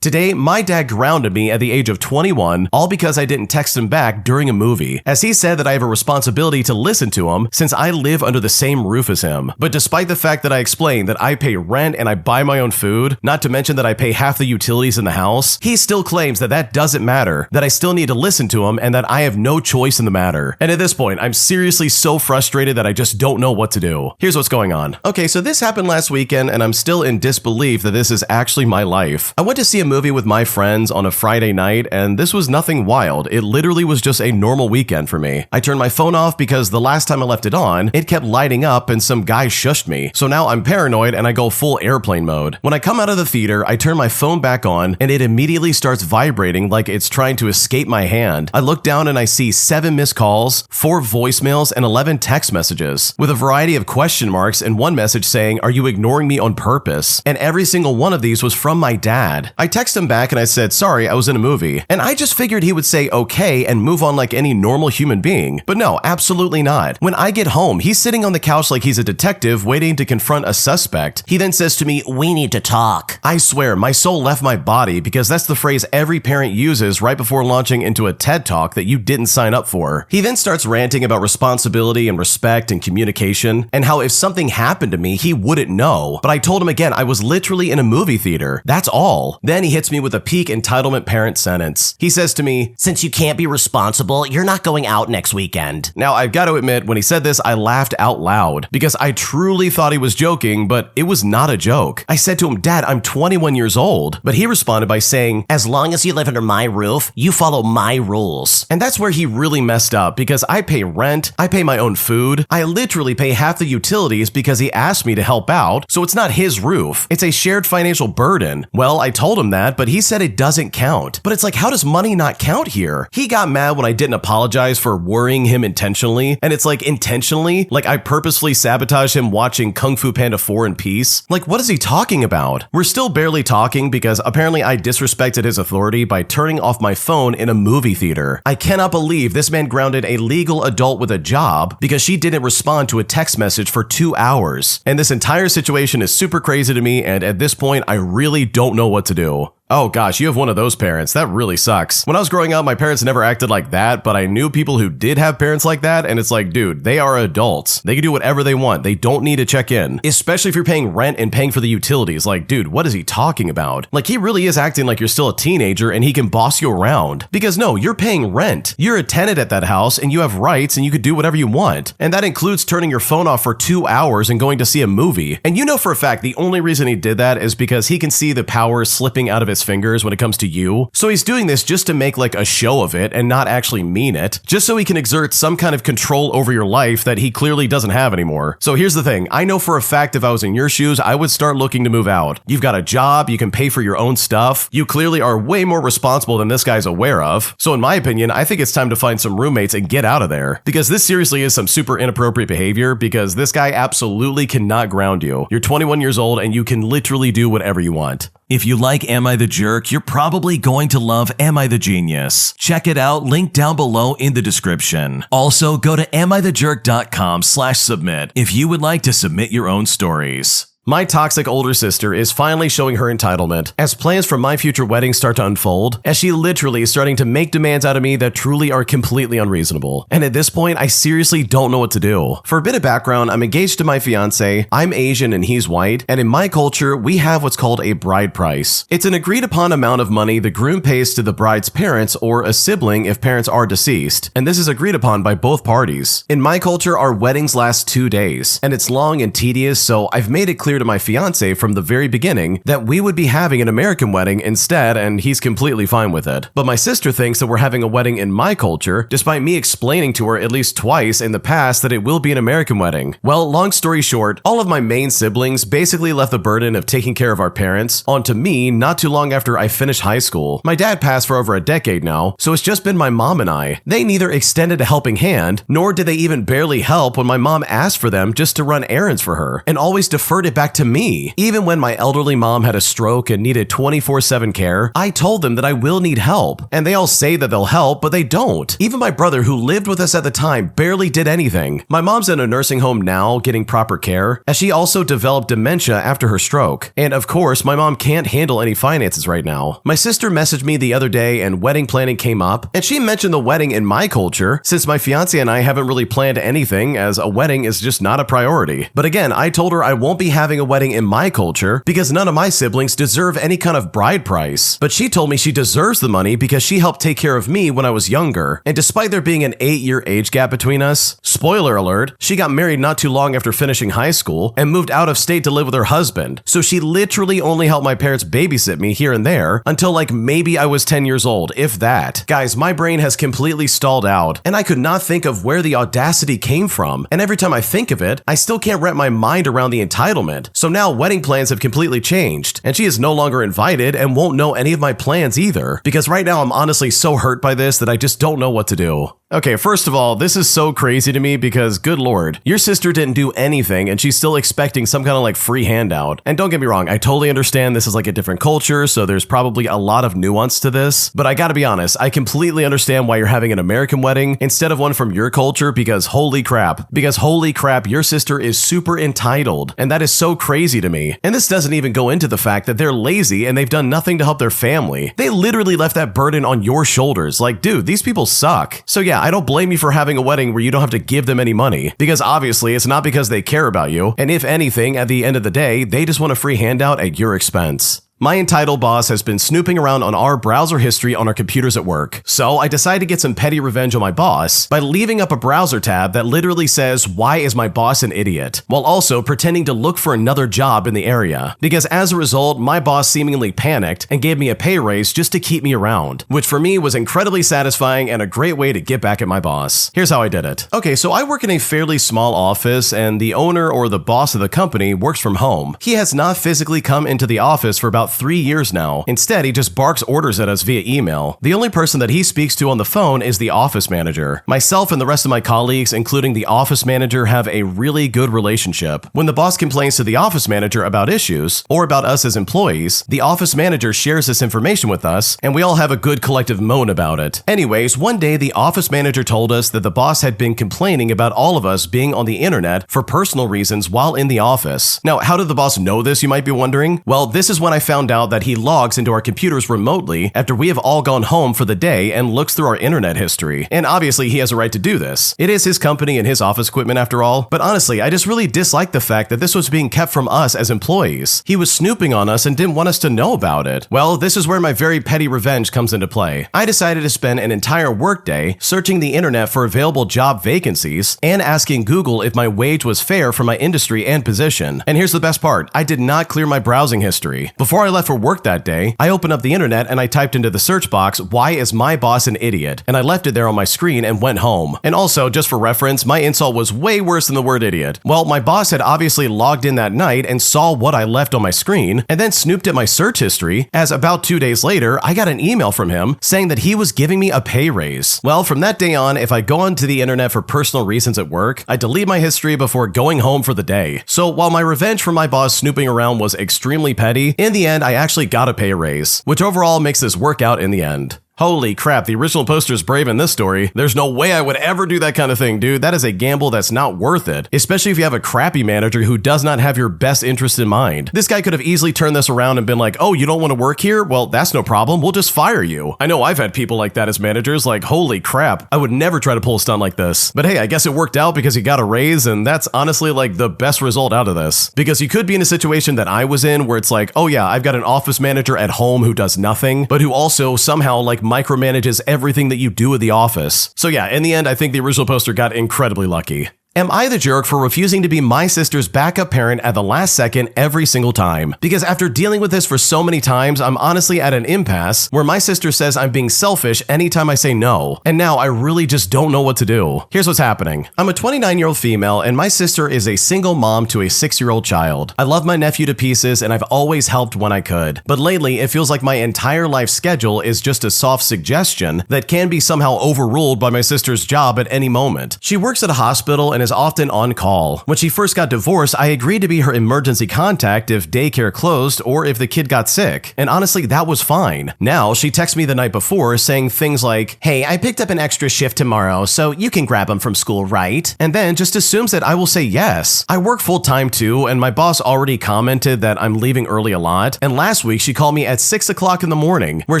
Today, my dad grounded me at the age of 21, all because I didn't text him back during a movie, as he said that I have a responsibility to listen to him since I live under the same roof as him. But despite the fact that I explained that I pay rent and I buy my own food, not to mention that I pay half the utilities in the house, he still claims that that doesn't matter, that I still need to listen to him and that I have no choice in the matter. And at this point, I'm seriously so frustrated that I just don't know what to do. Here's what's going on. Okay, so this happened last weekend and I'm still in disbelief that this is actually my life. I went to see a movie with my friends on a Friday night, and this was nothing wild. It literally was just a normal weekend for me. I turned my phone off because the last time I left it on, it kept lighting up and some guy shushed me. So now I'm paranoid and I go full airplane mode. When I come out of the theater, I turn my phone back on and it immediately starts vibrating like it's trying to escape my hand. I look down and I see 7 missed calls, 4 voicemails, and 11 text messages, with a variety of question marks and one message saying, "Are you ignoring me on purpose?" And every single one of these was from my dad. I text him back and I said, "Sorry, I was in a movie." And I just figured he would say okay and move on like any normal human being. But no, absolutely not. When I get home, he's sitting on the couch like he's a detective waiting to confront a suspect. He then says to me, "We need to talk." I swear, my soul left my body because that's the phrase every parent uses right before launching into a TED Talk that you didn't sign up for. He then starts ranting about responsibility and respect and communication, and how if something happened to me, he wouldn't know. But I told him again, I was literally in a movie theater. That's all. Then he hits me with a peak entitlement parent sentence. He says to me, "Since you can't be responsible, you're not going out next weekend." Now, I've got to admit, when he said this, I laughed out loud because I truly thought he was joking, but it was not a joke. I said to him, "Dad, I'm 21 years old." But he responded by saying, "As long as you live under my roof, you follow my rules." And that's where he really messed up because I pay rent, I pay my own food, I literally pay half the utilities because he asked me to help out, so it's not his roof. It's a shared financial burden. Well, I told him that, but he said it doesn't count. But it's like, how does money not count here? He got mad when I didn't apologize for worrying him intentionally, and it's like intentionally, like I purposefully sabotaged him watching Kung Fu Panda 4 in peace. Like, what is he talking about? We're still barely talking because apparently I disrespected his authority by turning off my phone in a movie theater. I cannot believe this man grounded a legal adult with a job because she didn't respond to a text message for 2 hours. And this entire situation is super crazy to me, and at this point, I really don't know what to do. Oh gosh, you have one of those parents. That really sucks. When I was growing up, my parents never acted like that, but I knew people who did have parents like that, and it's like, dude, they are adults. They can do whatever they want. They don't need to check in, especially if you're paying rent and paying for the utilities. Like, dude, what is he talking about? Like, he really is acting like you're still a teenager and he can boss you around. Because no, you're paying rent. You're a tenant at that house and you have rights and you could do whatever you want. And that includes turning your phone off for 2 hours and going to see a movie. And you know for a fact, the only reason he did that is because he can see the power slipping out of his fingers when it comes to you. So he's doing this just to make like a show of it and not actually mean it, just so he can exert some kind of control over your life that he clearly doesn't have anymore. So here's the thing. I know for a fact if I was in your shoes, I would start looking to move out. You've got a job, you can pay for your own stuff. You clearly are way more responsible than this guy's aware of. So in my opinion, I think it's time to find some roommates and get out of there. Because this seriously is some super inappropriate behavior because this guy absolutely cannot ground you. You're 21 years old and you can literally do whatever you want. If you like Am I the Jerk, you're probably going to love Am I the Genius. Check it out, link down below in the description. Also, go to amithejerk.com/submit if you would like to submit your own stories. My toxic older sister is finally showing her entitlement as plans for my future wedding start to unfold, as she literally is starting to make demands out of me that truly are completely unreasonable. And at this point, I seriously don't know what to do. For a bit of background, I'm engaged to my fiance, I'm Asian and he's white, and in my culture, we have what's called a bride price. It's an agreed upon amount of money the groom pays to the bride's parents or a sibling if parents are deceased, and this is agreed upon by both parties. In my culture, our weddings last 2 days, and it's long and tedious, so I've made it clear to my fiance from the very beginning that we would be having an American wedding instead, and he's completely fine with it. But my sister thinks that we're having a wedding in my culture, despite me explaining to her at least twice in the past that it will be an American wedding. Well, long story short, all of my main siblings basically left the burden of taking care of our parents onto me not too long after I finished high school. My dad passed for over a decade now, so it's just been my mom and I. They neither extended a helping hand, nor did they even barely help when my mom asked for them just to run errands for her, and always deferred it back back to me. Even when my elderly mom had a stroke and needed 24/7 care, I told them that I will need help. And they all say that they'll help, but they don't. Even my brother, who lived with us at the time, barely did anything. My mom's in a nursing home now, getting proper care, as she also developed dementia after her stroke. And of course, my mom can't handle any finances right now. My sister messaged me the other day and wedding planning came up, and she mentioned the wedding in my culture, since my fiance and I haven't really planned anything, as a wedding is just not a priority. But again, I told her I won't be having a wedding in my culture because none of my siblings deserve any kind of bride price. But she told me she deserves the money because she helped take care of me when I was younger. And despite there being an 8-year age gap between us, spoiler alert, she got married not too long after finishing high school and moved out of state to live with her husband. So she literally only helped my parents babysit me here and there until like maybe I was 10 years old, if that. Guys, my brain has completely stalled out, and I could not think of where the audacity came from. And every time I think of it, I still can't wrap my mind around the entitlement. So now wedding plans have completely changed, and she is no longer invited and won't know any of my plans either. Because right now I'm honestly so hurt by this that I just don't know what to do. Okay, first of all, this is so crazy to me because, good lord, your sister didn't do anything and she's still expecting some kind of like free handout. And don't get me wrong, I totally understand this is like a different culture, so there's probably a lot of nuance to this. But I gotta be honest, I completely understand why you're having an American wedding instead of one from your culture because holy crap, your sister is super entitled. And that is so crazy to me. And this doesn't even go into the fact that they're lazy and they've done nothing to help their family. They literally left that burden on your shoulders. Like, dude, these people suck. So yeah, I don't blame you for having a wedding where you don't have to give them any money, because obviously it's not because they care about you, and if anything, at the end of the day, they just want a free handout at your expense. My entitled boss has been snooping around on our browser history on our computers at work. So I decided to get some petty revenge on my boss by leaving up a browser tab that literally says, "Why is my boss an idiot?" while also pretending to look for another job in the area. Because as a result, my boss seemingly panicked and gave me a pay raise just to keep me around, which for me was incredibly satisfying and a great way to get back at my boss. Here's how I did it. Okay, so I work in a fairly small office and the owner or the boss of the company works from home. He has not physically come into the office for about 3 years now. Instead, he just barks orders at us via email. The only person that he speaks to on the phone is the office manager. Myself and the rest of my colleagues, including the office manager, have a really good relationship. When the boss complains to the office manager about issues, or about us as employees, the office manager shares this information with us, and we all have a good collective moan about it. Anyways, one day the office manager told us that the boss had been complaining about all of us being on the internet for personal reasons while in the office. Now, how did the boss know this, you might be wondering? Well, this is when I found out that he logs into our computers remotely after we have all gone home for the day and looks through our internet history. And obviously he has a right to do this. It is his company and his office equipment after all. But honestly, I just really dislike the fact that this was being kept from us as employees. He was snooping on us and didn't want us to know about it. Well, this is where my very petty revenge comes into play. I decided to spend an entire workday searching the internet for available job vacancies and asking Google if my wage was fair for my industry and position. And here's the best part. I did not clear my browsing history. Before I left for work that day, I opened up the internet and I typed into the search box, "Why is my boss an idiot?" And I left it there on my screen and went home. And also, just for reference, my insult was way worse than the word idiot. Well, my boss had obviously logged in that night and saw what I left on my screen and then snooped at my search history, as about 2 days later, I got an email from him saying that he was giving me a pay raise. Well, from that day on, if I go onto the internet for personal reasons at work, I delete my history before going home for the day. So while my revenge for my boss snooping around was extremely petty, in the end, I actually got a pay raise, which overall makes this work out in the end. Holy crap, the original poster's brave in this story. There's no way I would ever do that kind of thing, dude. That is a gamble that's not worth it, especially if you have a crappy manager who does not have your best interest in mind. This guy could have easily turned this around and been like, "Oh, you don't want to work here? Well, that's no problem. We'll just fire you." I know I've had people like that as managers, like, holy crap, I would never try to pull a stunt like this. But hey, I guess it worked out because he got a raise, and that's honestly like the best result out of this. Because you could be in a situation that I was in where it's like, oh yeah, I've got an office manager at home who does nothing, but who also somehow like micromanages everything that you do at the office. So yeah, in the end, I think the original poster got incredibly lucky. Am I the jerk for refusing to be my sister's backup parent at the last second every single time? Because after dealing with this for so many times, I'm honestly at an impasse where my sister says I'm being selfish anytime I say no. And now I really just don't know what to do. Here's what's happening. I'm a 29-year-old female and my sister is a single mom to a 6-year-old child. I love my nephew to pieces and I've always helped when I could. But lately, it feels like my entire life schedule is just a soft suggestion that can be somehow overruled by my sister's job at any moment. She works at a hospital and is is often on call. When she first got divorced, I agreed to be her emergency contact if daycare closed or if the kid got sick. And honestly, that was fine. Now, she texts me the night before saying things like, "Hey, I picked up an extra shift tomorrow, so you can grab him from school, right?" And then just assumes that I will say yes. I work full-time too, and my boss already commented that I'm leaving early a lot. And last week, she called me at 6 o'clock in the morning, where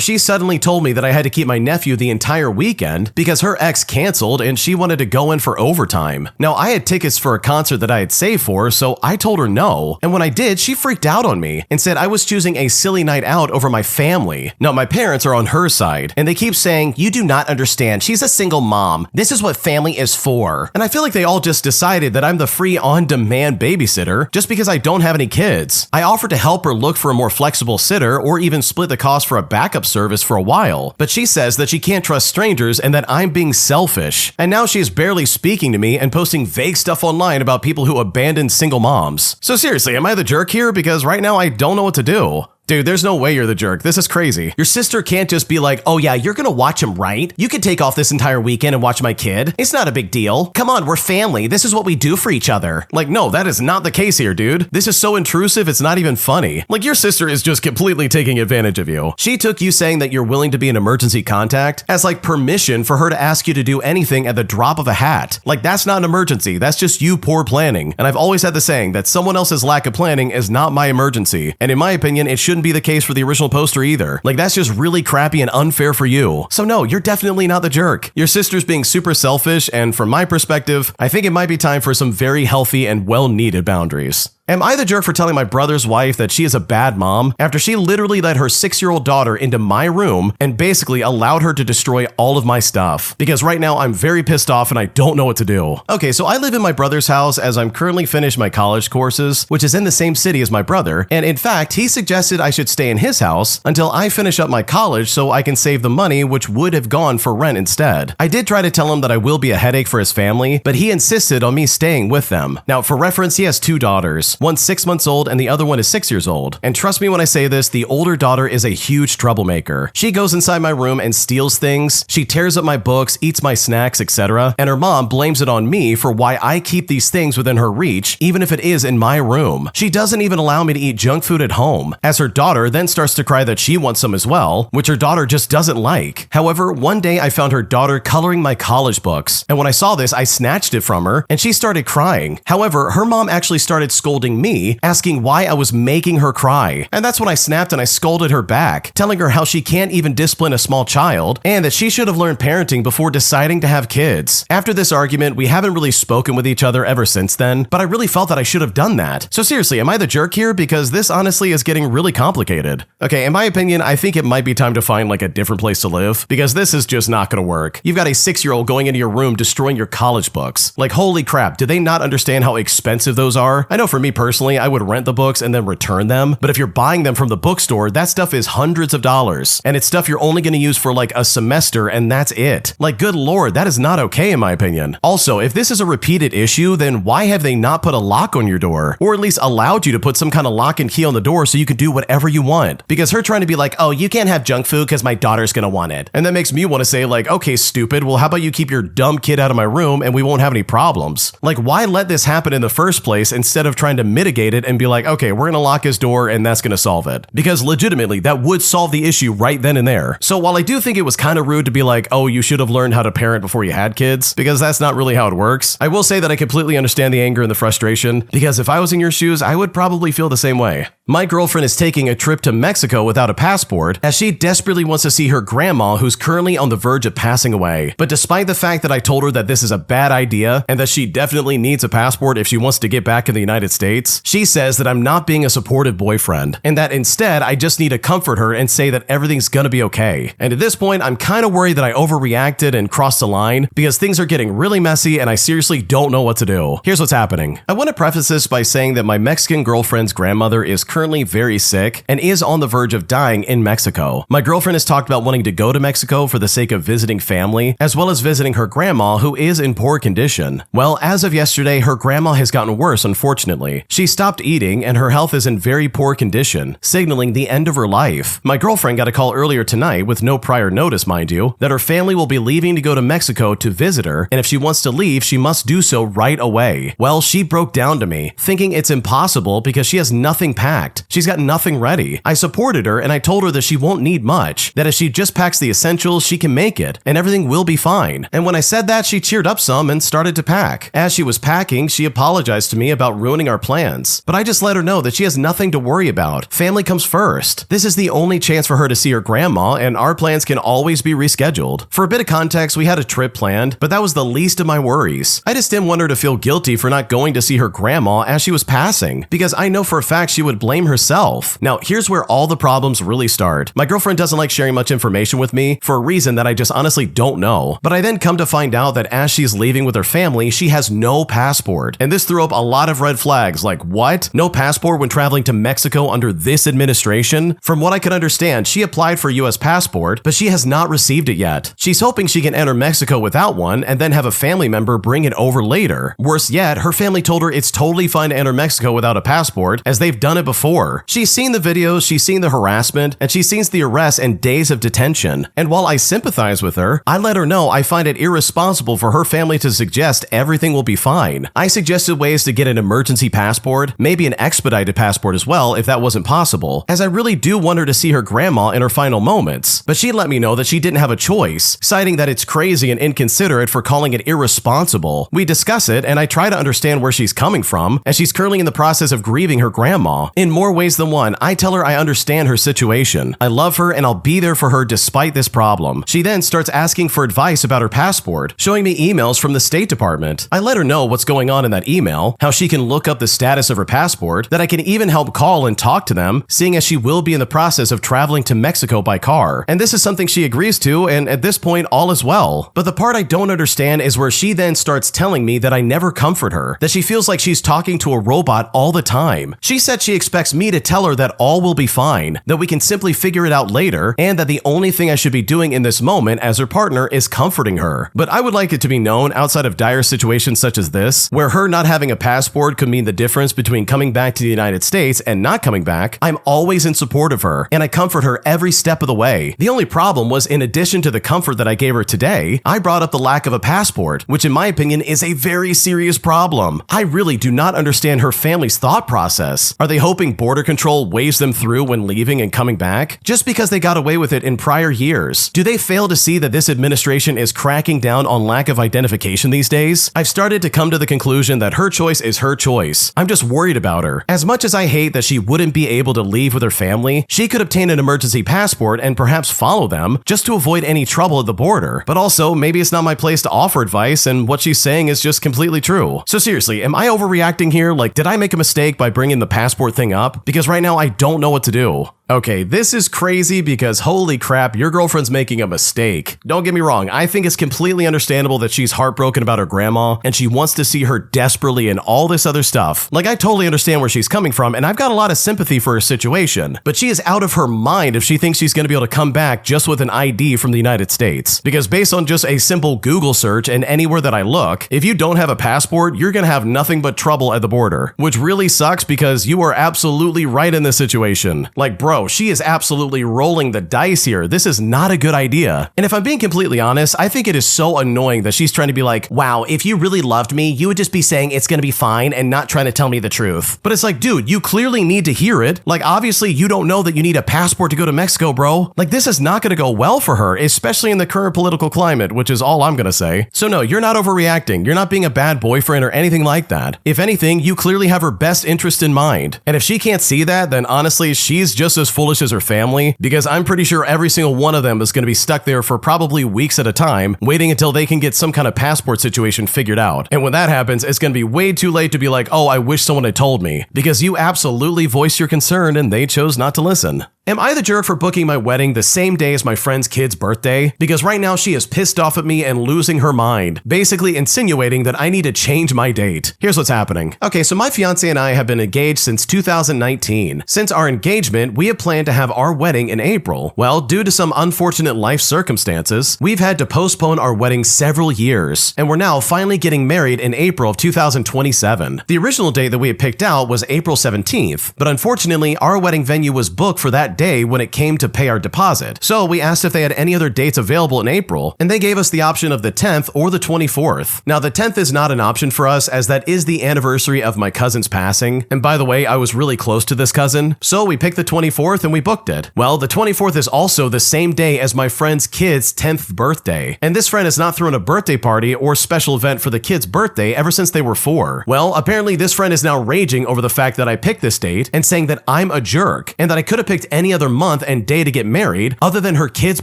she suddenly told me that I had to keep my nephew the entire weekend because her ex canceled and she wanted to go in for overtime. Now, I had tickets for a concert that I had saved for, so I told her no. And when I did, she freaked out on me and said I was choosing a silly night out over my family. Now, my parents are on her side, and they keep saying, "You do not understand. She's a single mom. This is what family is for." And I feel like they all just decided that I'm the free on-demand babysitter just because I don't have any kids. I offered to help her look for a more flexible sitter or even split the cost for a backup service for a while, but she says that she can't trust strangers and that I'm being selfish. And now she is barely speaking to me and posting vague stuff online about people who abandon single moms. So seriously, am I the jerk here? Because right now I don't know what to do. Dude, there's no way you're the jerk. This is crazy. Your sister can't just be like, "Oh yeah, you're gonna watch him, right? You can take off this entire weekend and watch my kid. It's not a big deal. Come on, we're family. This is what we do for each other." Like, no, that is not the case here, dude. This is so intrusive, it's not even funny. Like, your sister is just completely taking advantage of you. She took you saying that you're willing to be an emergency contact as like permission for her to ask you to do anything at the drop of a hat. Like, that's not an emergency. That's just you poor planning. And I've always had the saying that someone else's lack of planning is not my emergency. And in my opinion, it shouldn't be the case for the original poster either. Like, that's just really crappy and unfair for you. So no, you're definitely not the jerk. Your sister's being super selfish, and from my perspective, I think it might be time for some very healthy and well-needed boundaries. Am I the jerk for telling my brother's wife that she is a bad mom after she literally let her 6-year-old daughter into my room and basically allowed her to destroy all of my stuff? Because right now I'm very pissed off and I don't know what to do. Okay, so I live in my brother's house as I'm currently finished my college courses, which is in the same city as my brother, and in fact, he suggested I should stay in his house until I finish up my college so I can save the money which would have gone for rent instead. I did try to tell him that I will be a headache for his family, but he insisted on me staying with them. Now, for reference, he has 2 daughters. One's 6 months old and the other one is 6 years old. And trust me when I say this, the older daughter is a huge troublemaker. She goes inside my room and steals things, she tears up my books, eats my snacks, etc. And her mom blames it on me for why I keep these things within her reach, even if it is in my room. She doesn't even allow me to eat junk food at home, as her daughter then starts to cry that she wants some as well, which her daughter just doesn't like. However, one day I found her daughter coloring my college books, and when I saw this, I snatched it from her, and she started crying. However, her mom actually started scolding me, asking why I was making her cry. And that's when I snapped and I scolded her back, telling her how she can't even discipline a small child, and that she should have learned parenting before deciding to have kids. After this argument, we haven't really spoken with each other ever since then, but I really felt that I should have done that. So seriously, am I the jerk here? Because this honestly is getting really complicated. Okay, in my opinion, I think it might be time to find like a different place to live, because this is just not gonna work. You've got a 6-year-old going into your room destroying your college books. Like, holy crap, do they not understand how expensive those are? I know for me personally, I would rent the books and then return them, but if you're buying them from the bookstore, that stuff is hundreds of dollars, and it's stuff you're only gonna use for like a semester and that's it. Like, good lord, that is not okay in my opinion. Also, if this is a repeated issue, then why have they not put a lock on your door? Or at least allowed you to put some kind of lock and key on the door so you can do whatever you want? Because her trying to be like, "Oh, you can't have junk food because my daughter's gonna want it." And that makes me want to say like, "Okay, stupid, well how about you keep your dumb kid out of my room and we won't have any problems?" Like, why let this happen in the first place instead of trying to mitigate it and be like, "Okay, we're gonna lock his door and that's gonna solve it." Because legitimately, that would solve the issue right then and there. So while I do think it was kind of rude to be like, "Oh, you should have learned how to parent before you had kids," because that's not really how it works, I will say that I completely understand the anger and the frustration, because if I was in your shoes, I would probably feel the same way. My girlfriend is taking a trip to Mexico without a passport, as she desperately wants to see her grandma who's currently on the verge of passing away. But despite the fact that I told her that this is a bad idea and that she definitely needs a passport if she wants to get back in the United States, she says that I'm not being a supportive boyfriend, and that instead I just need to comfort her and say that everything's gonna be okay. And at this point, I'm kind of worried that I overreacted and crossed the line, because things are getting really messy and I seriously don't know what to do. Here's what's happening. I want to preface this by saying that my Mexican girlfriend's grandmother is currently currently very sick and is on the verge of dying in Mexico. My girlfriend has talked about wanting to go to Mexico for the sake of visiting family, as well as visiting her grandma, who is in poor condition. Well, as of yesterday, her grandma has gotten worse, unfortunately. She stopped eating and her health is in very poor condition, signaling the end of her life. My girlfriend got a call earlier tonight, with no prior notice, mind you, that her family will be leaving to go to Mexico to visit her, and if she wants to leave, she must do so right away. Well, she broke down to me, thinking it's impossible because she has nothing packed. She's got nothing ready. I supported her and I told her that she won't need much, that if she just packs the essentials, she can make it, and everything will be fine. And when I said that, she cheered up some and started to pack. As she was packing, she apologized to me about ruining our plans, but I just let her know that she has nothing to worry about. Family comes first. This is the only chance for her to see her grandma, and our plans can always be rescheduled. For a bit of context, we had a trip planned, but that was the least of my worries. I just didn't want her to feel guilty for not going to see her grandma as she was passing, because I know for a fact she would blame herself. Now, here's where all the problems really start. My girlfriend doesn't like sharing much information with me for a reason that I just honestly don't know, but I then come to find out that as she's leaving with her family, she has no passport, and this threw up a lot of red flags, like what? No passport when traveling to Mexico under this administration? From what I could understand, she applied for a US passport, but she has not received it yet. She's hoping she can enter Mexico without one and then have a family member bring it over later. Worse yet, her family told her it's totally fine to enter Mexico without a passport, as they've done it before. She's seen the videos, she's seen the harassment, and she's seen the arrest and days of detention. And while I sympathize with her, I let her know I find it irresponsible for her family to suggest everything will be fine. I suggested ways to get an emergency passport, maybe an expedited passport as well if that wasn't possible, as I really do want her to see her grandma in her final moments. But she let me know that she didn't have a choice, citing that it's crazy and inconsiderate for calling it irresponsible. We discuss it and I try to understand where she's coming from, as she's currently in the process of grieving her grandma. In more ways than one, I tell her I understand her situation. I love her and I'll be there for her despite this problem. She then starts asking for advice about her passport, showing me emails from the State Department. I let her know what's going on in that email, how she can look up the status of her passport, that I can even help call and talk to them, seeing as she will be in the process of traveling to Mexico by car. And this is something she agrees to, and at this point, all is well. But the part I don't understand is where she then starts telling me that I never comfort her, that she feels like she's talking to a robot all the time. She said she expects me to tell her that all will be fine, that we can simply figure it out later, and that the only thing I should be doing in this moment as her partner is comforting her. But I would like it to be known, outside of dire situations such as this, where her not having a passport could mean the difference between coming back to the United States and not coming back, I'm always in support of her, and I comfort her every step of the way. The only problem was, in addition to the comfort that I gave her today, I brought up the lack of a passport, which in my opinion is a very serious problem. I really do not understand her family's thought process. Are they hoping border control waves them through when leaving and coming back, just because they got away with it in prior years? Do they fail to see that this administration is cracking down on lack of identification these days? I've started to come to the conclusion that her choice is her choice. I'm just worried about her. As much as I hate that she wouldn't be able to leave with her family, she could obtain an emergency passport and perhaps follow them just to avoid any trouble at the border. But also, maybe it's not my place to offer advice and what she's saying is just completely true. So seriously, am I overreacting here? Like, did I make a mistake by bringing the passport thing up? Because right now I don't know what to do. Okay, this is crazy because holy crap, your girlfriend's making a mistake. Don't get me wrong, I think it's completely understandable that she's heartbroken about her grandma and she wants to see her desperately and all this other stuff. Like, I totally understand where she's coming from and I've got a lot of sympathy for her situation, but she is out of her mind if she thinks she's gonna be able to come back just with an ID from the United States. Because based on just a simple Google search and anywhere that I look, if you don't have a passport, you're gonna have nothing but trouble at the border, which really sucks because you are absolutely right in this situation. Like, bro, she is absolutely rolling the dice here. This is not a good idea. And if I'm being completely honest, I think it is so annoying that she's trying to be like, wow, if you really loved me, you would just be saying it's gonna be fine and not trying to tell me the truth. But it's like, dude, you clearly need to hear it. Like, obviously you don't know that you need a passport to go to Mexico, bro. Like, this is not gonna go well for her, especially in the current political climate, which is all I'm gonna say. So no, you're not overreacting. You're not being a bad boyfriend or anything like that. If anything, you clearly have her best interest in mind. And if she can't see that, then honestly, she's just as foolish as her family, because I'm pretty sure every single one of them is going to be stuck there for probably weeks at a time, waiting until they can get some kind of passport situation figured out. And when that happens, it's going to be way too late to be like, oh, I wish someone had told me, because you absolutely voiced your concern and they chose not to listen. Am I the jerk for booking my wedding the same day as my friend's kid's birthday? Because right now she is pissed off at me and losing her mind, basically insinuating that I need to change my date. Here's what's happening. Okay, so my fiance and I have been engaged since 2019. Since our engagement, we have planned to have our wedding in April. Well, due to some unfortunate life circumstances, we've had to postpone our wedding several years, and we're now finally getting married in April of 2027. The original date that we had picked out was April 17th, but unfortunately, our wedding venue was booked for that day when it came to pay our deposit. So we asked if they had any other dates available in April, and they gave us the option of the 10th or the 24th. Now, the 10th is not an option for us as that is the anniversary of my cousin's passing, and by the way, I was really close to this cousin, so we picked the 24th and we booked it. Well, the 24th is also the same day as my friend's kid's 10th birthday, and this friend has not thrown a birthday party or special event for the kid's birthday ever since they were 4. Well, apparently this friend is now raging over the fact that I picked this date and saying that I'm a jerk and that I could have picked any other month and day to get married other than her kid's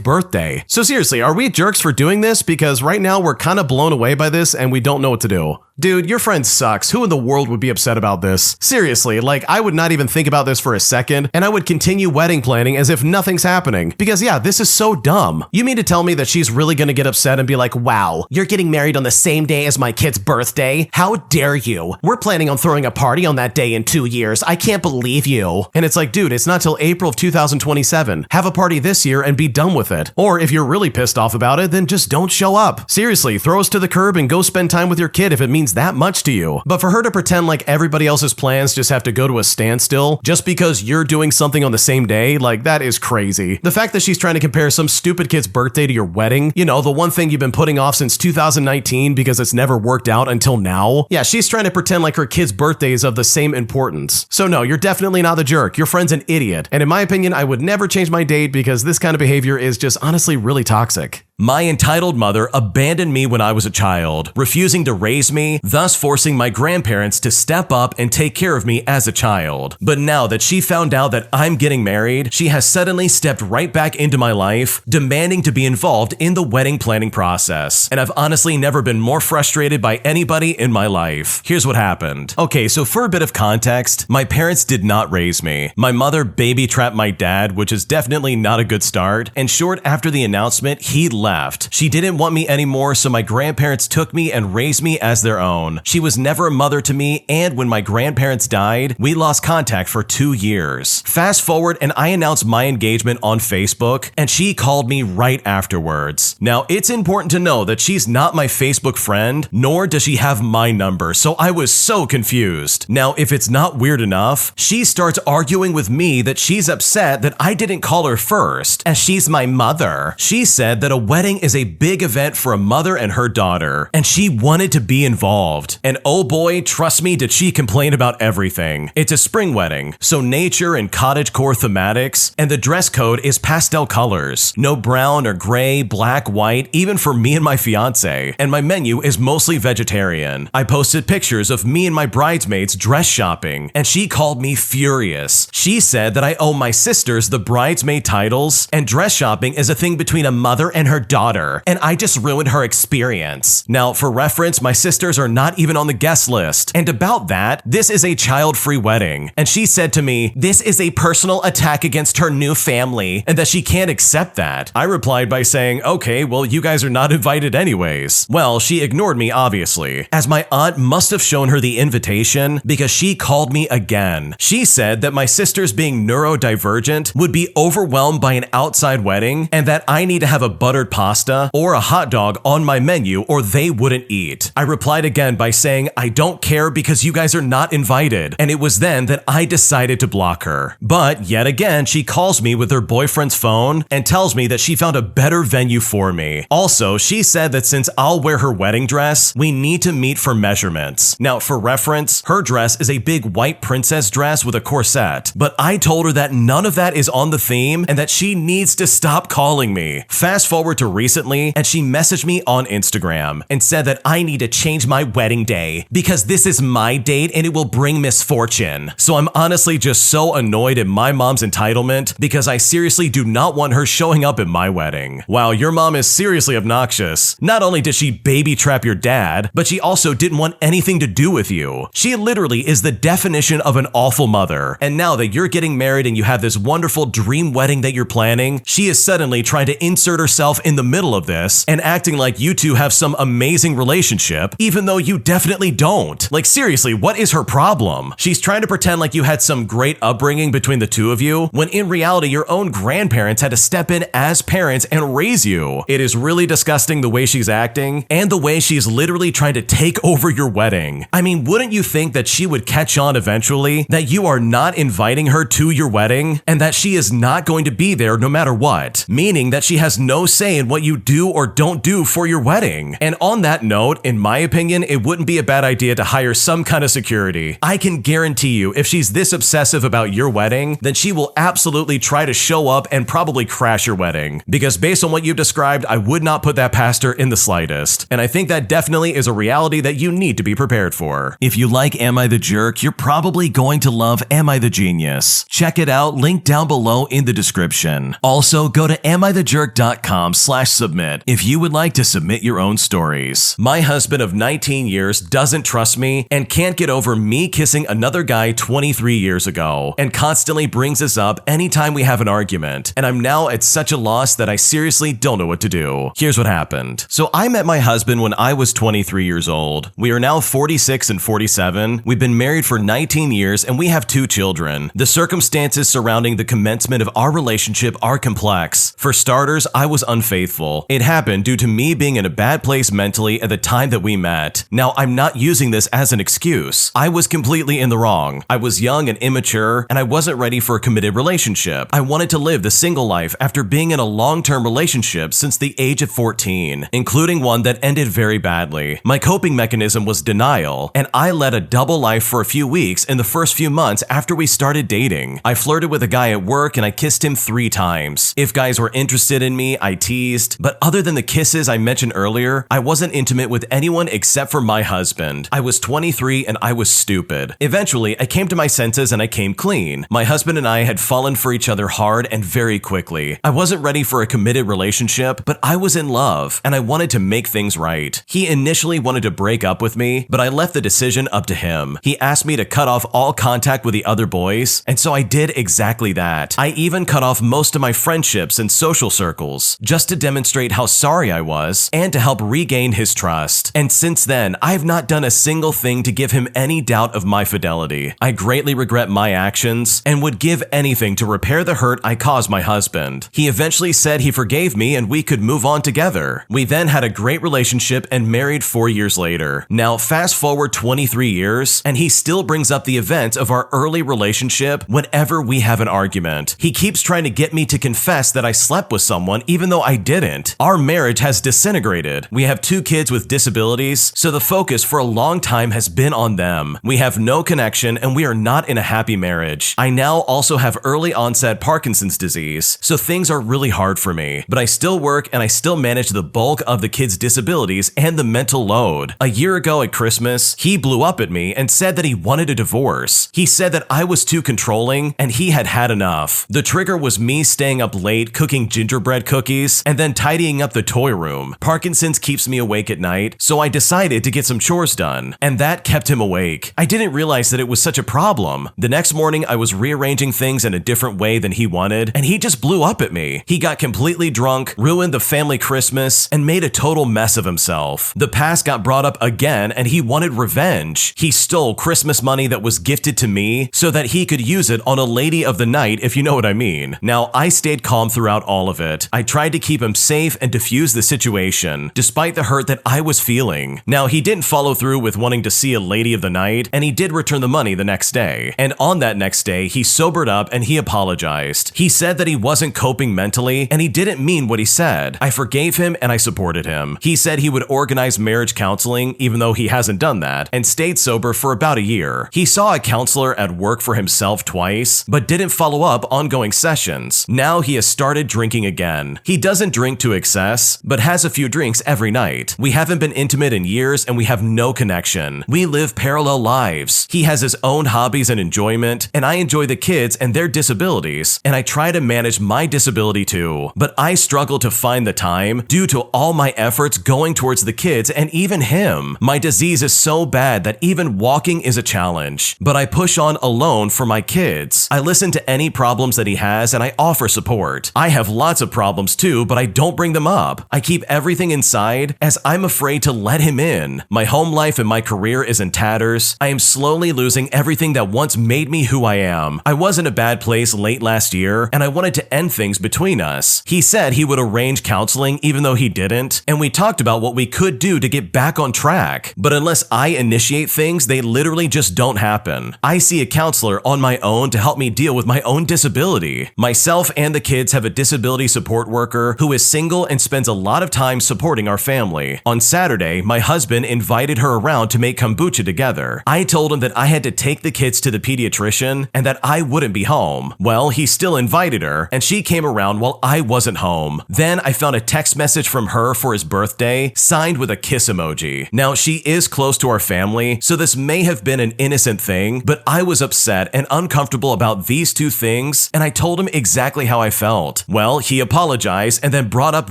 birthday. So seriously, are we jerks for doing this? Because right now we're kind of blown away by this and we don't know what to do. Dude, your friend sucks. Who in the world would be upset about this? Seriously, like I would not even think about this for a second and I would continue wedding planning as if nothing's happening. Because yeah, this is so dumb. You mean to tell me that she's really gonna get upset and be like, wow, you're getting married on the same day as my kid's birthday? How dare you? We're planning on throwing a party on that day in 2 years. I can't believe you. And it's like, dude, it's not till April of 2027. Have a party this year and be done with it. Or if you're really pissed off about it, then just don't show up. Seriously, throw us to the curb and go spend time with your kid if it means that much to you. But for her to pretend like everybody else's plans just have to go to a standstill just because you're doing something on the same day, like that is crazy. The fact that she's trying to compare some stupid kid's birthday to your wedding, you know, the one thing you've been putting off since 2019 because it's never worked out until now. Yeah, she's trying to pretend like her kid's birthday is of the same importance. So no, you're definitely not the jerk. Your friend's an idiot. And in my opinion, I would never change my date because this kind of behavior is just honestly really toxic. My entitled mother abandoned me when I was a child, refusing to raise me, thus forcing my grandparents to step up and take care of me as a child. But now that she found out that I'm getting married, she has suddenly stepped right back into my life, demanding to be involved in the wedding planning process. And I've honestly never been more frustrated by anybody in my life. Here's what happened. Okay, so for a bit of context, my parents did not raise me. My mother baby trapped my dad, which is definitely not a good start, and short after the announcement, he left. She didn't want me anymore, so my grandparents took me and raised me as their own. She was never a mother to me, and when my grandparents died, we lost contact for 2 years. Fast forward, and I announced my engagement on Facebook, and she called me right afterwards. Now, it's important to know that she's not my Facebook friend, nor does she have my number, so I was so confused. Now, if it's not weird enough, she starts arguing with me that she's upset that I didn't call her first, as she's my mother. She said that a wedding is a big event for a mother and her daughter, and she wanted to be involved. And oh boy, trust me, did she complain about everything. It's a spring wedding, so nature and cottagecore thematics, and the dress code is pastel colors. No brown or gray, black, white, even for me and my fiance. And my menu is mostly vegetarian. I posted pictures of me and my bridesmaids dress shopping, and she called me furious. She said that I owe my sisters the bridesmaid titles, and dress shopping is a thing between a mother and her daughter, and I just ruined her experience. Now, for reference, my sisters are not even on the guest list. And about that, this is a child-free wedding. And she said to me, this is a personal attack against her new family, and that she can't accept that. I replied by saying, okay, well, you guys are not invited anyways. Well, she ignored me, obviously, as my aunt must have shown her the invitation because she called me again. She said that my sisters being neurodivergent would be overwhelmed by an outside wedding, and that I need to have a buttered pasta or a hot dog on my menu or they wouldn't eat. I replied again by saying, I don't care because you guys are not invited. And it was then that I decided to block her. But yet again, she calls me with her boyfriend's phone and tells me that she found a better venue for me. Also, she said that since I'll wear her wedding dress, we need to meet for measurements. Now, for reference, her dress is a big white princess dress with a corset, but I told her that none of that is on the theme and that she needs to stop calling me. Fast forward to her recently, and she messaged me on Instagram and said that I need to change my wedding day because this is my date and it will bring misfortune. So I'm honestly just so annoyed at my mom's entitlement because I seriously do not want her showing up at my wedding. Wow, your mom is seriously obnoxious. Not only did she baby trap your dad, but she also didn't want anything to do with you. She literally is the definition of an awful mother. And now that you're getting married and you have this wonderful dream wedding that you're planning, she is suddenly trying to insert herself in the middle of this and acting like you two have some amazing relationship, even though you definitely don't. Like seriously, what is her problem? She's trying to pretend like you had some great upbringing between the two of you, when in reality your own grandparents had to step in as parents and raise you. It is really disgusting the way she's acting, and the way she's literally trying to take over your wedding. I mean, wouldn't you think that she would catch on eventually that you are not inviting her to your wedding, and that she is not going to be there no matter what, meaning that she has no say in what you do or don't do for your wedding? And on that note, in my opinion, it wouldn't be a bad idea to hire some kind of security. I can guarantee you, if she's this obsessive about your wedding, then she will absolutely try to show up and probably crash your wedding. Because based on what you've described, I would not put that past her in the slightest. And I think that definitely is a reality that you need to be prepared for. If you like Am I the Jerk, you're probably going to love Am I the Genius. Check it out, link down below in the description. Also, go to amithejerk.com/submit if you would like to submit your own stories. My husband of 19 years doesn't trust me and can't get over me kissing another guy 23 years ago, and constantly brings this up anytime we have an argument, and I'm now at such a loss that I seriously don't know what to do. Here's what happened. So I met my husband when I was 23 years old. We are now 46 and 47. We've been married for 19 years and we have 2 children. The circumstances surrounding the commencement of our relationship are complex. For starters, I was unfaithful. It happened due to me being in a bad place mentally at the time that we met. Now, I'm not using this as an excuse. I was completely in the wrong. I was young and immature, and I wasn't ready for a committed relationship. I wanted to live the single life after being in a long-term relationship since the age of 14, including one that ended very badly. My coping mechanism was denial, and I led a double life for a few weeks in the first few months after we started dating. I flirted with a guy at work and I kissed him 3 times. If guys were interested in me, I teased, but other than the kisses I mentioned earlier, I wasn't intimate with anyone except for my husband. I was 23 and I was stupid. Eventually, I came to my senses and I came clean. My husband and I had fallen for each other hard and very quickly. I wasn't ready for a committed relationship, but I was in love and I wanted to make things right. He initially wanted to break up with me, but I left the decision up to him. He asked me to cut off all contact with the other boys, and so I did exactly that. I even cut off most of my friendships and social circles, just to demonstrate how sorry I was and to help regain his trust. And since then, I have not done a single thing to give him any doubt of my fidelity. I greatly regret my actions and would give anything to repair the hurt I caused my husband. He eventually said he forgave me and we could move on together. We then had a great relationship and married 4 years later. Now, fast forward 23 years, and he still brings up the events of our early relationship whenever we have an argument. He keeps trying to get me to confess that I slept with someone even though I didn't. Our marriage has disintegrated. We have 2 kids with disabilities, so the focus for a long time has been on them. We have no connection and we are not in a happy marriage. I now also have early onset Parkinson's disease, so things are really hard for me, but I still work and I still manage the bulk of the kids' disabilities and the mental load. A year ago at Christmas, he blew up at me and said that he wanted a divorce. He said that I was too controlling and he had had enough. The trigger was me staying up late cooking gingerbread cookies and then tidying up the toy room. Parkinson's keeps me awake at night, so I decided to get some chores done, and that kept him awake. I didn't realize that it was such a problem. The next morning, I was rearranging things in a different way than he wanted, and he just blew up at me. He got completely drunk, ruined the family Christmas, and made a total mess of himself. The past got brought up again, and he wanted revenge. He stole Christmas money that was gifted to me so that he could use it on a lady of the night, if you know what I mean. Now, I stayed calm throughout all of it. I tried to keep him safe and defuse the situation, despite the hurt that I was feeling. Now, he didn't follow through with wanting to see a lady of the night, and he did return the money the next day. And on that next day, he sobered up and he apologized. He said that he wasn't coping mentally, and he didn't mean what he said. I forgave him and I supported him. He said he would organize marriage counseling, even though he hasn't done that, and stayed sober for about a year. He saw a counselor at work for himself twice, but didn't follow up ongoing sessions. Now he has started drinking again. He doesn't drink to excess, but has a few drinks every night. We haven't been intimate in years and we have no connection. We live parallel lives. He has his own hobbies and enjoyment, and I enjoy the kids and their disabilities, and I try to manage my disability too. But I struggle to find the time due to all my efforts going towards the kids and even him. My disease is so bad that even walking is a challenge, but I push on alone for my kids. I listen to any problems that he has and I offer support. I have lots of problems too, but I don't bring them up. I keep everything inside as I'm afraid to let him in. My home life and my career is in tatters. I am slowly losing everything that once made me who I am. I was in a bad place late last year and I wanted to end things between us. He said he would arrange counseling even though he didn't, and we talked about what we could do to get back on track. But unless I initiate things, they literally just don't happen. I see a counselor on my own to help me deal with my own disability. Myself and the kids have a disability support worker who is single and spends a lot of time supporting our family. On Saturday, my husband invited her around to make kombucha together. I told him that I had to take the kids to the pediatrician and that I wouldn't be home. Well, he still invited her, and she came around while I wasn't home. Then I found a text message from her for his birthday, signed with a kiss emoji. Now, she is close to our family, so this may have been an innocent thing, but I was upset and uncomfortable about these two things, and I told him exactly how I felt. Well, he apologized and then brought up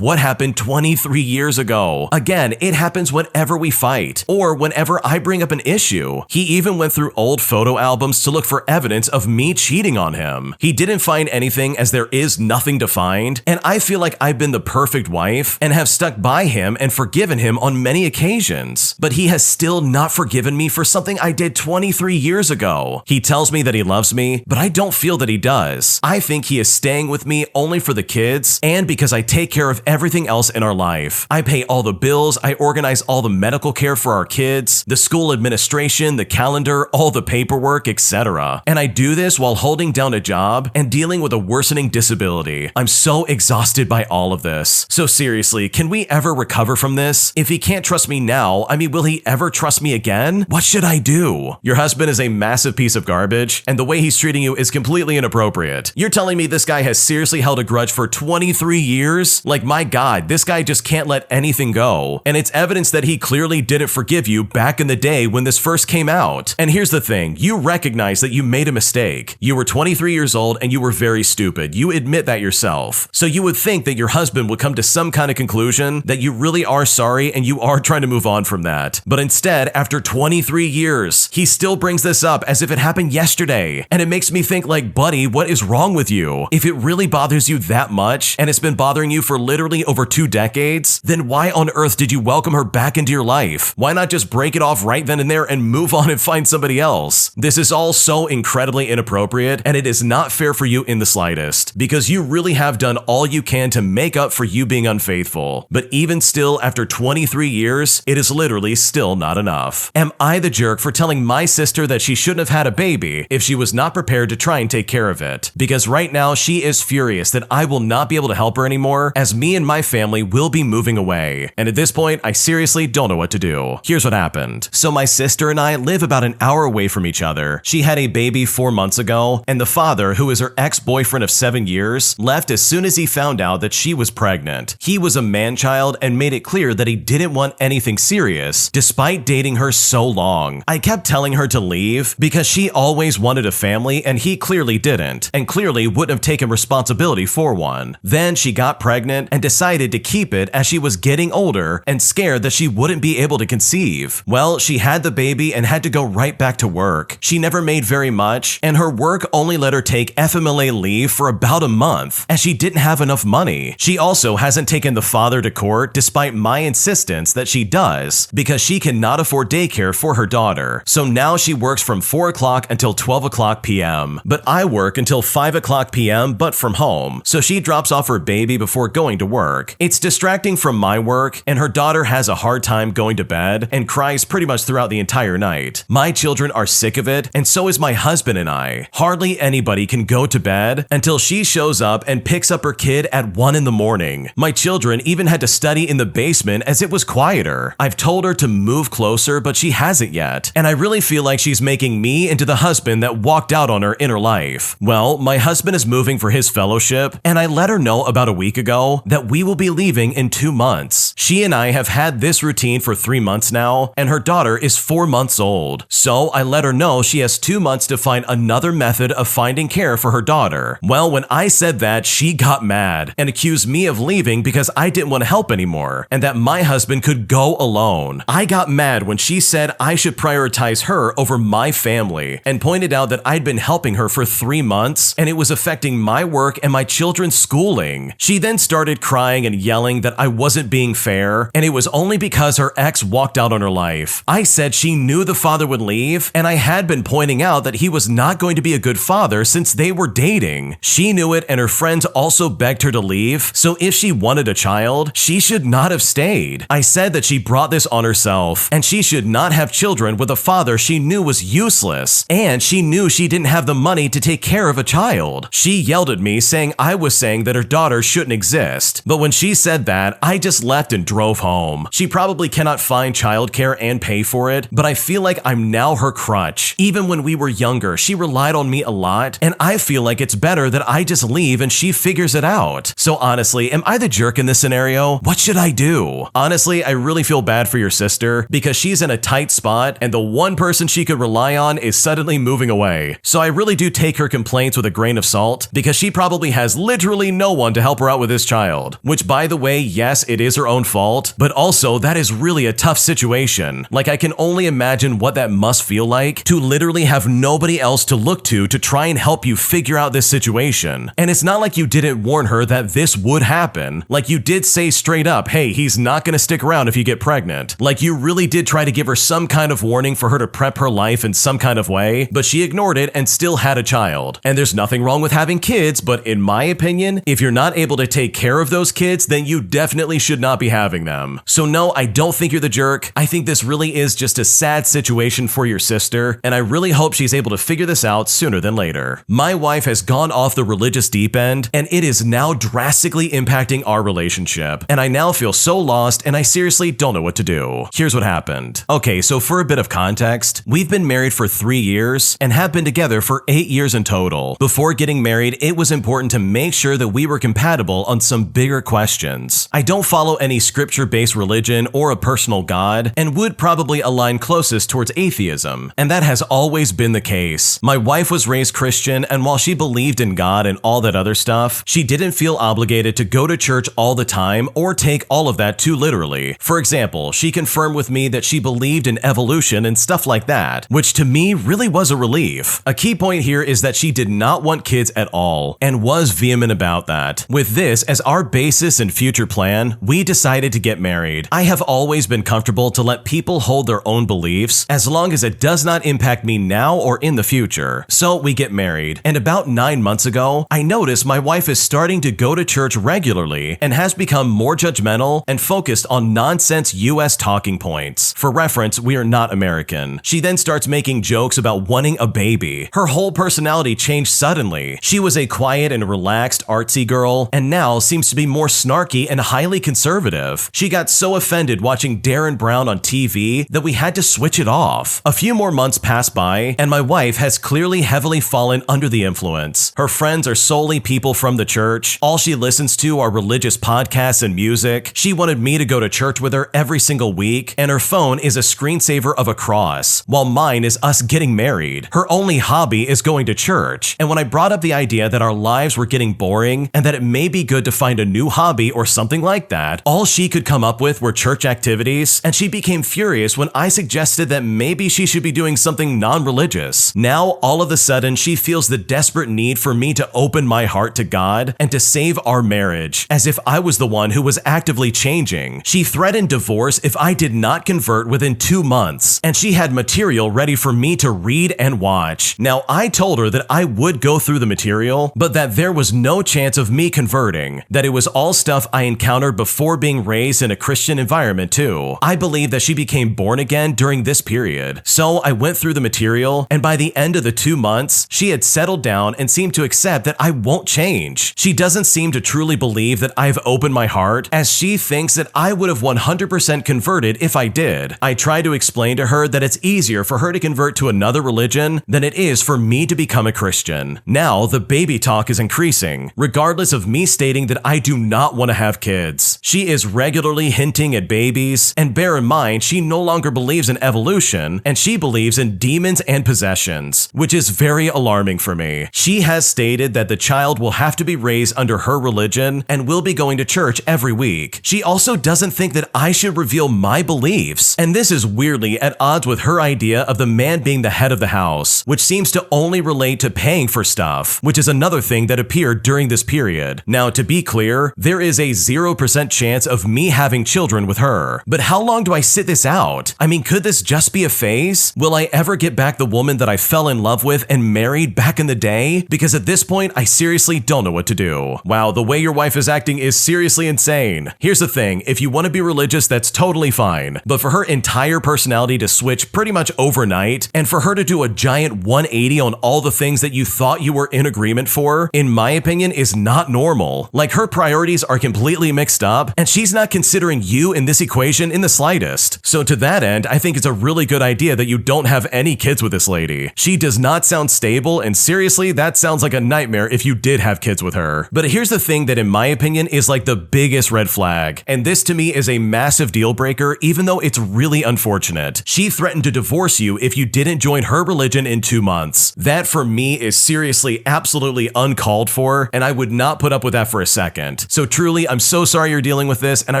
what happened 23 years ago. Again, it happens whenever we fight, or whenever I bring up an issue. He even went through old photo albums to look for evidence of me cheating on him. He didn't find anything as there is nothing to find, and I feel like I've been the perfect wife and have stuck by him and forgiven him on many occasions. But he has still not forgiven me for something I did 23 years ago. He tells me that he loves me, but I don't feel that he does. I think he is staying with me only for the kids and because I take care of everything else in our life. I pay all the bills, I organize all the medical care for our kids, the school administration, the calendar, all the paperwork, etc. And I do this while holding down a job and dealing with a worsening disability. I'm so exhausted by all of this. So seriously, can we ever recover from this? If he can't trust me now, will he ever trust me again? What should I do? Your husband is a massive piece of garbage, and the way he's treating you is completely inappropriate. You're telling me this guy has seriously held a grudge for 23 years? Like, my God, this guy just can't let anything go. And it's evidence that he clearly didn't forgive you back in the day when this first came out. And here's the thing, you recognize that you made a mistake. You were 23 years old and you were very stupid. You admit that yourself. So you would think that your husband would come to some kind of conclusion that you really are sorry and you are trying to move on from that. But instead, after 23 years, he still brings this up as if it happened yesterday. And it makes me think, like, buddy, what is wrong with you? If it really bothers you that much, and it's been bothering you for literally over 2 decades, then why on earth did you welcome her back into your life? Why not just break it off right then and there and move on and find somebody else? This is all so incredibly inappropriate, and it is not fair for you in the slightest, because you really have done all you can to make up for you being unfaithful. But even still, after 23 years, it is literally still not enough. Am I the jerk for telling my sister that she shouldn't have had a baby if she was not prepared to try and take care of it? Because right now, she is furious that I will not be able to help her anymore, as me and my family will be moving away. And at this point, I seriously don't know what to do. Here's what happened. So my sister and I live about an hour away from each other. She had a baby 4 months ago, and the father, who is her ex-boyfriend of 7 years, left as soon as he found out that she was pregnant. He was a man-child and made it clear that he didn't want anything serious, despite dating her so long. I kept telling her to leave because she always wanted a family and he clearly didn't, and clearly wouldn't have taken responsibility for one. Then she got pregnant and decided to keep it as she was getting older and scared that she wouldn't be able to conceive. Well, she had the baby and had to go right back to work. She never made very much, and her work only let her take FMLA leave for about a month, as she didn't have enough money. She also hasn't taken the father to court despite my insistence that she does, because she cannot afford daycare for her daughter. So now she works from 4 o'clock until 12 o'clock p.m. But I work until 5 o'clock p.m. but from home, so she drops off her baby before going to work. It's distracting from my work, and her daughter has a hard time going to bed and cries pretty much throughout the entire night. My children are sick of it, and so is my husband and I. Hardly anybody can go to bed until she shows up and picks up her kid at 1 in the morning. My children even had to study in the basement as it was quieter. I've told her to move closer, but she hasn't yet, and I really feel like she's making me into the husband that walked out on her in her life. Well, my husband is moving for his fellowship, and I let her know about a week ago ago that we will be leaving in 2 months. She and I have had this routine for 3 months now, and her daughter is 4 months old. So I let her know she has 2 months to find another method of finding care for her daughter. Well, when I said that, she got mad and accused me of leaving because I didn't want to help anymore and that my husband could go alone. I got mad when she said I should prioritize her over my family and pointed out that I'd been helping her for 3 months and it was affecting my work and my children's schooling. She then started crying and yelling that I wasn't being fair and it was only because her ex walked out on her life. I said she knew the father would leave and I had been pointing out that he was not going to be a good father since they were dating. She knew it and her friends also begged her to leave, so if she wanted a child, she should not have stayed. I said that she brought this on herself and she should not have children with a father she knew was useless and she knew she didn't have the money to take care of a child. She yelled at me saying I was saying that her daughter shouldn't exist, but when she said that, I just left and drove home. She probably cannot find childcare and pay for it, but I feel like I'm now her crutch. Even when we were younger, she relied on me a lot, and I feel like it's better that I just leave and she figures it out. So honestly, am I the jerk in this scenario? What should I do? Honestly, I really feel bad for your sister because she's in a tight spot and the one person she could rely on is suddenly moving away. So I really do take her complaints with a grain of salt because she probably has literally no one to help her out with this child. Which, by the way, yes, it is her own fault, but also that is really a tough situation. Like, I can only imagine what that must feel like to literally have nobody else to look to try and help you figure out this situation. And it's not like you didn't warn her that this would happen. Like, you did say straight up, hey, he's not gonna stick around if you get pregnant. Like, you really did try to give her some kind of warning for her to prep her life in some kind of way, but she ignored it and still had a child. And there's nothing wrong with having kids, but in my opinion, if you're not able to take care of those kids, then you definitely should not be having them. So no, I don't think you're the jerk. I think this really is just a sad situation for your sister, and I really hope she's able to figure this out sooner than later. My wife has gone off the religious deep end, and it is now drastically impacting our relationship, and I now feel so lost, and I seriously don't know what to do. Here's what happened. Okay, so for a bit of context, we've been married for 3 years and have been together for 8 years in total. Before getting married, it was important to make sure that we were compatible on some bigger questions. I don't follow any scripture-based religion or a personal God, and would probably align closest towards atheism, and that has always been the case. My wife was raised Christian, and while she believed in God and all that other stuff, she didn't feel obligated to go to church all the time or take all of that too literally. For example, she confirmed with me that she believed in evolution and stuff like that, which to me really was a relief. A key point here is that she did not want kids at all, and was vehement about that. With this as our basis and future plan, we decided to get married. I have always been comfortable to let people hold their own beliefs as long as it does not impact me now or in the future. So we get married, and about 9 months ago, I noticed my wife is starting to go to church regularly and has become more judgmental and focused on nonsense US talking points. For reference, we are not American. She then starts making jokes about wanting a baby. Her whole personality changed suddenly. She was a quiet and relaxed artsy girl, and now seems to be more snarky and highly conservative. She got so offended watching Darren Brown on TV that we had to switch it off. A few more months pass by, and my wife has clearly heavily fallen under the influence. Her friends are solely people from the church. All she listens to are religious podcasts and music. She wanted me to go to church with her every single week, and her phone is a screensaver of a cross, while mine is us getting married. Her only hobby is going to church. And when I brought up the idea that our lives were getting boring and that it may be good to find a new hobby or something like that, all she could come up with were church activities, and she became furious when I suggested that maybe she should be doing something non-religious. Now, all of a sudden, she feels the desperate need for me to open my heart to God and to save our marriage, as if I was the one who was actively changing. She threatened divorce if I did not convert within 2 months, and she had material ready for me to read and watch. Now, I told her that I would go through the material, but that there was no chance of me converting, that it was all stuff I encountered before being raised in a Christian environment too. I believe that she became born again during this period. So I went through the material, and by the end of the 2 months, she had settled down and seemed to accept that I won't change. She doesn't seem to truly believe that I've opened my heart, as she thinks that I would have 100% converted if I did. I try to explain to her that it's easier for her to convert to another religion than it is for me to become a Christian. Now, the baby talk is increasing. Regardless of me stating stating that I do not want to have kids. She is regularly hinting at babies, and bear in mind, she no longer believes in evolution, and she believes in demons and possessions, which is very alarming for me. She has stated that the child will have to be raised under her religion and will be going to church every week. She also doesn't think that I should reveal my beliefs, and this is weirdly at odds with her idea of the man being the head of the house, which seems to only relate to paying for stuff, which is another thing that appeared during this period. Now, to be clear, there is a 0% chance of me having children with her. But how long do I sit this out? I mean, could this just be a phase? Will I ever get back the woman that I fell in love with and married back in the day? Because at this point, I seriously don't know what to do. Wow, the way your wife is acting is seriously insane. Here's the thing, if you want to be religious, that's totally fine. But for her entire personality to switch pretty much overnight, and for her to do a giant 180 on all the things that you thought you were in agreement for, in my opinion, is not normal. Like, her priorities are completely mixed up, and she's not considering you in this equation in the slightest. So to that end, I think it's a really good idea that you don't have any kids with this lady. She does not sound stable, and seriously, that sounds like a nightmare if you did have kids with her. But here's the thing that in my opinion is like the biggest red flag, and this to me is a massive deal breaker, even though it's really unfortunate. She threatened to divorce you if you didn't join her religion in 2 months. That for me is seriously absolutely uncalled for, and I would not put up with that for a second. So truly, I'm so sorry you're dealing with this, and I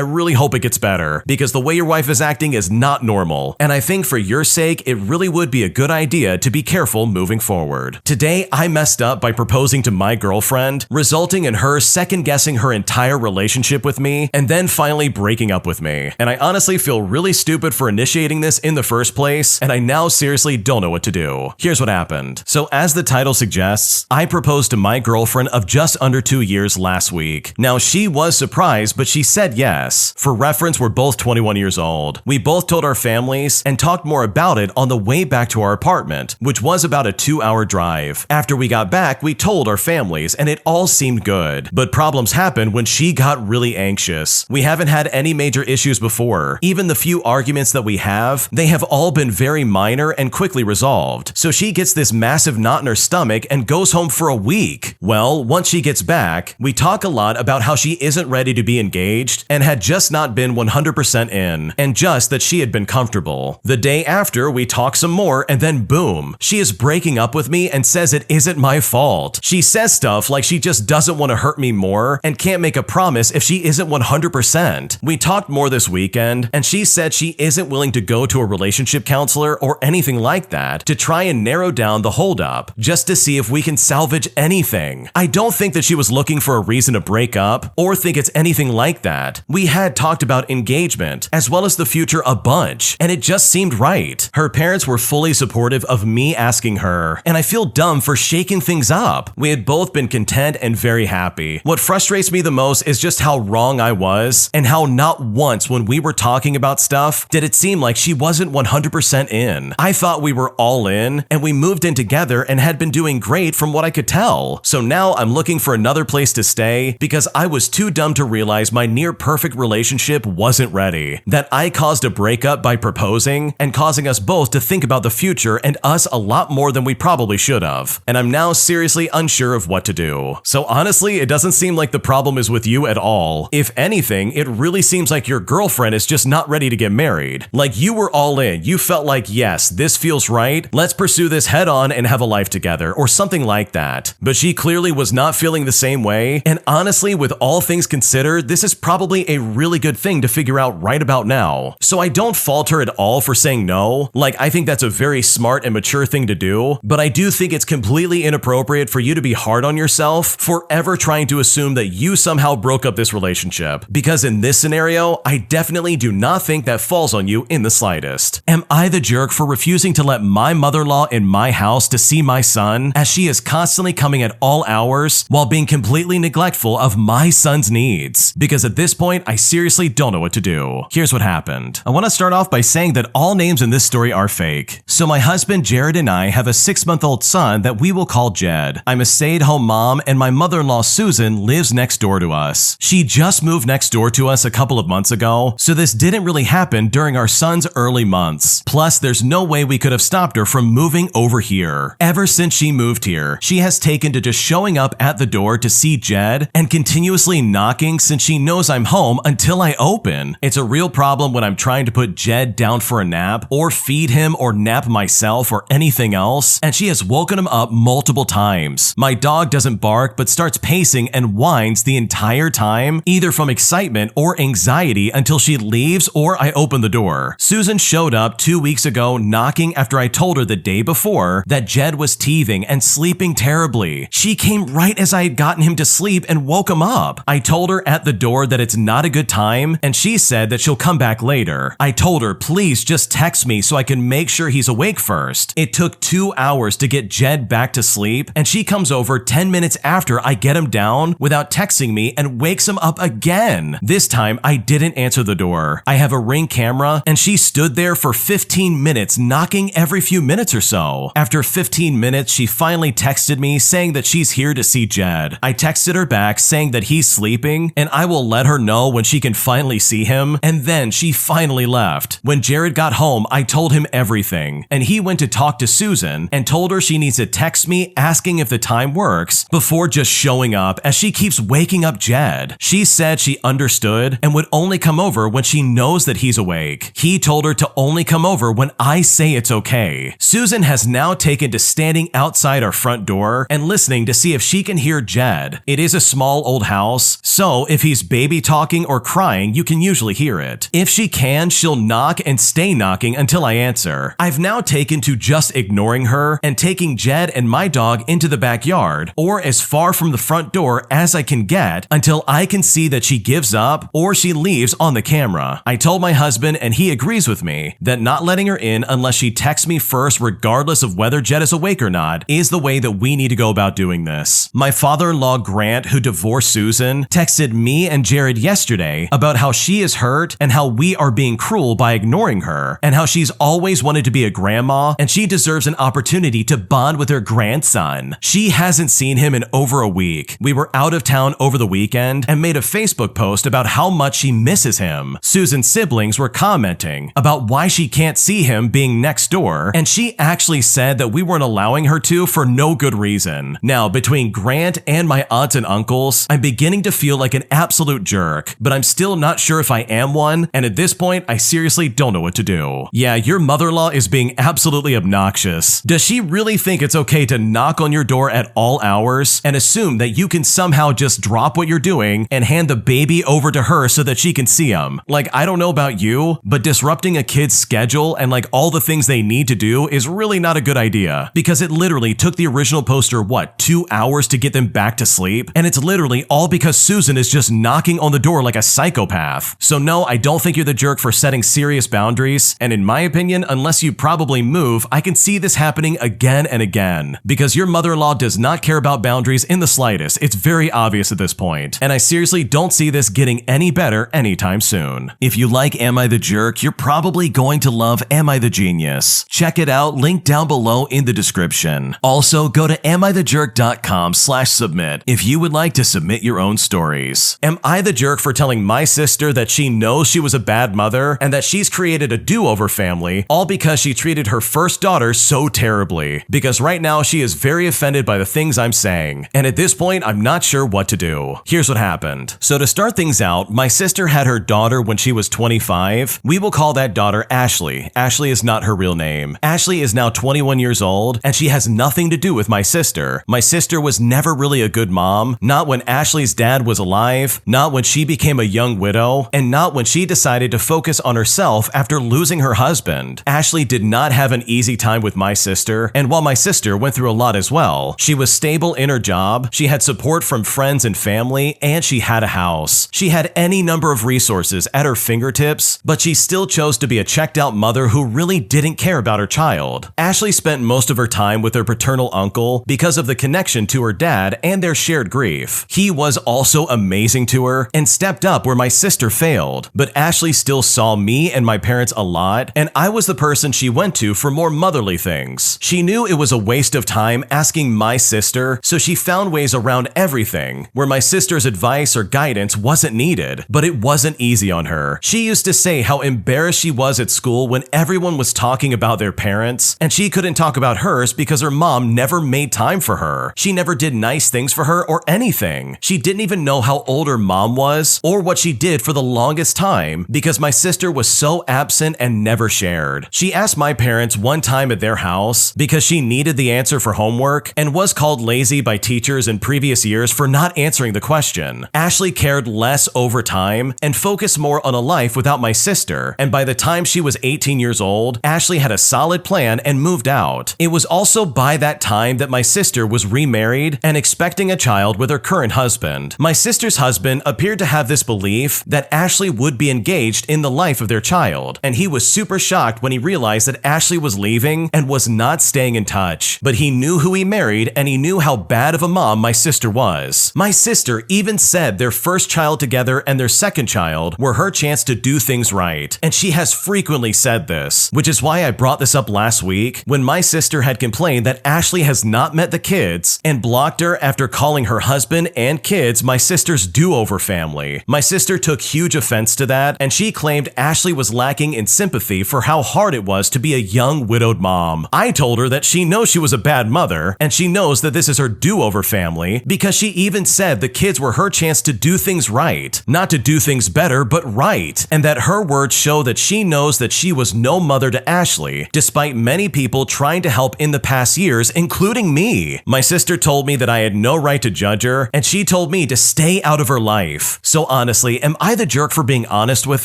really hope it gets better, because the way your wife is acting is not normal, and I think for your sake, it really would be a good idea to be careful moving forward. Today, I messed up by proposing to my girlfriend, resulting in her second-guessing her entire relationship with me, and then finally breaking up with me. And I honestly feel really stupid for initiating this in the first place, and I now seriously don't know what to do. Here's what happened. So as the title suggests, I proposed to my girlfriend of just under 2 years last week. Now, she was surprised, but she said yes. For reference, we're both 21 years old. We both told our families and talked more about it on the way back to our apartment, which was about a 2-hour drive. After we got back, we told our families, and it all seemed good. But problems happened when she got really anxious. We haven't had any major issues before. Even the few arguments that we have, they have all been very minor and quickly resolved. So she gets this massive knot in her stomach and goes home for a week. Well, once she gets back, we talk a lot about how she isn't ready to be engaged and had just not been 100% in, and just that she had been comfortable. The day after, we talk some more, and then boom, she is breaking up with me and says it isn't my fault. She says stuff like she just doesn't want to hurt me more and can't make a promise if she isn't 100%. We talked more this weekend, and she said she isn't willing to go to a relationship counselor or anything like that to try and narrow down the holdup, just to see if we can salvage anything. I don't think that she was looking for a reason to break up or think it's anything like that. We had talked about engagement as well as the future a bunch, and it just seemed right. Her parents were fully supportive of me asking her, and I feel dumb for shaking things up. We had both been content and very happy. What frustrates me the most is just how wrong I was, and how not once when we were talking about stuff did it seem like she wasn't 100% in. I thought we were all in, and we moved in together and had been doing great from what I could tell. So now I'm looking for another place to stay because I was too dumb to realize my near perfect relationship wasn't ready. That I caused a breakup by proposing and causing us both to think about the future and us a lot more than we probably should have. And I'm now seriously unsure of what to do. So honestly, it doesn't seem like the problem is with you at all. If anything, it really seems like your girlfriend is just not ready to get married. Like, you were all in. You felt like, yes, this feels right. Let's pursue this head on and have a life together, or something like that. But she clearly was not feeling the same way. And honestly, with all things considered, this is probably a really good thing to figure out right about now. So I don't fault her at all for saying no. Like, I think that's a very smart and mature thing to do, but I do think it's completely inappropriate for you to be hard on yourself for ever trying to assume that you somehow broke up this relationship. Because in this scenario, I definitely do not think that falls on you in the slightest. Am I the jerk for refusing to let my mother-in-law in my house to see my son, as she is constantly coming at all hours while being completely neglectful of my son's needs? Because at this point, I seriously don't know what to do. Here's what happened. I want to start off by saying that all names in this story are fake. So my husband Jared and I have a 6-month-old son that we will call Jed. I'm a stay-at-home mom, and my mother-in-law Susan lives next door to us. She just moved next door to us a couple of months ago, so this didn't really happen during our son's early months. Plus, there's no way we could have stopped her from moving over here. Ever since she moved here, she has taken to just showing up at the door to see Jed Jed and continuously knocking since she knows I'm home until I open. It's a real problem when I'm trying to put Jed down for a nap or feed him or nap myself or anything else, and she has woken him up multiple times. My dog doesn't bark but starts pacing and whines the entire time, either from excitement or anxiety until she leaves or I open the door. Susan showed up 2 weeks ago knocking after I told her the day before that Jed was teething and sleeping terribly. She came right as I had gotten him to sleep and woke him up. I told her at the door that it's not a good time, and she said that she'll come back later. I told her, please just text me so I can make sure he's awake first. It took 2 hours to get Jed back to sleep, and she comes over 10 minutes after I get him down without texting me and wakes him up again. This time, I didn't answer the door. I have a Ring camera, and she stood there for 15 minutes knocking every few minutes or so. After 15 minutes, she finally texted me saying that she's here to see Jed. I texted her back saying that he's sleeping and I will let her know when she can finally see him, and then she finally left. When Jared got home, I told him everything, and he went to talk to Susan and told her she needs to text me asking if the time works before just showing up as she keeps waking up Jed. She said she understood and would only come over when she knows that he's awake. He told her to only come over when I say it's okay. Susan has now taken to standing outside our front door and listening to see if she can hear Jed. It is a small old house, so if he's baby talking or crying, you can usually hear it. If she can, she'll knock and stay knocking until I answer. I've now taken to just ignoring her and taking Jed and my dog into the backyard or as far from the front door as I can get until I can see that she gives up or she leaves on the camera. I told my husband, and he agrees with me, that not letting her in unless she texts me first regardless of whether Jed is awake or not is the way that we need to go about doing this. My father-in-law Grant, who divorced Susan, texted me and Jared yesterday about how she is hurt and how we are being cruel by ignoring her, and how she's always wanted to be a grandma and she deserves an opportunity to bond with her grandson. She hasn't seen him in over a week. We were out of town over the weekend and made a Facebook post about how much she misses him. Susan's siblings were commenting about why she can't see him being next door, and she actually said that we weren't allowing her to for no good reason. Now, between Grant and my aunts and uncles, I'm beginning to feel like an absolute jerk, but I'm still not sure if I am one, and at this point, I seriously don't know what to do. Yeah, your mother-in-law is being absolutely obnoxious. Does she really think it's okay to knock on your door at all hours and assume that you can somehow just drop what you're doing and hand the baby over to her so that she can see him? Like, I don't know about you, but disrupting a kid's schedule and like all the things they need to do is really not a good idea, because it literally took the original poster, 2 hours to get them back to sleep, and it's literally all because Susan is just knocking on the door like a psychopath. So no, I don't think you're the jerk for setting serious boundaries, and in my opinion, unless you probably move, I can see this happening again and again, because your mother-in-law does not care about boundaries in the slightest. It's very obvious at this point, and I seriously don't see this getting any better anytime soon. If you like Am I the Jerk, you're probably going to love Am I the Genius. Check it out, link down below in the description. Also, go to amithejerk.com/submit if you would like to submit your own stories. Am I the jerk for telling my sister that she knows she was a bad mother and that she's created a do-over family, all because she treated her first daughter so terribly? Because right now she is very offended by the things I'm saying, and at this point I'm not sure what to do. Here's what happened. So to start things out, my sister had her daughter when she was 25. We will call that daughter Ashley. Ashley is not her real name. Ashley is now 21 years old, and she has nothing to do with my sister. My sister was never really a good mom, not when Ashley's dad was alive, not when she became a young widow, and not when she decided to focus on herself after losing her husband. Ashley did not have an easy time with my sister, and while my sister went through a lot as well, she was stable in her job, she had support from friends and family, and she had a house. She had any number of resources at her fingertips, but she still chose to be a checked out mother who really didn't care about her child. Ashley spent most of her time with her paternal uncle because of the connection to her dad and their shared grief. He was also amazing to her and stepped up where my sister failed, but Ashley still saw me and my parents a lot, and I was the person she went to for more motherly things. She knew it was a waste of time asking my sister, so she found ways around everything, where my sister's advice or guidance wasn't needed, but it wasn't easy on her. She used to say how embarrassed she was at school when everyone was talking about their parents, and she couldn't talk about hers because her mom never made time for her. She never did nice things for her or anything. anything. She didn't even know how old her mom was or what she did for the longest time because my sister was so absent and never shared. She asked my parents one time at their house because she needed the answer for homework and was called lazy by teachers in previous years for not answering the question. Ashley cared less over time and focused more on a life without my sister, and by the time she was 18 years old, Ashley had a solid plan and moved out. It was also by that time that my sister was remarried and expecting a child with her current husband. My sister's husband appeared to have this belief that Ashley would be engaged in the life of their child, and he was super shocked when he realized that Ashley was leaving and was not staying in touch. But he knew who he married and he knew how bad of a mom my sister was. My sister even said their first child together and their second child were her chance to do things right, and she has frequently said this, which is why I brought this up last week when my sister had complained that Ashley has not met the kids and blocked her after calling her husband and kids my sister's do-over family. My sister took huge offense to that, and she claimed Ashley was lacking in sympathy for how hard it was to be a young widowed mom. I told her that she knows she was a bad mother, and she knows that this is her do-over family because she even said the kids were her chance to do things right. Not to do things better, but right. And that her words show that she knows that she was no mother to Ashley, despite many people trying to help in the past years, including me. My sister told me that I had no right to judge her, and she told me to stay out of her life. So honestly, am I the jerk for being honest with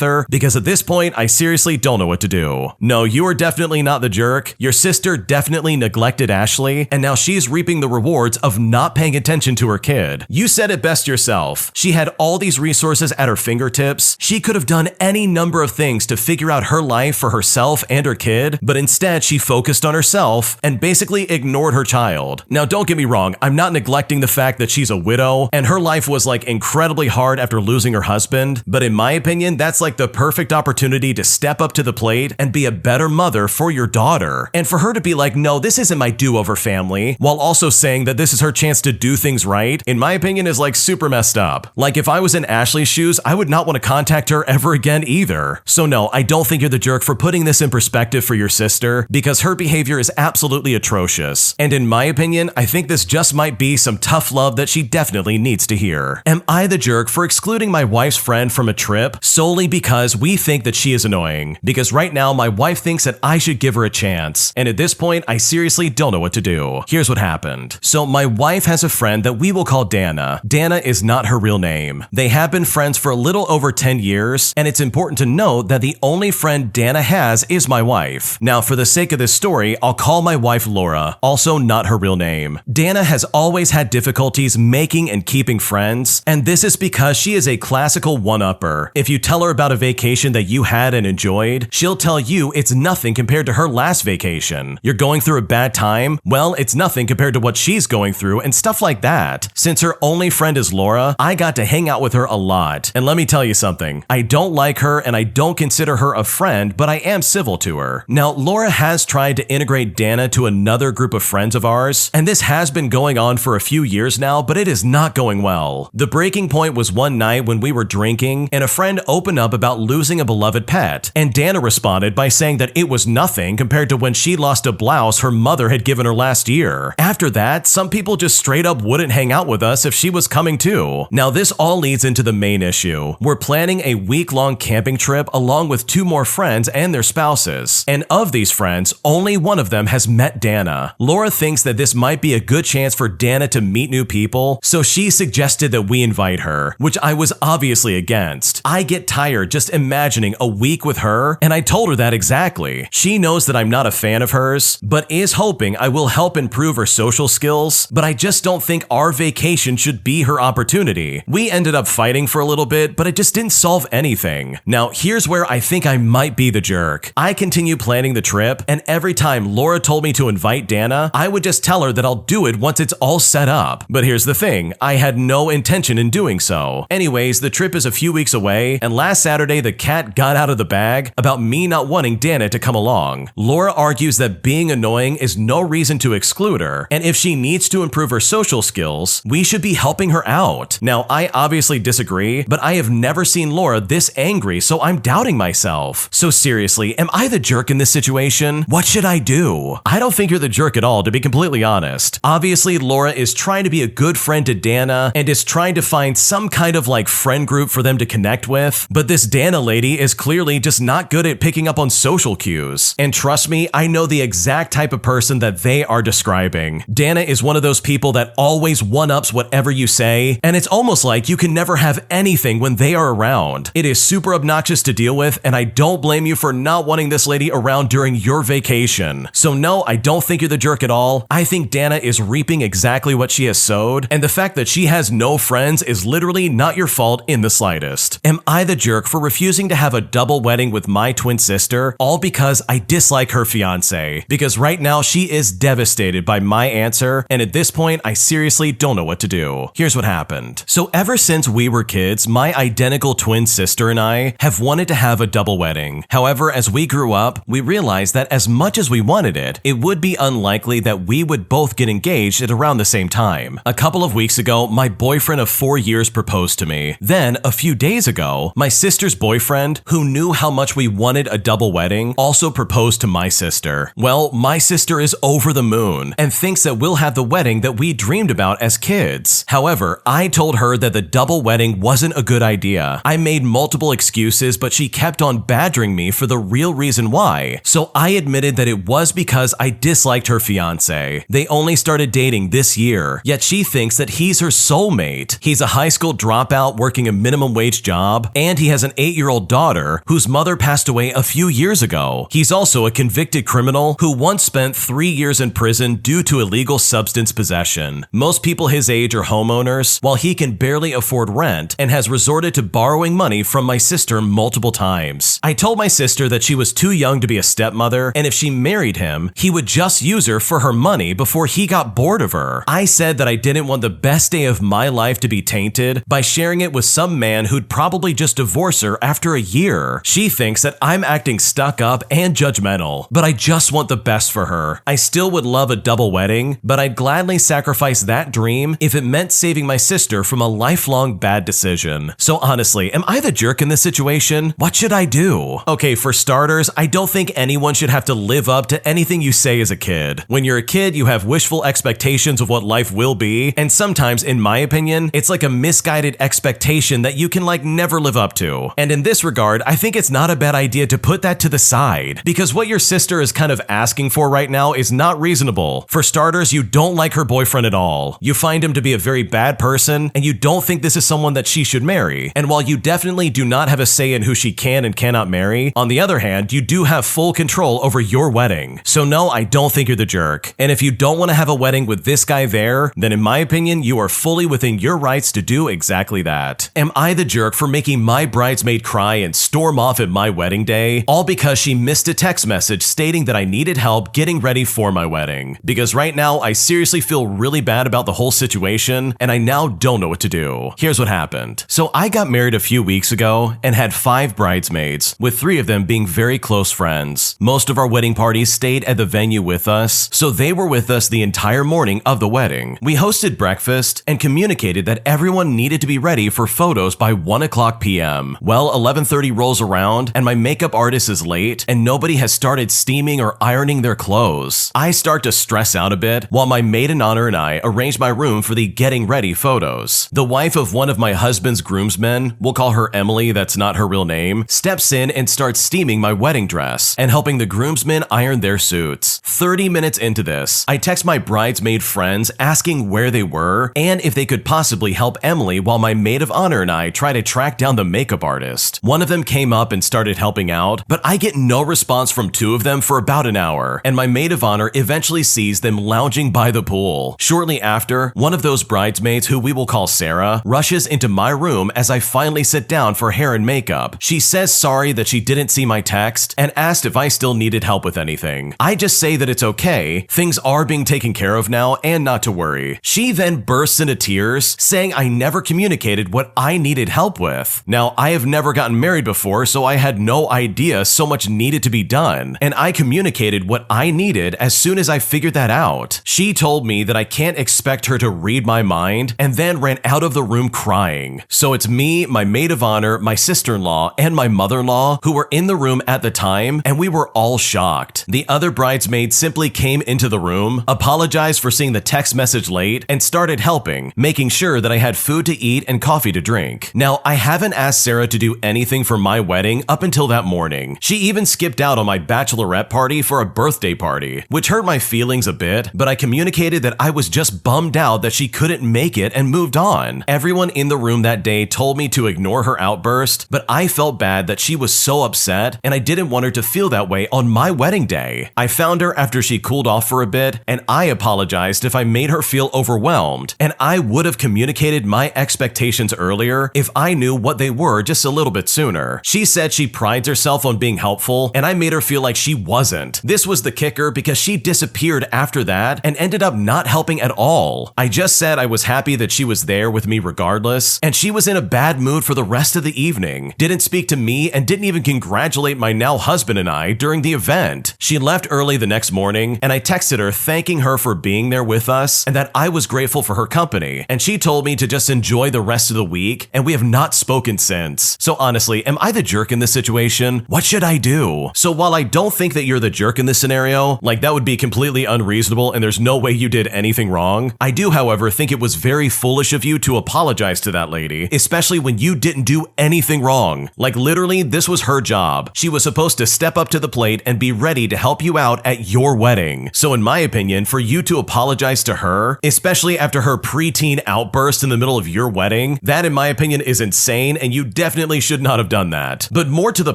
her? Because at this point, I seriously don't know what to do. No, you are definitely not the jerk. Your sister definitely neglected Ashley, and now she's reaping the rewards of not paying attention to her kid. You said it best yourself. She had all these resources at her fingertips. She could have done any number of things to figure out her life for herself and her kid, but instead she focused on herself and basically ignored her child. Now don't get me wrong, I'm not neglecting the fact that she's a widow and her life was like incredibly hard after losing her husband, but in my opinion, that's like the perfect opportunity to step up to the plate and be a better mother for your daughter. And for her to be like, no, this isn't my do-over family, while also saying that this is her chance to do things right, in my opinion is like super messed up. Like if I was in Ashley's shoes, I would not want to contact her ever again either. So no, I don't think you're the jerk for putting this in perspective for your sister, because her behavior is absolutely atrocious. And in my opinion, I think this just might be some tough love that she definitely needs to hear. Am I the jerk for excluding my wife's friend from a trip solely because we think that she is annoying? Because right now my wife thinks that I should give her a chance, and at this point I seriously don't know what to do. Here's what happened. So my wife has a friend that we will call Dana. Dana is not her real name. They have been friends for a little over 10 years, and it's important to note that the only friend Dana has is my wife. Now for the sake of this story, I'll call my wife Laura, also not her real name. Dana has always had difficulties making and keeping friends, and this is because she is a classical one-upper. If you tell her about a vacation that you had and enjoyed, she'll tell you it's nothing compared to her last vacation. You're going through a bad time? Well, it's nothing compared to what she's going through and stuff like that. Since her only friend is Laura, I got to hang out with her a lot. And let me tell you something, I don't like her and I don't consider her a friend, but I am civil to her. Now, Laura has tried to integrate Dana to another group of friends of ours, and this has been going on for a few years now, but it is not going well. The breaking point was one night when we were drinking and a friend opened up about losing a beloved pet, and Dana responded by saying that it was nothing compared to when she lost a blouse her mother had given her last year. After that, some people just straight up wouldn't hang out with us if she was coming too. Now this all leads into the main issue. We're planning a week-long camping trip along with 2 more friends and their spouses, and of these friends, only one of them has met Dana. Laura thinks that this might be a good chance for Dana to meet new people, so she suggested that we invite her, which I was obviously against. I get tired just imagining a week with her, and I told her that exactly. She knows that I'm not a fan of hers, but is hoping I will help improve her social skills, but I just don't think our vacation should be her opportunity. We ended up fighting for a little bit, but it just didn't solve anything. Now, here's where I think I might be the jerk. I continue planning the trip, and every time Laura told me to invite Dana, I would just tell her that I'll do it once it's all set up. But here's the thing, I had no intention in doing so. Anyways, the trip is a few weeks away, and last Saturday the cat got out of the bag about me not wanting Dana to come along. Laura argues that being annoying is no reason to exclude her, and if she needs to improve her social skills, we should be helping her out. Now, I obviously disagree, but I have never seen Laura this angry, so I'm doubting myself. So seriously, am I the jerk in this situation? What should I do? I don't think you're the jerk at all, to be completely honest. Obviously, Laura is trying to be a good friend friend to Dana and is trying to find some kind of like friend group for them to connect with, but this Dana lady is clearly just not good at picking up on social cues. And trust me, I know the exact type of person that they are describing. Dana is one of those people that always one-ups whatever you say, and it's almost like you can never have anything when they are around. It is super obnoxious to deal with, and I don't blame you for not wanting this lady around during your vacation. So no, I don't think you're the jerk at all. I think Dana is reaping exactly what she has sowed, and the fact that she has no friends is literally not your fault in the slightest. Am I the jerk for refusing to have a double wedding with my twin sister, all because I dislike her fiance? Because right now she is devastated by my answer, and at this point I seriously don't know what to do. Here's what happened. So ever since we were kids, my identical twin sister and I have wanted to have a double wedding. However, as we grew up, we realized that as much as we wanted it, it would be unlikely that we would both get engaged at around the same time. A couple of weeks ago, my boyfriend of 4 years proposed to me. Then, a few days ago, my sister's boyfriend, who knew how much we wanted a double wedding, also proposed to my sister. Well, my sister is over the moon and thinks that we'll have the wedding that we dreamed about as kids. However, I told her that the double wedding wasn't a good idea. I made multiple excuses, but she kept on badgering me for the real reason why. So I admitted that it was because I disliked her fiance. They only started dating this year, yet she thinks that he's her soulmate. He's a high school dropout working a minimum wage job, and he has an 8-year-old daughter whose mother passed away a few years ago. He's also a convicted criminal who once spent 3 years in prison due to illegal substance possession. Most people his age are homeowners, while he can barely afford rent and has resorted to borrowing money from my sister multiple times. I told my sister that she was too young to be a stepmother, and if she married him, he would just use her for her money before he got bored of her. I said that I didn't want the best day of my life to be tainted by sharing it with some man who'd probably just divorce her after a year. She thinks that I'm acting stuck up and judgmental, but I just want the best for her. I still would love a double wedding, but I'd gladly sacrifice that dream if it meant saving my sister from a lifelong bad decision. So honestly, am I the jerk in this situation? What should I do? Okay, for starters, I don't think anyone should have to live up to anything you say as a kid. When you're a kid, you have wishful expectations of what life will be, and sometimes, in my opinion, it's like a misguided expectation that you can never live up to. And in this regard, I think it's not a bad idea to put that to the side, because what your sister is kind of asking for right now is not reasonable. For starters, you don't like her boyfriend at all. You find him to be a very bad person, and you don't think this is someone that she should marry. And while you definitely do not have a say in who she can and cannot marry, on the other hand, you do have full control over your wedding. So no, I don't think you're the jerk. And if you don't want to have a wedding with this guy there, then in my opinion, you are fully within your rights to do exactly that. Am I the jerk for making my bridesmaid cry and storm off at my wedding day, all because she missed a text message stating that I needed help getting ready for my wedding? Because right now, I seriously feel really bad about the whole situation, and I now don't know what to do. Here's what happened. So I got married a few weeks ago and had 5 bridesmaids, with 3 of them being very close friends. Most of our wedding parties stayed at the venue with us, so they were with us the entire morning of the wedding. We hosted breakfast and communicated that everyone needed to be ready for photos by 1:00 p.m. Well, 11:30 rolls around and my makeup artist is late and nobody has started steaming or ironing their clothes. I start to stress out a bit while my maid of honor and I arrange my room for the getting ready photos. The wife of one of my husband's groomsmen, we'll call her Emily, that's not her real name, steps in and starts steaming my wedding dress and helping the groomsmen iron their suits. 30 minutes into this, I text my bridesmaid friends asking where they were and if they could possibly help Emily while my maid of honor and I try to track down the makeup artist. One of them came up and started helping out, but I get no response from 2 of them for about an hour, and my maid of honor eventually sees them lounging by the pool. Shortly after, one of those bridesmaids, who we will call Sarah, rushes into my room as I finally sit down for hair and makeup. She says sorry that she didn't see my text and asked if I still needed help with anything. I just say that it's okay, things are being taken care of now and not to worry. She then bursts into tears, saying I never communicated what I needed help with. Now, I have never gotten married before, so I had no idea so much needed to be done, and I communicated what I needed as soon as I figured that out. She told me that I can't expect her to read my mind, and then ran out of the room crying. So it's me, my maid of honor, my sister-in-law, and my mother-in-law who were in the room at the time, and we were all shocked. The other bridesmaid simply came into the room, apologized for seeing the text message late, and started started helping, making sure that I had food to eat and coffee to drink. Now, I haven't asked Sarah to do anything for my wedding up until that morning. She even skipped out on my bachelorette party for a birthday party, which hurt my feelings a bit, but I communicated that I was just bummed out that she couldn't make it and moved on. Everyone in the room that day told me to ignore her outburst, but I felt bad that she was so upset and I didn't want her to feel that way on my wedding day. I found her after she cooled off for a bit, and I apologized if I made her feel overwhelmed, and I would have communicated my expectations earlier if I knew what they were just a little bit sooner. She said she prides herself on being helpful, and I made her feel like she wasn't. This was the kicker because she disappeared after that and ended up not helping at all. I just said I was happy that she was there with me regardless, and she was in a bad mood for the rest of the evening, didn't speak to me, and didn't even congratulate my now husband and I during the event. She left early the next morning, and I texted her thanking her for being there with us and that I was grateful for her company, and she told me to just enjoy the rest of the week, and we have not spoken since. So honestly, am I the jerk in this situation? What should I do? So while I don't think that you're the jerk in this scenario, like that would be completely unreasonable and there's no way you did anything wrong, I do, however, think it was very foolish of you to apologize to that lady, especially when you didn't do anything wrong. Like literally, this was her job. She was supposed to step up to the plate and be ready to help you out at your wedding. So in my opinion, for you to apologize to her, especially after her preteen outburst in the middle of your wedding, that in my opinion is insane and you definitely should not have done that. But more to the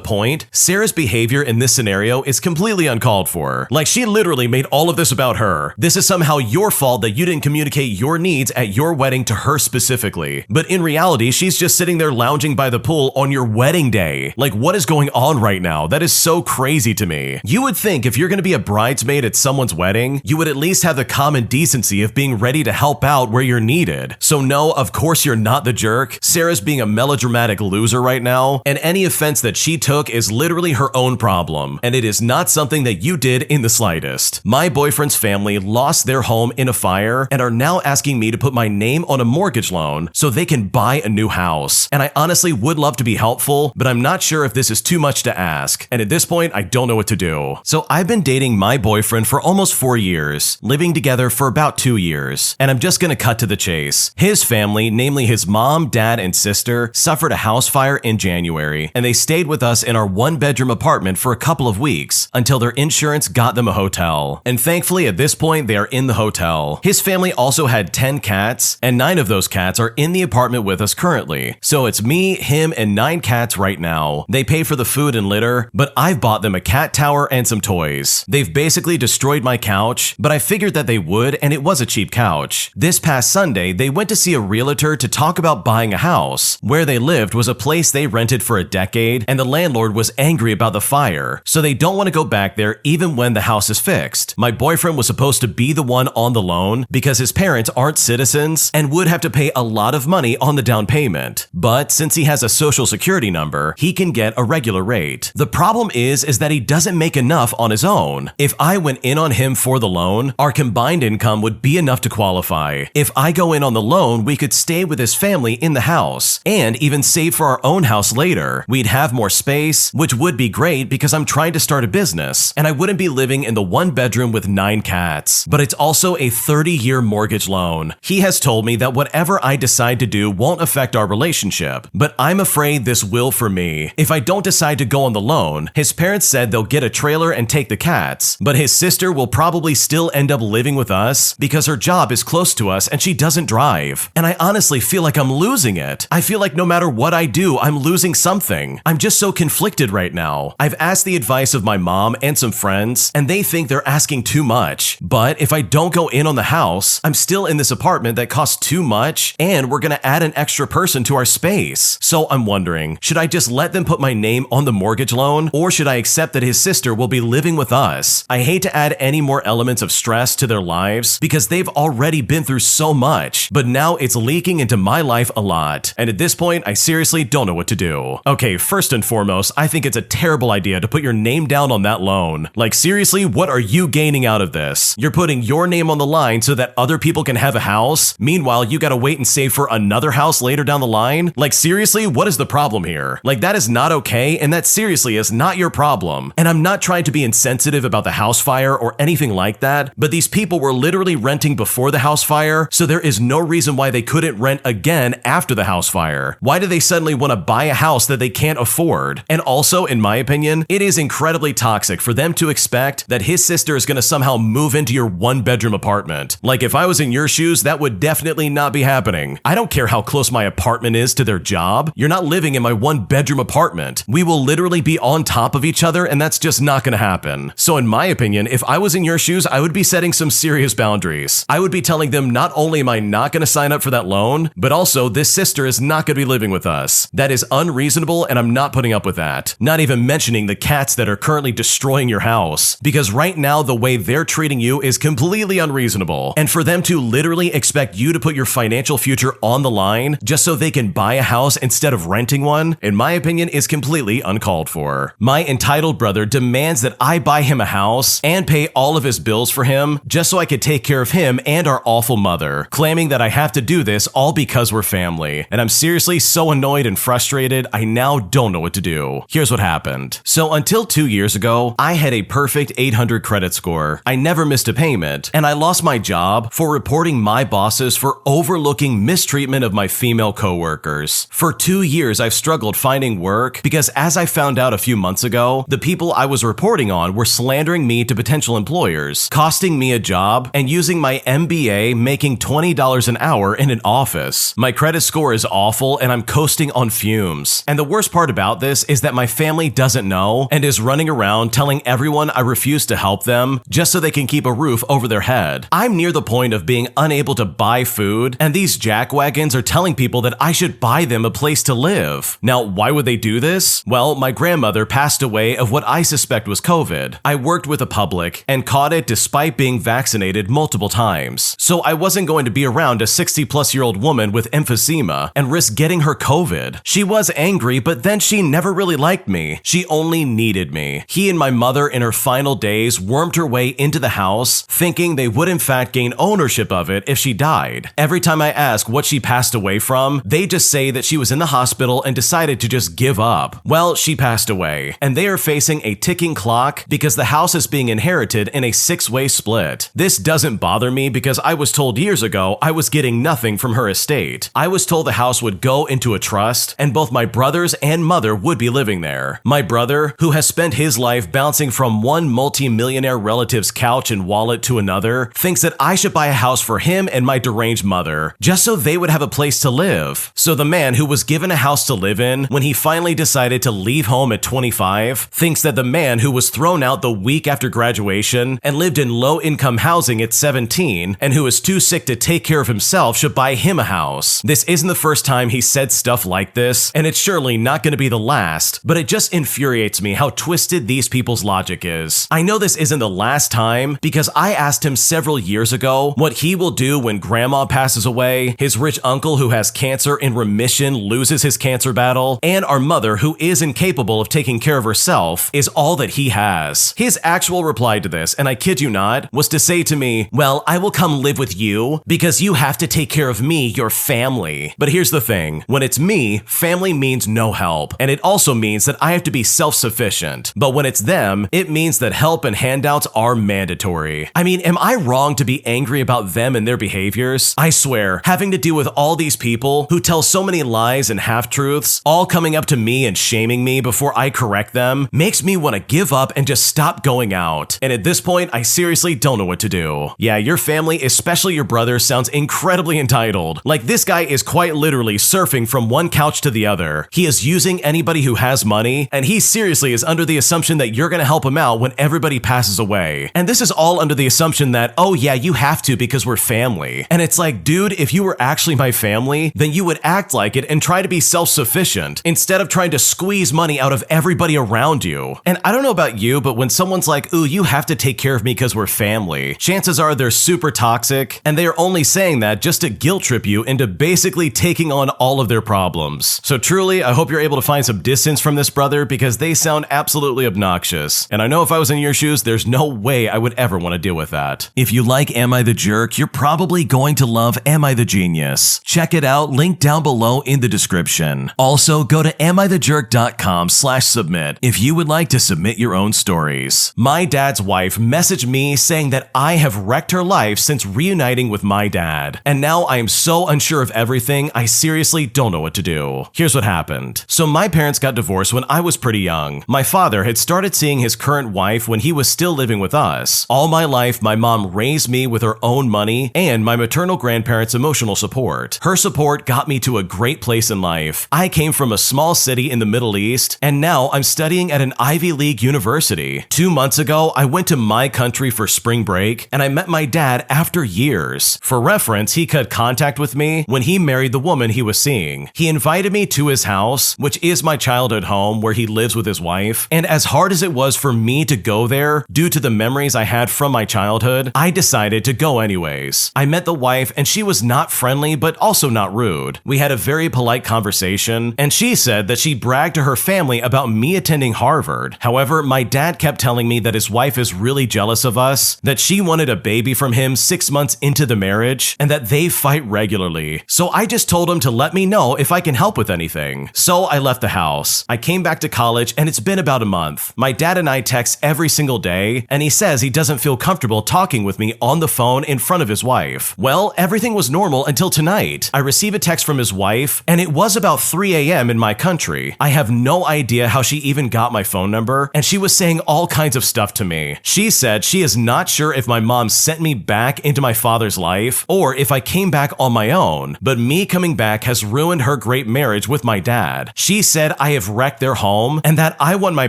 point, Sarah's behavior in this scenario is completely uncalled for. Like she literally made all of this about her. This is somehow your fault that you didn't communicate your needs at your wedding to her specifically. But in reality, she's just sitting there lounging by the pool on your wedding day. Like what is going on right now? That is so crazy to me. You would think if you're going to be a bridesmaid at someone's wedding, you would at least have the common decency of being ready to help out where you're needed. So no, of course you're not the jerk. Sarah's being a melodramatic loser right now, and any offense that she took is literally her own problem, and it is not something that you did in the slightest. My boyfriend's family lost their home in a fire and are now asking me to put my name on a mortgage loan so they can buy a new house. And I honestly would love to be helpful, but I'm not sure if this is too much to ask. And at this point, I don't know what to do. So I've been dating my boyfriend for almost 4 years, living together for about 2 years, and I'm just gonna cut to the chase. His family, namely his mom, dad, and sister, suffered a house fire in January, and they stayed with us in our one-bedroom apartment for a couple of weeks until their insurance got them a hotel. And thankfully, at this point, they are in the hotel. His family also had 10 cats, and 9 of those cats are in the apartment with us currently. So it's me, him, and 9 cats right now. They pay for the food and litter, but I've bought them a cat tower and some toys. They've basically destroyed my couch, but I figured that they would, and it was a cheap couch. This past Sunday, they went to see a realtor to talk about buying a house. Where they lived was a place they rented for a decade, and the landlord was angry about the fire, so they don't want to go back there even when the house is fixed. My boyfriend was supposed to be the one on the loan because his parents aren't citizens and would have to pay a lot of money on the down payment. But since he has a social security number, he can get a regular rate. The problem is that he doesn't make enough on his own. If I went in on him for the loan, our combined income would be enough to qualify. If I go in on the loan, we could stay with his family in the house and even save for our own house later. We'd have more space, which would be great because I'm trying to start a business, and I wouldn't be living in the one bedroom with 9 cats. But it's also a 30-year mortgage loan. He has told me that whatever I decide to do won't affect our relationship, but I'm afraid this will for me. If I don't decide to go on the loan, his parents said they'll get a trailer and take the cats, but his sister will probably still end up living with us because her job is close to us and she doesn't drive. And I honestly feel like I'm losing it. I feel like no matter what I do, I'm losing something. I'm just so conflicted right now. I've asked the advice of my mom and some friends, and they think they're asking too much. But if I don't go in on the house, I'm still in this apartment that costs too much, and we're gonna add an extra person to our space. So I'm wondering, should I just let them put my name on the mortgage loan, or should I accept that his sister will be living with us? I hate to add any more elements of stress to their lives because they've already been through so much, but now it's leaking into my life a lot. And at this point, I seriously don't know what to do. Okay, first and foremost, I think it's a terrible idea to put your name down on that loan. Like seriously, what are you gaining out of this? You're putting your name on the line so that other people can have a house? Meanwhile, you gotta wait and save for another house later down the line? Like seriously, what is the problem here? Like that is not okay, and that seriously is not your problem. And I'm not trying to be insensitive about the house fire or anything like that, but these people were literally renting before the house fire fire, so there is no reason why they couldn't rent again after the house fire. Why do they suddenly want to buy a house that they can't afford? And also, in my opinion, it is incredibly toxic for them to expect that his sister is going to somehow move into your one-bedroom apartment. Like, if I was in your shoes, that would definitely not be happening. I don't care how close my apartment is to their job. You're not living in my one-bedroom apartment. We will literally be on top of each other, and that's just not going to happen. So in my opinion, if I was in your shoes, I would be setting some serious boundaries. I would be telling them not only am I not going to sign up for that loan, but also this sister is not going to be living with us. That is unreasonable, and I'm not putting up with that. Not even mentioning the cats that are currently destroying your house. Because right now, the way they're treating you is completely unreasonable. And for them to literally expect you to put your financial future on the line just so they can buy a house instead of renting one, in my opinion, is completely uncalled for. My entitled brother demands that I buy him a house and pay all of his bills for him just so I could take care of him and our awful mother, claiming that I have to do this all because we're family. And I'm seriously so annoyed and frustrated, I now don't know what to do. Here's what happened. So until 2 years ago, I had a perfect 800 credit score. I never missed a payment, and I lost my job for reporting my bosses for overlooking mistreatment of my female coworkers. For 2 years, I've struggled finding work because, as I found out a few months ago, the people I was reporting on were slandering me to potential employers, costing me a job, and using my MBA making $20 an hour in an office. My credit score is awful, and I'm coasting on fumes. And the worst part about this is that my family doesn't know and is running around telling everyone I refuse to help them just so they can keep a roof over their head. I'm near the point of being unable to buy food, and these jackwagons are telling people that I should buy them a place to live. Now, why would they do this? Well, my grandmother passed away of what I suspect was COVID. I worked with a public and caught it despite being vaccinated multiple times. So I wasn't going to be around a 60-plus-year-old woman with emphysema and risk getting her COVID. She was angry, but then she never really liked me. She only needed me. He and my mother in her final days wormed her way into the house, thinking they would in fact gain ownership of it if she died. Every time I ask what she passed away from, they just say that she was in the hospital and decided to just give up. Well, she passed away, and they are facing a ticking clock because the house is being inherited in a 6-way split. This doesn't bother me because I was told years ago I was getting nothing from her estate. I was told the house would go into a trust, and both my brothers and mother would be living there. My brother, who has spent his life bouncing from one multi-millionaire relative's couch and wallet to another, thinks that I should buy a house for him and my deranged mother, just so they would have a place to live. So the man who was given a house to live in when he finally decided to leave home at 25 thinks that the man who was thrown out the week after graduation and lived in low-income housing at 17 and who is too sick to take care of himself should buy him a house. This isn't the first time he said stuff like this, and it's surely not going to be the last, but it just infuriates me how twisted these people's logic is. I know this isn't the last time because I asked him several years ago what he will do when grandma passes away, his rich uncle who has cancer in remission loses his cancer battle, and our mother who is incapable of taking care of herself is all that he has. His actual reply to this, and I kid you not, was to say to me, "Well, I will come live with you because you have to take care of me, your family." But here's the thing, when it's me, family means no help, and it also means that I have to be self-sufficient. But when it's them, it means that help and handouts are mandatory. I mean, am I wrong to be angry about them and their behaviors? I swear, having to deal with all these people who tell so many lies and half-truths, all coming up to me and shaming me before I correct them, makes me want to give up and just stop going out. And at this point, I seriously don't know what to do. Yeah, your family, especially your brother, sounds incredibly entitled. Like, this guy is quite literally surfing from one couch to the other. He is using anybody who has money, and he seriously is under the assumption that you're gonna help him out when everybody passes away. And this is all under the assumption that, oh yeah, you have to because we're family. And it's like, dude, if you were actually my family, then you would act like it and try to be self-sufficient instead of trying to squeeze money out of everybody around you. And I don't know about you, but when someone's like, ooh, you have to take care of me because we're family, chances are they're super toxic, and they are only saying that just to guilt trip you into basically taking on all of their problems. So truly, I hope you're able to find some distance from this brother because they sound absolutely obnoxious. And I know if I was in your shoes, there's no way I would ever want to deal with that. If you like Am I the Jerk, you're probably going to love Am I the Genius. Check it out, link down below in the description. Also, go to amithejerk.com/submit if you would like to submit your own stories. My dad's wife messaged me saying that I have wrecked her life since reuniting reuniting with my dad. And now I am so unsure of everything, I seriously don't know what to do. Here's what happened. So my parents got divorced when I was pretty young. My father had started seeing his current wife when he was still living with us. All my life, my mom raised me with her own money and my maternal grandparents' emotional support. Her support got me to a great place in life. I came from a small city in the Middle East, and now I'm studying at an Ivy League university. 2 months ago, I went to my country for spring break, and I met my dad after years. For reference, he cut contact with me when he married the woman he was seeing. He invited me to his house, which is my childhood home where he lives with his wife, and as hard as it was for me to go there due to the memories I had from my childhood, I decided to go anyways. I met the wife, and she was not friendly but also not rude. We had a very polite conversation, and she said that she bragged to her family about me attending Harvard. However, my dad kept telling me that his wife is really jealous of us, that she wanted a baby from him 6 months into the marriage, and that they fight regularly. So I just told him to let me know if I can help with anything. So I left the house. I came back to college, and it's been about a month. My dad and I text every single day, and he says he doesn't feel comfortable talking with me on the phone in front of his wife. Well, everything was normal until tonight. I received a text from his wife, and it was about 3 a.m. in my country. I have no idea how she even got my phone number, and she was saying all kinds of stuff to me. She said she is not sure if my mom sent me back into my father's life or if I came back on my own, but me coming back has ruined her great marriage with my dad. She said I have wrecked their home and that I want my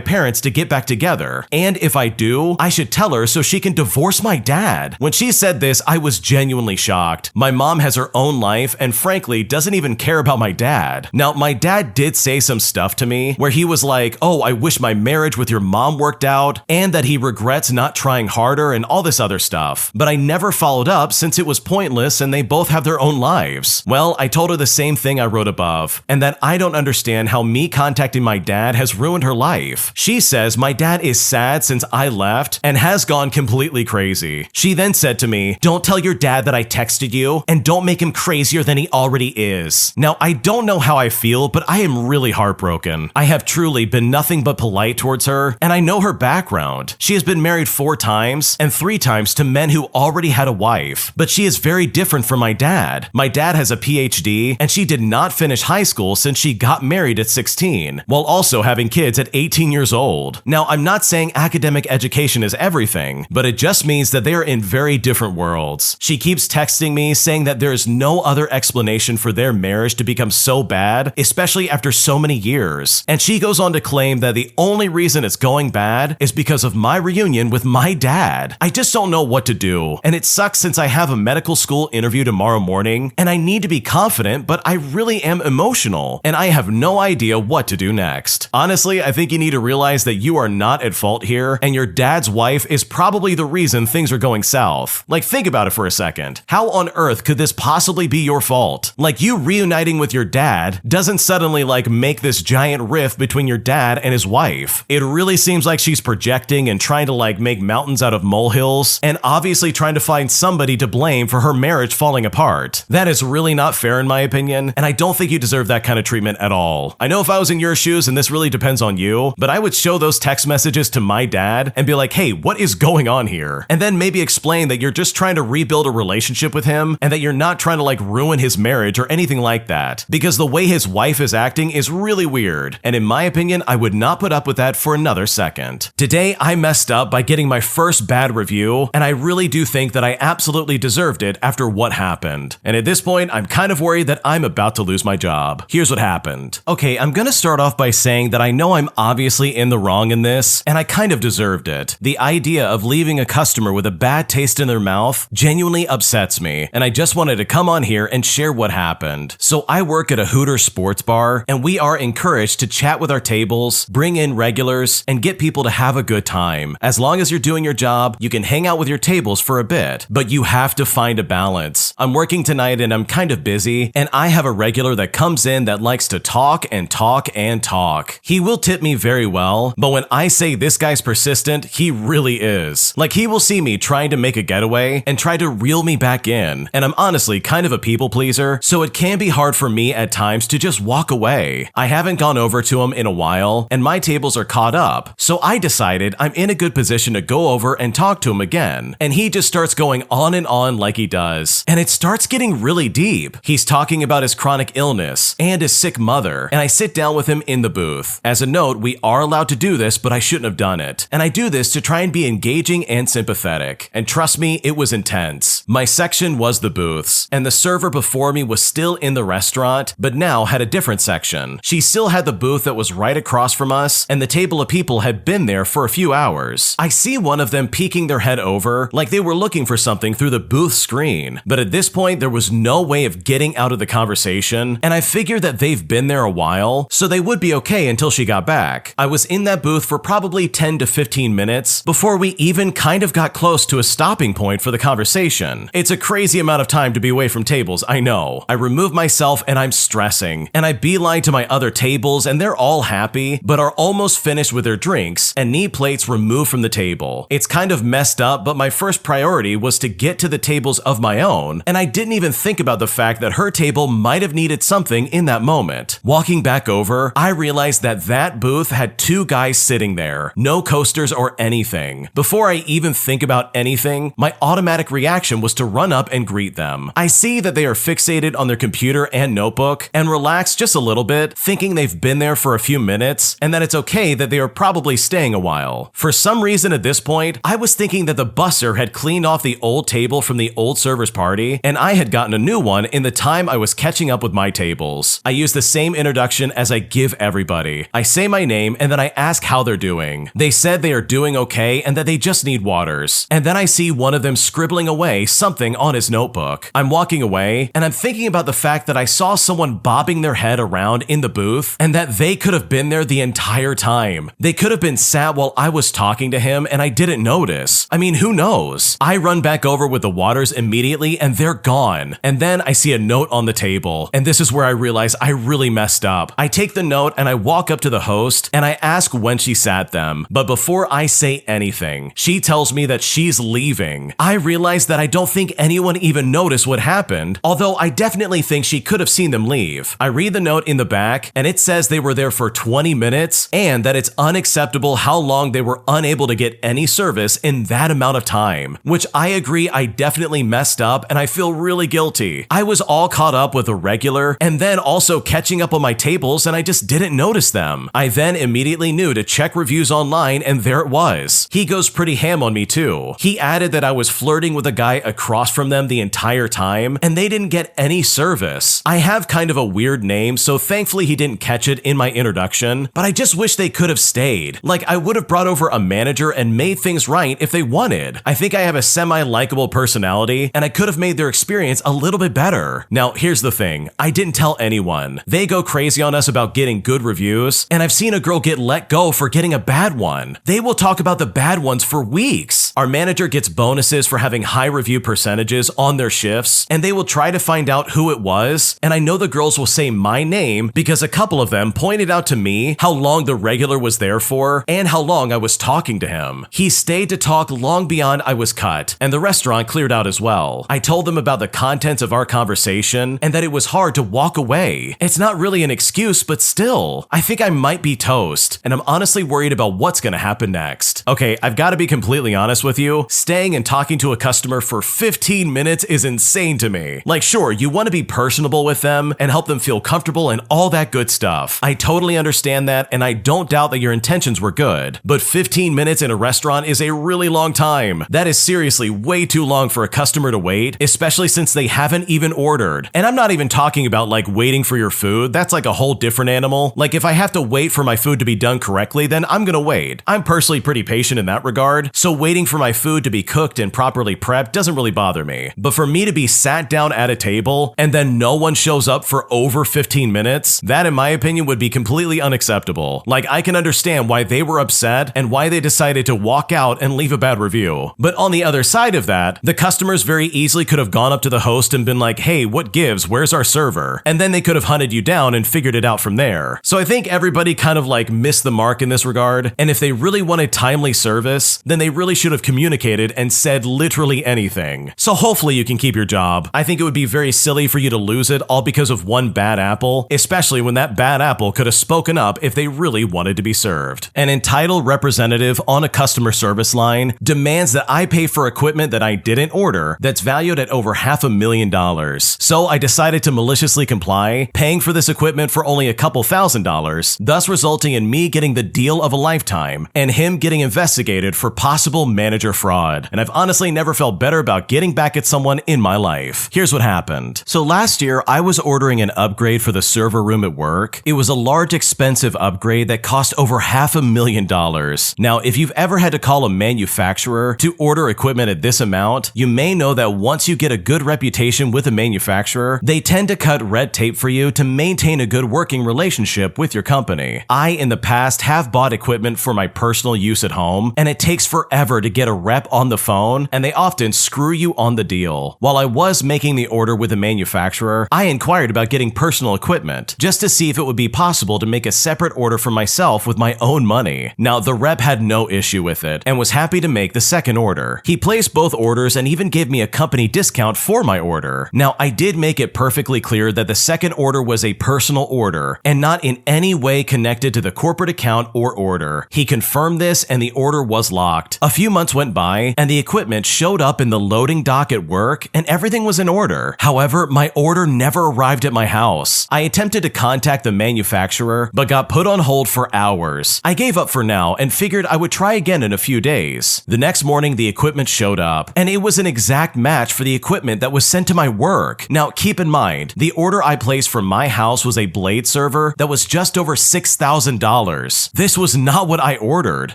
parents to get back together, and if I do, I should tell her so she can divorce my dad. When she said this, I was genuinely shocked. My mom has her own life and frankly doesn't even care about my dad. Now, my dad did say some stuff to me where he was like, oh, I wish my marriage with your mom worked out, and that he regrets not trying harder and all this other stuff. But I never followed up since it was pointless and they both have their own lives. Well, I told her the same thing I wrote above, and that I don't understand how me contacting my dad has ruined her life. She says my dad is sad since I left and has gone completely crazy. She then said to me, don't tell your dad that I texted you, and don't make him crazier than he already is. Now, I don't know how I feel, but I am really heartbroken. I have truly been nothing but polite towards her, and I know her background. She has been married 4 times, and 3 times to men who already had a wife, but she is very different from my dad. My dad has a PhD, and she did not finish high school since she got married at 16, while also having kids at 18 years old. Now, I'm not saying academic education is everything, but it just means that they are in very different worlds. She keeps texting me saying that there is no other explanation for their marriage to become so bad, especially after so many years. And she goes on to claim that the only reason it's going bad is because of my reunion with my dad. I just don't know what to do, and it sucks since I have a medical school interview tomorrow morning, and I need to be confident, but I really am emotional, and I have no idea what to do next. Honestly, I think you need to realize that you are not at fault here, and your dad's wife is probably the reason things are going south. Like, think about it for a second. How on earth could this possibly be your fault? Like, you reuniting with your dad doesn't suddenly make this giant rift between your dad and his wife. It really seems like she's projecting and trying to make mountains out of molehills, and obviously trying to find somebody to blame for her marriage falling apart. That is really not fair in my opinion, and I don't think you deserve that kind of treatment at all. I know if I was in your shoes, and this really depends on you, but I would show those text messages to my dad and be like, hey, what is going on here? And then maybe explain that you're just trying to rebuild a relationship with him, and that you're not trying to ruin his marriage or anything like that, because the way his wife is acting is really weird, and in my opinion, I would not put up with that for another second. Today, I messed up by getting my first bad review, and I really do think that I absolutely deserved it after what happened. And at this point, I'm kind of worried that I'm about to lose my job. Here's what happened. Okay, I'm gonna start off by saying that I know I'm obviously in the wrong in this, and I kind of deserved it. The idea of leaving a customer with a bad taste in their mouth genuinely upsets me, and I just wanted to come on here and share what happened. So I work at a Hooters sports bar, and we are encouraged to chat with our tables, bring in regulars, and get people to have a good time. As long as you're doing your job, you can hang out with your tables for a bit, but you have to find a balance. I'm working tonight and I'm kind of busy, and I have a regular that comes in that likes to talk and talk and talk. He will tip me very well, but when I say this guy's persistent, he really is. He will see me trying to make a getaway and try to reel me back in, and I'm honestly kind of a people pleaser, so it can be hard for me at times to just walk away. I haven't gone over to him in a while, and my tables are caught up, so I decided I'm in a good position to go over and talk to him again, and he just starts going on and on like he does. And it starts getting really deep. He's talking about his chronic illness and his sick mother, and I sit down with him in the booth. As a note, we are allowed to do this, but I shouldn't have done it. And I do this to try and be engaging and sympathetic. And trust me, it was intense. My section was the booths, and the server before me was still in the restaurant, but now had a different section. She still had the booth that was right across from us, and the table of people had been there for a few hours. I see one of them peeking their head over, like they were looking for something through the booth screen. But at this point, there was no way of getting out of the conversation, and I figured that they've been there a while, so they would be okay until she got back. I was in that booth for probably 10 to 15 minutes before we even kind of got close to a stopping point for the conversation. It's a crazy amount of time to be away from tables, I know. I remove myself and I'm stressing, and I beeline to my other tables and they're all happy, but are almost finished with their drinks and need plates removed from the table. It's kind of messed up, but my first priority was to get to the tables of my own, and I didn't even think about the fact that her table might have needed something in that moment. Walking back over, I realized that that booth had two guys sitting there, no coasters or anything. Before I even think about anything, my automatic reaction was to run up and greet them. I see that they are fixated on their computer and notebook and relax just a little bit, thinking they've been there for a few minutes and that it's okay that they are probably staying a while. For some reason at this point, I was thinking that the busser had cleaned off the old table from the old server's party and I had gotten a new one in the time I was catching up with my tables. I use the same introduction as I give everybody. I say my name and then I ask how they're doing. They said they are doing okay and that they just need waters. And then I see one of them scribbling away something on his notebook. I'm walking away and I'm thinking about the fact that I saw someone bobbing their head around in the booth and that they could have been there the entire time. They could have been sat while I was talking to him and I didn't notice. I mean, who knows? I run back over with the waters immediately and they're gone. And then I see a note on the table, and this is where I realize I really messed up. I take the note and I walk up to the host and I ask when she sat them, but before I say anything, she tells me that she's leaving. I realize that I don't think anyone even noticed what happened, although I definitely think she could have seen them leave. I read the note in the back and it says they were there for 20 minutes and that it's unacceptable how long they were unable to get any service in that amount of time, which I agree I definitely messed up and I feel really guilty. I was all caught up with a regular and then also catching up on my tables and I just didn't notice them. I then immediately knew to check reviews online and there it was. He goes pretty ham on me too. He added that I was flirting with a guy across from them the entire time and they didn't get any service. I have kind of a weird name, so thankfully he didn't catch it in my introduction, but I just wish they could have stayed. Like, I would have brought over a manager and made things right if they wanted. I think I have a semi-likable personality and I could have made their experience a little bit better. Now, here's the thing. I didn't tell anyone. They go crazy on us about getting good reviews, and I've seen a girl get let go for getting a bad one. They will talk about the bad ones for weeks. Our manager gets bonuses for having high review percentages on their shifts, and they will try to find out who it was, and I know the girls will say my name because a couple of them pointed out to me how long the regular was there for and how long I was talking to him. He stayed to talk long beyond I was cut, and the restaurant cleared out as well. I told them about the contents of our conversation and that it was hard to walk away. It's not really an excuse, but still, I think I might be toast, and I'm honestly worried about what's gonna happen next. Okay, I've got to be completely honest with you. Staying and talking to a customer for 15 minutes is insane to me. Like, sure, you want to be personable with them and help them feel comfortable and all that good stuff. I totally understand that, and I don't doubt that your intentions were good. But 15 minutes in a restaurant is a really long time. That is seriously way too long for a customer to wait, especially since they haven't even ordered. And I'm not even talking about like waiting for your food. That's like a whole different animal. Like, if I have to wait for my food to be done correctly, then I'm gonna wait. I'm personally pretty patient in that regard, so waiting for my food to be cooked and properly prepped doesn't really bother me. But for me to be sat down at a table and then no one shows up for over 15 minutes, that in my opinion would be completely unacceptable. Like, I can understand why they were upset and why they decided to walk out and leave a bad review. But on the other side of that, the customers very easily could have gone up to the host and been like, hey, what gives? Where's our server? And then they could have hunted you down and figured it out from there. So I think everybody kind of like missed the mark in this regard. And if they really wanted timely service, then they really should have have communicated and said literally anything. So hopefully you can keep your job. I think it would be very silly for you to lose it all because of one bad apple, especially when that bad apple could have spoken up if they really wanted to be served. An entitled representative on a customer service line demands that I pay for equipment that I didn't order that's valued at over $500,000. So I decided to maliciously comply, paying for this equipment for only a couple $1,000s, thus resulting in me getting the deal of a lifetime and him getting investigated for possible manager fraud. And I've honestly never felt better about getting back at someone in my life. Here's what happened. So last year, I was ordering an upgrade for the server room at work. It was a large, expensive upgrade that cost over $500,000. Now, if you've ever had to call a manufacturer to order equipment at this amount, you may know that once you get a good reputation with a manufacturer, they tend to cut red tape for you to maintain a good working relationship with your company. I, in the past, have bought equipment for my personal use at home, and it takes forever to get a rep on the phone, and they often screw you on the deal. While I was making the order with a manufacturer, I inquired about getting personal equipment, just to see if it would be possible to make a separate order for myself with my own money. Now, the rep had no issue with it, and was happy to make the second order. He placed both orders and even gave me a company discount for my order. Now, I did make it perfectly clear that the second order was a personal order, and not in any way connected to the corporate account or order. He confirmed this, and the order was locked. A few months went by, and the equipment showed up in the loading dock at work, and everything was in order. However, my order never arrived at my house. I attempted to contact the manufacturer, but got put on hold for hours. I gave up for now and figured I would try again in a few days. The next morning, the equipment showed up, and it was an exact match for the equipment that was sent to my work. Now, keep in mind, the order I placed for my house was a blade server that was just over $6,000. This was not what I ordered.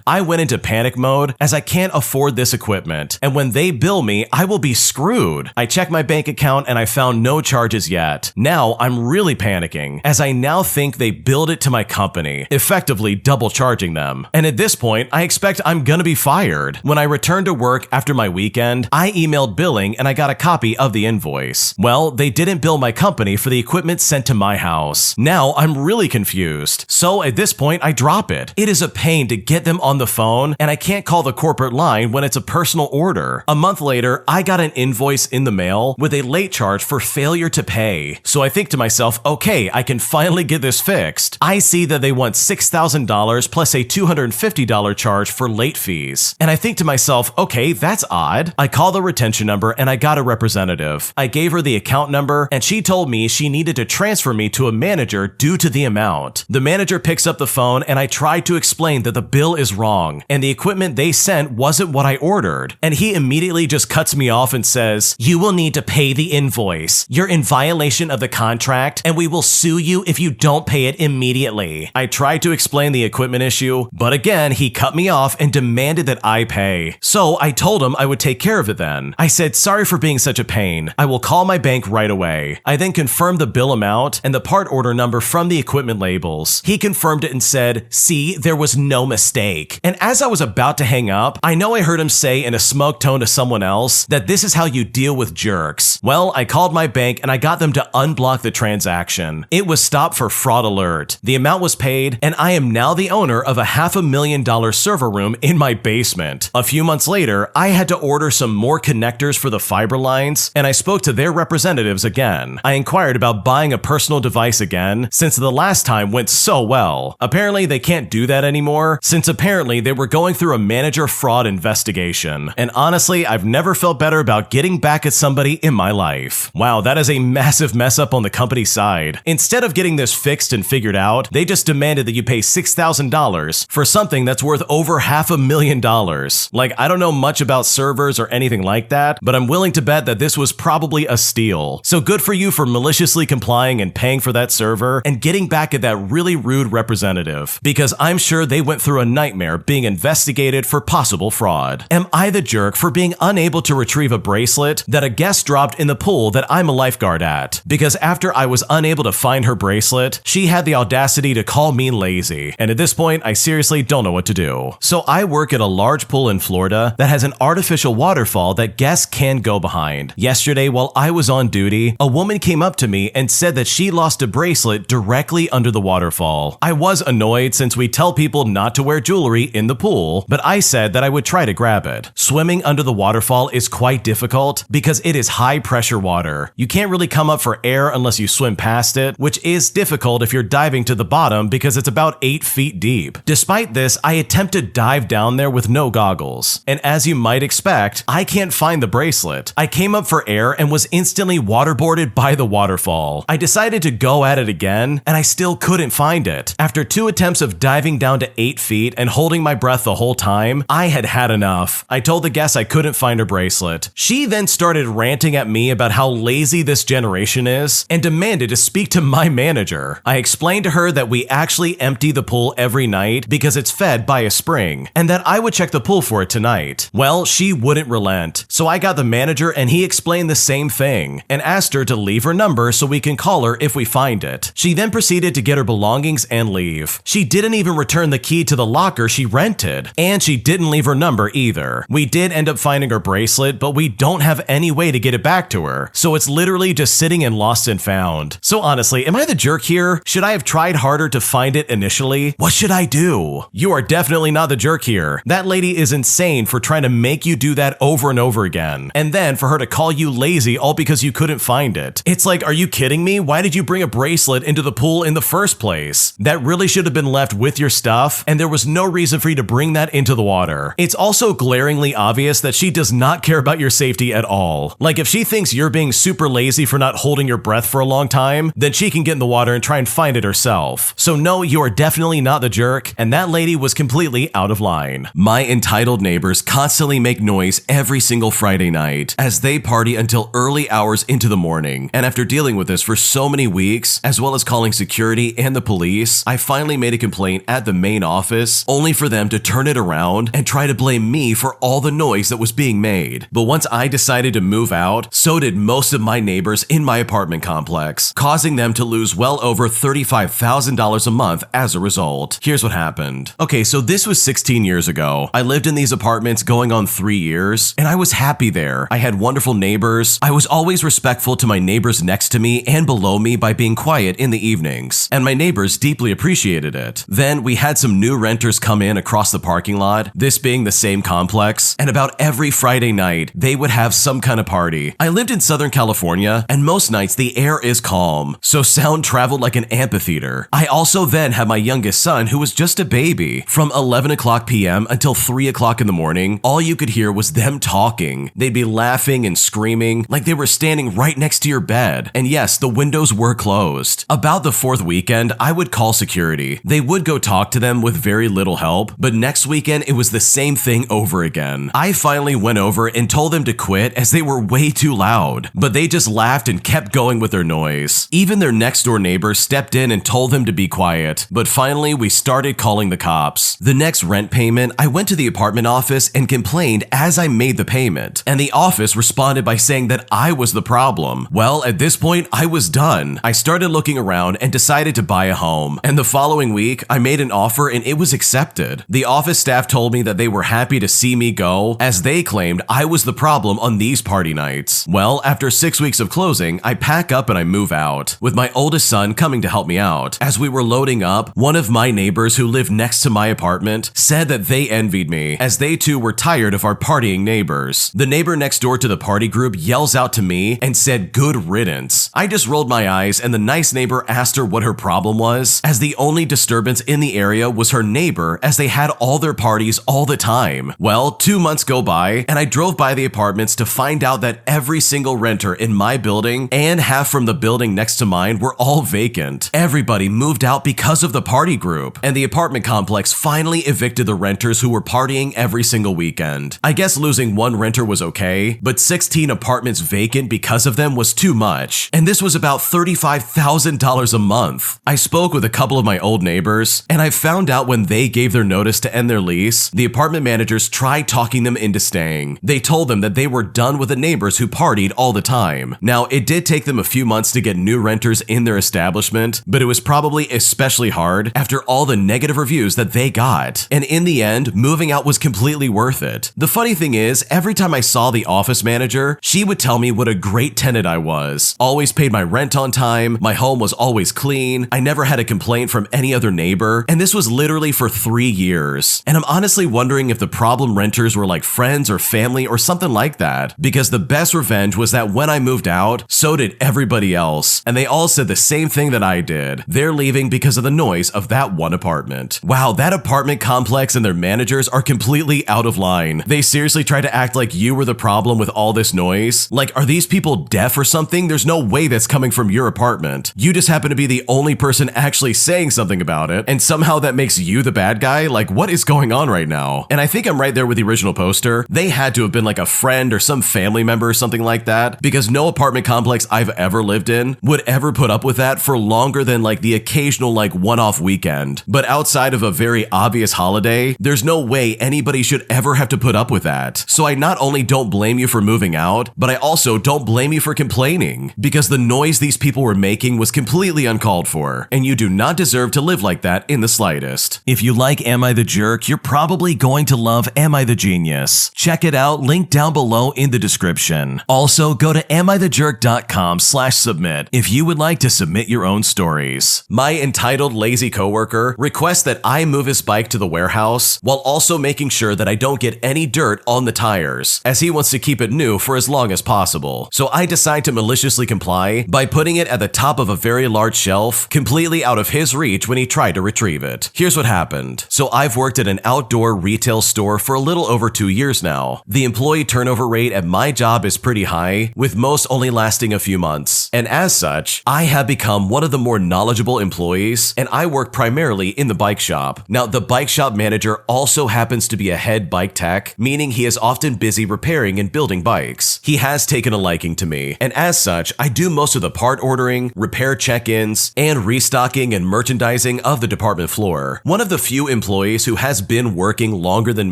I went into panic mode as I can't afford this equipment, and when they bill me, I will be screwed. I checked my bank account and I found no charges yet. Now I'm really panicking as I now think they billed it to my company, effectively double charging them. And at this point, I expect I'm gonna be fired. When I returned to work after my weekend, I emailed billing and I got a copy of the invoice. Well, they didn't bill my company for the equipment sent to my house. Now I'm really confused. So at this point, I drop it. It is a pain to get them on the phone, and I can't call the corporate line when it's a personal order. A month later, I got an invoice in the mail with a late charge for failure to pay. So I think to myself, okay, I can finally get this fixed. I see that they want $6,000 plus a $250 charge for late fees. And I think to myself, okay, that's odd. I call the retention number and I got a representative. I gave her the account number and she told me she needed to transfer me to a manager due to the amount. The manager picks up the phone and I tried to explain that the bill is wrong and the equipment they sent wasn't what I ordered. And he immediately just cuts me off and says, "You will need to pay the invoice. You're in violation of the contract and we will sue you if you don't pay it immediately." I tried to explain the equipment issue, but again, he cut me off and demanded that I pay. So I told him I would take care of it then. I said, "Sorry for being such a pain. I will call my bank right away." I then confirmed the bill amount and the part order number from the equipment labels. He confirmed it and said, "See, there was no mistake." And as I was about to hang up, I know I heard him say in a smug tone to someone else that this is how you deal with jerks. Well, I called my bank and I got them to unblock the transaction. It was stopped for fraud alert. The amount was paid, and I am now the owner of a $500,000 server room in my basement. A few months later, I had to order some more connectors for the fiber lines, and I spoke to their representatives again. I inquired about buying a personal device again, since the last time went so well. Apparently, they can't do that anymore, since apparently they were going through a manager fraud investigation. And honestly, I've never felt better about getting back at somebody in my life. Wow, that is a massive mess up on the company side. Instead of getting this fixed and figured out, they just demanded that you pay $6,000 for something that's worth over $500,000. Like, I don't know much about servers or anything like that, but I'm willing to bet that this was probably a steal. So good for you for maliciously complying and paying for that server and getting back at that really rude representative, because I'm sure they went through a nightmare being investigated for possible fraud. Am I the jerk for being unable to retrieve a bracelet that a guest dropped in the pool that I'm a lifeguard at? Because after I was unable to find her bracelet, she had the audacity to call me lazy, and at this point, I seriously don't know what to do. So I work at a large pool in Florida that has an artificial waterfall that guests can go behind. Yesterday, while I was on duty, a woman came up to me and said that she lost a bracelet directly under the waterfall. I was annoyed since we tell people not to wear jewelry in the pool, but I said that I would try try to grab it. Swimming under the waterfall is quite difficult because it is high pressure water. You can't really come up for air unless you swim past it, which is difficult if you're diving to the bottom because it's about 8 feet deep. Despite this, I attempt to dive down there with no goggles. And as you might expect, I can't find the bracelet. I came up for air and was instantly waterboarded by the waterfall. I decided to go at it again, and I still couldn't find it. After 2 attempts of diving down to 8 feet and holding my breath the whole time, I had had enough. I told the guest I couldn't find her bracelet. She then started ranting at me about how lazy this generation is and demanded to speak to my manager. I explained to her that we actually empty the pool every night because it's fed by a spring, and that I would check the pool for it tonight. Well, she wouldn't relent, so I got the manager and he explained the same thing and asked her to leave her number so we can call her if we find it. She then proceeded to get her belongings and leave. She didn't even return the key to the locker she rented, and she didn't leave her number either. We did end up finding her bracelet, but we don't have any way to get it back to her, so it's literally just sitting in lost and found. So honestly, am I the jerk here? Should I have tried harder to find it initially? What should I do? You are definitely not the jerk here. That lady is insane for trying to make you do that over and over again, and then for her to call you lazy all because you couldn't find it. It's like, are you kidding me? Why did you bring a bracelet into the pool in the first place? That really should have been left with your stuff, and there was no reason for you to bring that into the water. It's also glaringly obvious that she does not care about your safety at all. Like, if she thinks you're being super lazy for not holding your breath for a long time, then she can get in the water and try and find it herself. So no, you are definitely not the jerk, and that lady was completely out of line. My entitled neighbors constantly make noise every single Friday night as they party until early hours into the morning. And after dealing with this for so many weeks, as well as calling security and the police, I finally made a complaint at the main office, only for them to turn it around and try to blame me for all the noise that was being made. But once I decided to move out, so did most of my neighbors in my apartment complex, causing them to lose well over $35,000 a month as a result. Here's what happened. Okay, so this was 16 years ago. I lived in these apartments going on 3 years, and I was happy there. I had wonderful neighbors. I was always respectful to my neighbors next to me and below me by being quiet in the evenings, and my neighbors deeply appreciated it. Then we had some new renters come in across the parking lot, this being the same complex, and about every Friday night, they would have some kind of party. I lived in Southern California, and most nights the air is calm, so sound traveled like an amphitheater. I also then had my youngest son, who was just a baby. From 11 o'clock p.m. until 3 o'clock in the morning, all you could hear was them talking. They'd be laughing and screaming like they were standing right next to your bed. And yes, the windows were closed. About the 4th weekend, I would call security. They would go talk to them with very little help, but next weekend it was the same thing over again. I finally went over and told them to quit as they were way too loud, but they just laughed and kept going with their noise. Even their next door neighbor stepped in and told them to be quiet, but finally we started calling the cops. The next rent payment, I went to the apartment office and complained as I made the payment, and the office responded by saying that I was the problem. Well, at this point, I was done. I started looking around and decided to buy a home, and the following week, I made an offer and it was accepted. The office staff told me that they were happy to see me go, as they claimed I was the problem on these party nights. Well, after 6 weeks of closing, I pack up and I move out, with my oldest son coming to help me out. As we were loading up, one of my neighbors who lived next to my apartment said that they envied me, as they too were tired of our partying neighbors. The neighbor next door to the party group yells out to me and said, "Good riddance." I just rolled my eyes, and the nice neighbor asked her what her problem was, as the only disturbance in the area was her neighbor, as they had all their parties all the time. Well, 2 months go by, and I drove by the apartments to find out that every single renter in my building and half from the building next to mine were all vacant. Everybody moved out because of the party group, and the apartment complex finally evicted the renters who were partying every single weekend. I guess losing one renter was okay, but 16 apartments vacant because of them was too much, and this was about $35,000 a month. I spoke with a couple of my old neighbors, and I found out when they gave their notice to end their lease, the apartment managers tried talking them into staying. They told them that they were done with the neighbors who partied all the time. Now, it did take them a few months to get new renters in their establishment, but it was probably especially hard after all the negative reviews that they got. And in the end, moving out was completely worth it. The funny thing is, every time I saw the office manager, she would tell me what a great tenant I was. Always paid my rent on time, my home was always clean, I never had a complaint from any other neighbor, and this was literally for 3 years. And I'm honestly wondering if the the problem renters were like friends or family or something like that, because the best revenge was that when I moved out, so did everybody else, and they all said the same thing that I did. They're leaving because of the noise of that one apartment. Wow, that apartment complex and their managers are completely out of line. They seriously try to act like you were the problem with all this noise. Like, are these people deaf or something? There's no way that's coming from your apartment. You just happen to be the only person actually saying something about it, and somehow that makes you the bad guy? Like, what is going on right now? And I think I'm right there with the original poster. They had to have been like a friend or some family member or something like that, because no apartment complex I've ever lived in would ever put up with that for longer than like the occasional like one-off weekend. But outside of a very obvious holiday, there's no way anybody should ever have to put up with that. So I not only don't blame you for moving out, but I also don't blame you for complaining, because the noise these people were making was completely uncalled for, and you do not deserve to live like that in the slightest. If you like Am I the Jerk, you're probably going to love Am I the Genius. Check it out, link down below in the description. Also, go to amithejerk.com/submit if you would like to submit your own stories. My entitled lazy coworker requests that I move his bike to the warehouse while also making sure that I don't get any dirt on the tires, as he wants to keep it new for as long as possible. So I decide to maliciously comply by putting it at the top of a very large shelf, completely out of his reach when he tried to retrieve it. Here's what happened. So I've worked at an outdoor retail store for a little over 2 years now. The employee turnover rate at my job is pretty high, with most only lasting a few months. And as such, I have become one of the more knowledgeable employees, and I work primarily in the bike shop. Now, the bike shop manager also happens to be a head bike tech, meaning he is often busy repairing and building bikes. He has taken a liking to me, and as such, I do most of the part ordering, repair check-ins, and restocking and merchandising of the department floor. One of the few employees who has been working longer than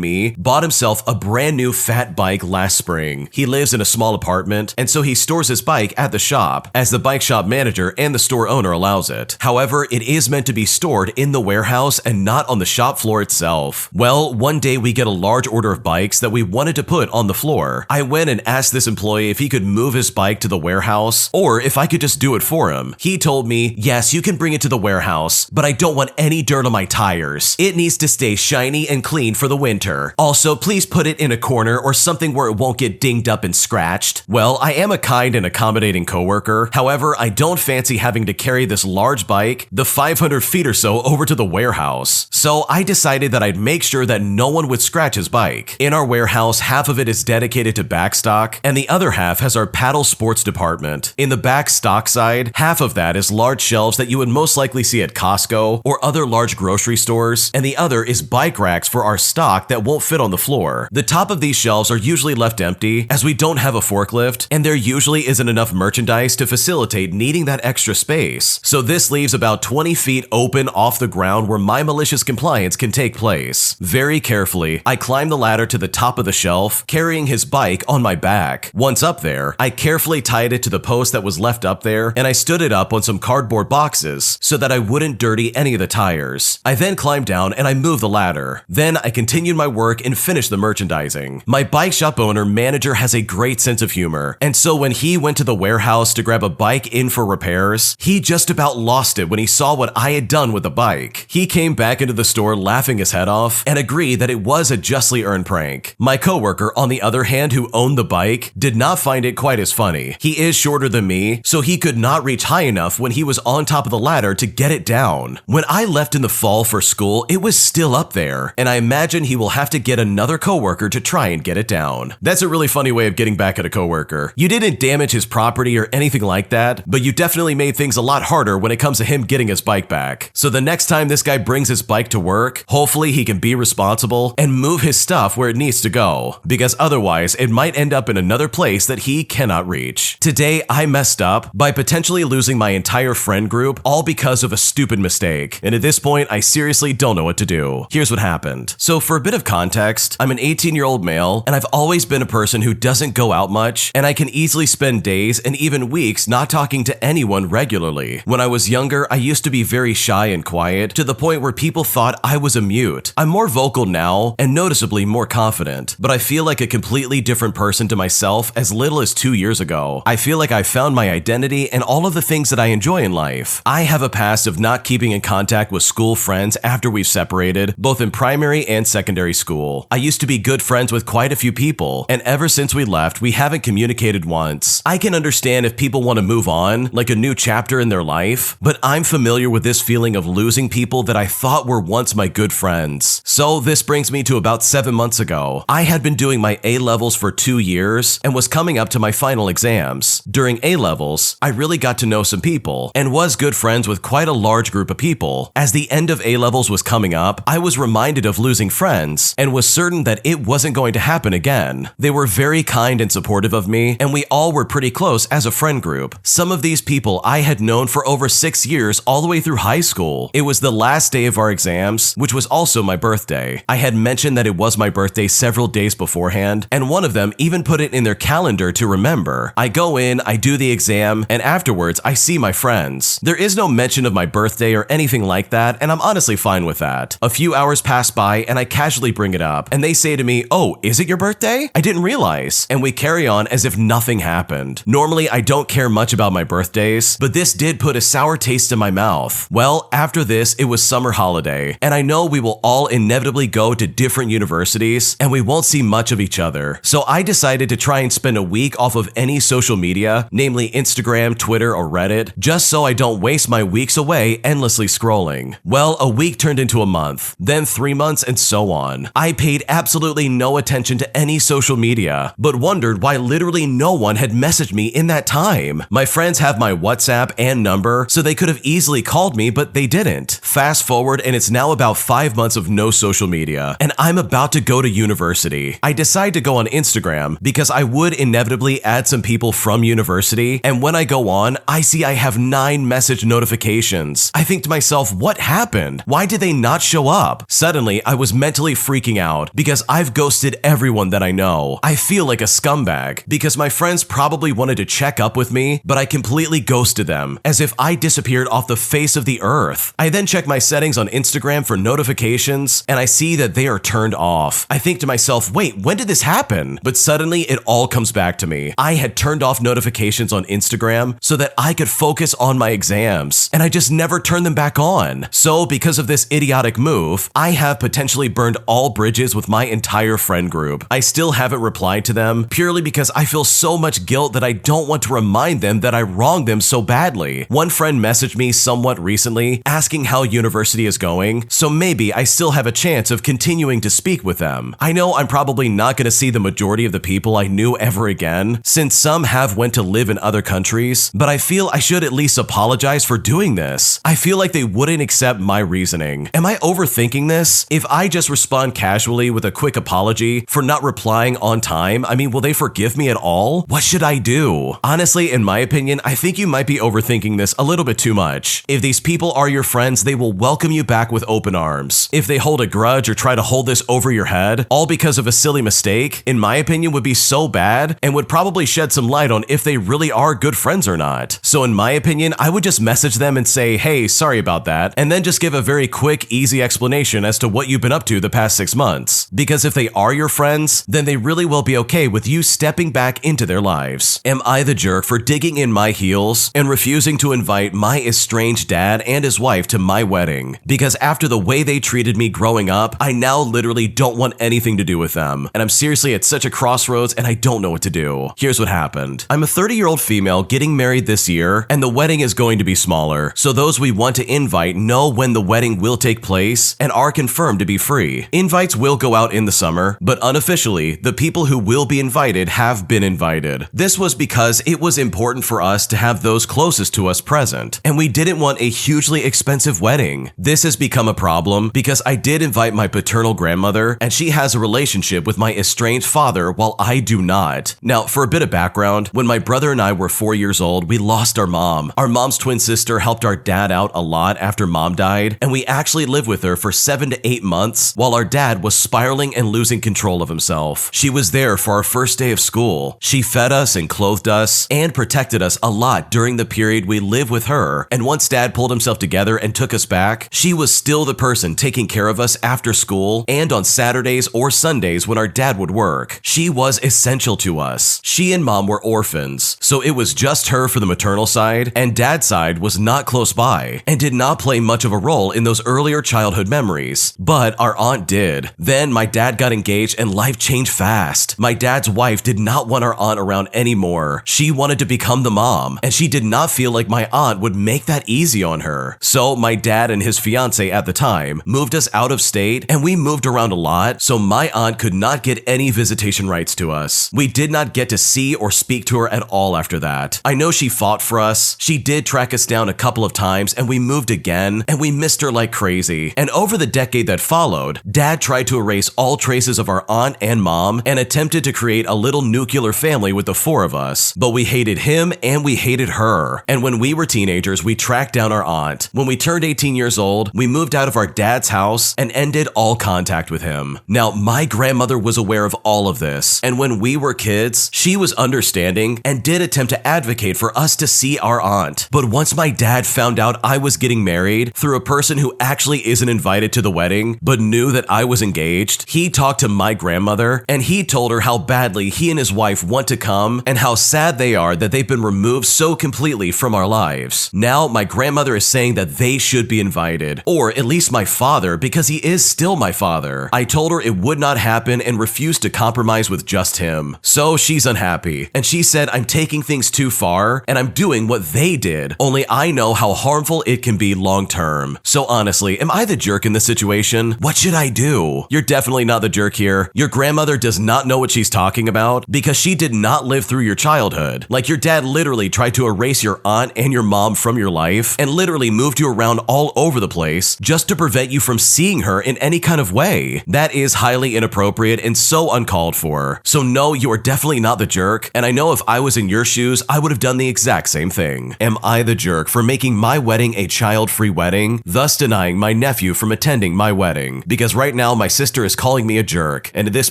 me bought himself a brand new fat bike last spring. He lives in a small apartment, and so he stores his bike at the shop, as the bike shop manager and the store owner allows it. However, it is meant to be stored in the warehouse and not on the shop floor itself. Well, one day we get a large order of bikes that we wanted to put on the floor. I went and asked this employee if he could move his bike to the warehouse, or if I could just do it for him. He told me, yes, you can bring it to the warehouse, but I don't want any dirt on my tires. It needs to stay shiny and clean for the winter. Also, please put it in a corner or something where it won't get dinged up and scratched. Well, I am a kind and accommodating coworker. However, I don't fancy having to carry this large bike the 500 feet or so over to the warehouse. So I decided that I'd make sure that no one would scratch his bike. In our warehouse, half of it is dedicated to backstock, and the other half has our paddle sports department. In the back stock side, half of that is large shelves that you would most likely see at Costco or other large grocery stores, and the other is bike racks for our stock that won't fit on the floor. The top of these shelves are usually left empty, as we don't have a forklift, and there usually isn't enough merchandise to facilitate needing that extra space. So this leaves about 20 feet open off the ground where my malicious compliance can take place. Very carefully, I climb the ladder to the top of the shelf, carrying his bike on my back. Once up there, I carefully tied it to the post that was left up there, and I stood it up on some cardboard boxes so that I wouldn't dirty any of the tires. I then climbed down and I moved the ladder. Then I continued my work and finished the merchandising. My bike shop owner manager has a great sense of humor, and so when he went to the warehouse to grab a bike in for repairs, he just about lost it when he saw what I had done with the bike. He came back into the store laughing his head off and agreed that it was a justly earned prank. My coworker, on the other hand, who owned the bike, did not find it quite as funny. He is shorter than me, so he could not reach high enough when he was on top of the ladder to get it down. When I left in the fall for school, it was still up there, and I imagine he will have to get another coworker to try and get it down. That's a really funny way of getting back at a coworker. You didn't damage his property or anything like that, but you definitely made things a lot harder when it comes to him getting his bike back. So the next time this guy brings his bike to work, hopefully he can be responsible and move his stuff where it needs to go, because otherwise it might end up in another place that he cannot reach. Today I messed up by potentially losing my entire friend group, all because of a stupid mistake, and at this point I seriously don't know what to do. Here's what happened. So for a bit of context, I'm an 18-year-old male, and I've always been a person who doesn't go out much, and I can easily spend days and even weeks not talking to anyone regularly. When I was younger, I used to be very shy and quiet, to the point where people thought I was a mute. I'm more vocal now and noticeably more confident, but I feel like a completely different person to myself as little as 2 years ago. I feel like I found my identity and all of the things that I enjoy in life. I have a past of not keeping in contact with school friends after we've separated, both in primary and secondary secondary school. I used to be good friends with quite a few people, and ever since we left, we haven't communicated once. I can understand if people want to move on, like a new chapter in their life, but I'm familiar with this feeling of losing people that I thought were once my good friends. So this brings me to about 7 months ago. I had been doing my A-levels for 2 years and was coming up to my final exams. During A-levels, I really got to know some people and was good friends with quite a large group of people. As the end of A-levels was coming up, I was reminded of losing friends and was certain that it wasn't going to happen again. They were very kind and supportive of me, and we all were pretty close as a friend group. Some of these people I had known for over 6 years all the way through high school. It was the last day of our exams, which was also my birthday. I had mentioned that it was my birthday several days beforehand, and one of them even put it in their calendar to remember. I go in, I do the exam, and afterwards I see my friends. There is no mention of my birthday or anything like that, and I'm honestly fine with that. A few hours pass by and I casually bring it up, and they say to me, "Oh, is it your birthday? I didn't realize." And we carry on as if nothing happened. Normally, I don't care much about my birthdays, but this did put a sour taste in my mouth. Well, after this, it was summer holiday, and I know we will all inevitably go to different universities, and we won't see much of each other. So I decided to try and spend a week off of any social media, namely Instagram, Twitter, or Reddit, just so I don't waste my weeks away endlessly scrolling. Well, a week turned into a month, then 3 months, and so on. I paid absolutely no attention to any social media, but wondered why literally no one had messaged me in that time. My friends have my WhatsApp and number, so they could have easily called me, but they didn't. Fast forward, and it's now about 5 months of no social media, and I'm about to go to university. I decide to go on Instagram because I would inevitably add some people from university, and when I go on, I see I have 9 message notifications. I think to myself, what happened? Why did they not show up? Suddenly, I was mentally freaking out because I've ghosted everyone that I know. I feel like a scumbag because my friends probably wanted to check up with me, but I completely ghosted them as if I disappeared off the face of the earth. I then check my settings on Instagram for notifications, and I see that they are turned off. I think to myself, wait, when did this happen? But suddenly it all comes back to me. I had turned off notifications on Instagram so that I could focus on my exams, and I just never turned them back on. So because of this idiotic move, I have potentially burned all bridges with my entire friend group. I still haven't replied to them purely because I feel so much guilt that I don't want to remind them that I wronged them so badly. One friend messaged me somewhat recently asking how university is going, so maybe I still have a chance of continuing to speak with them. I know I'm probably not going to see the majority of the people I knew ever again, since some have went to live in other countries, but I feel I should at least apologize for doing this. I feel like they wouldn't accept my reasoning. Am I overthinking this? If I just respond casually with a quick apology for not replying on time, will they forgive me at all? What should I do? Honestly, in my opinion, I think you might be overthinking this a little bit too much. If these people are your friends, they will welcome you back with open arms. If they hold a grudge or try to hold this over your head, all because of a silly mistake, in my opinion, would be so bad and would probably shed some light on if they really are good friends or not. So in my opinion, I would just message them and say, hey, sorry about that, and then just give a very quick, easy explanation as to what you've been up to the past 6 months. Because if they are your friends, then they really will be okay with you stepping back into their lives. Am I the jerk for digging in my heels and refusing to invite my estranged dad and his wife to my wedding? Because after the way they treated me growing up, I now literally don't want anything to do with them. And I'm seriously at such a crossroads and I don't know what to do. Here's what happened. I'm a 30-year-old female getting married this year, and the wedding is going to be smaller. So those we want to invite know when the wedding will take place and are confirmed to be free. Invites will go out in the summer, but unofficially, the people who will be invited have been invited. This was because it was important for us to have those closest to us present, and we didn't want a hugely expensive wedding. This has become a problem because I did invite my paternal grandmother, and she has a relationship with my estranged father while I do not. Now, for a bit of background, when my brother and I were 4 years old, we lost our mom. Our mom's twin sister helped our dad out a lot after mom died, and we actually lived with her for 7 to 8 months while our dad was spiraling and losing control of himself. She was there for our first day of school. She fed us and clothed us and protected us a lot during the period we lived with her, and once dad pulled himself together and took us back, she was still the person taking care of us after school and on Saturdays or Sundays when our dad would work. She was essential to us. She and mom were orphans, so it was just her for the maternal side, and dad's side was not close by and did not play much of a role in those earlier childhood memories. But our Aunt aunt did. Then my dad got engaged and life changed fast. My dad's wife did not want our aunt around anymore. She wanted to become the mom, and she did not feel like my aunt would make that easy on her. So my dad and his fiance at the time moved us out of state, and we moved around a lot, so my aunt could not get any visitation rights to us. We did not get to see or speak to her at all after that. I know she fought for us. She did track us down a couple of times, and we moved again, and we missed her like crazy. And over the decade that followed, Dad tried to erase all traces of our aunt and mom and attempted to create a little nuclear family with the four of us. But we hated him and we hated her. And when we were teenagers, we tracked down our aunt. When we turned 18 years old, we moved out of our dad's house and ended all contact with him. Now, my grandmother was aware of all of this, and when we were kids, she was understanding and did attempt to advocate for us to see our aunt. But once my dad found out I was getting married through a person who actually isn't invited to the wedding, but knew that I was engaged, he talked to my grandmother and he told her how badly he and his wife want to come and how sad they are that they've been removed so completely from our lives. Now, my grandmother is saying that they should be invited, or at least my father, because he is still my father. I told her it would not happen and refused to compromise with just him. So she's unhappy, and she said I'm taking things too far and I'm doing what they did, only I know how harmful it can be long term. So honestly, am I the jerk in this situation? What should I do? You're definitely not the jerk here. Your grandmother does not know what she's talking about because she did not live through your childhood. Like, your dad literally tried to erase your aunt and your mom from your life and literally moved you around all over the place just to prevent you from seeing her in any kind of way. That is highly inappropriate and so uncalled for. So no, you are definitely not the jerk, and I know if I was in your shoes, I would have done the exact same thing. Am I the jerk for making my wedding a child-free wedding, thus denying my nephew from attending my wedding? Because right now my sister is calling me a jerk, and at this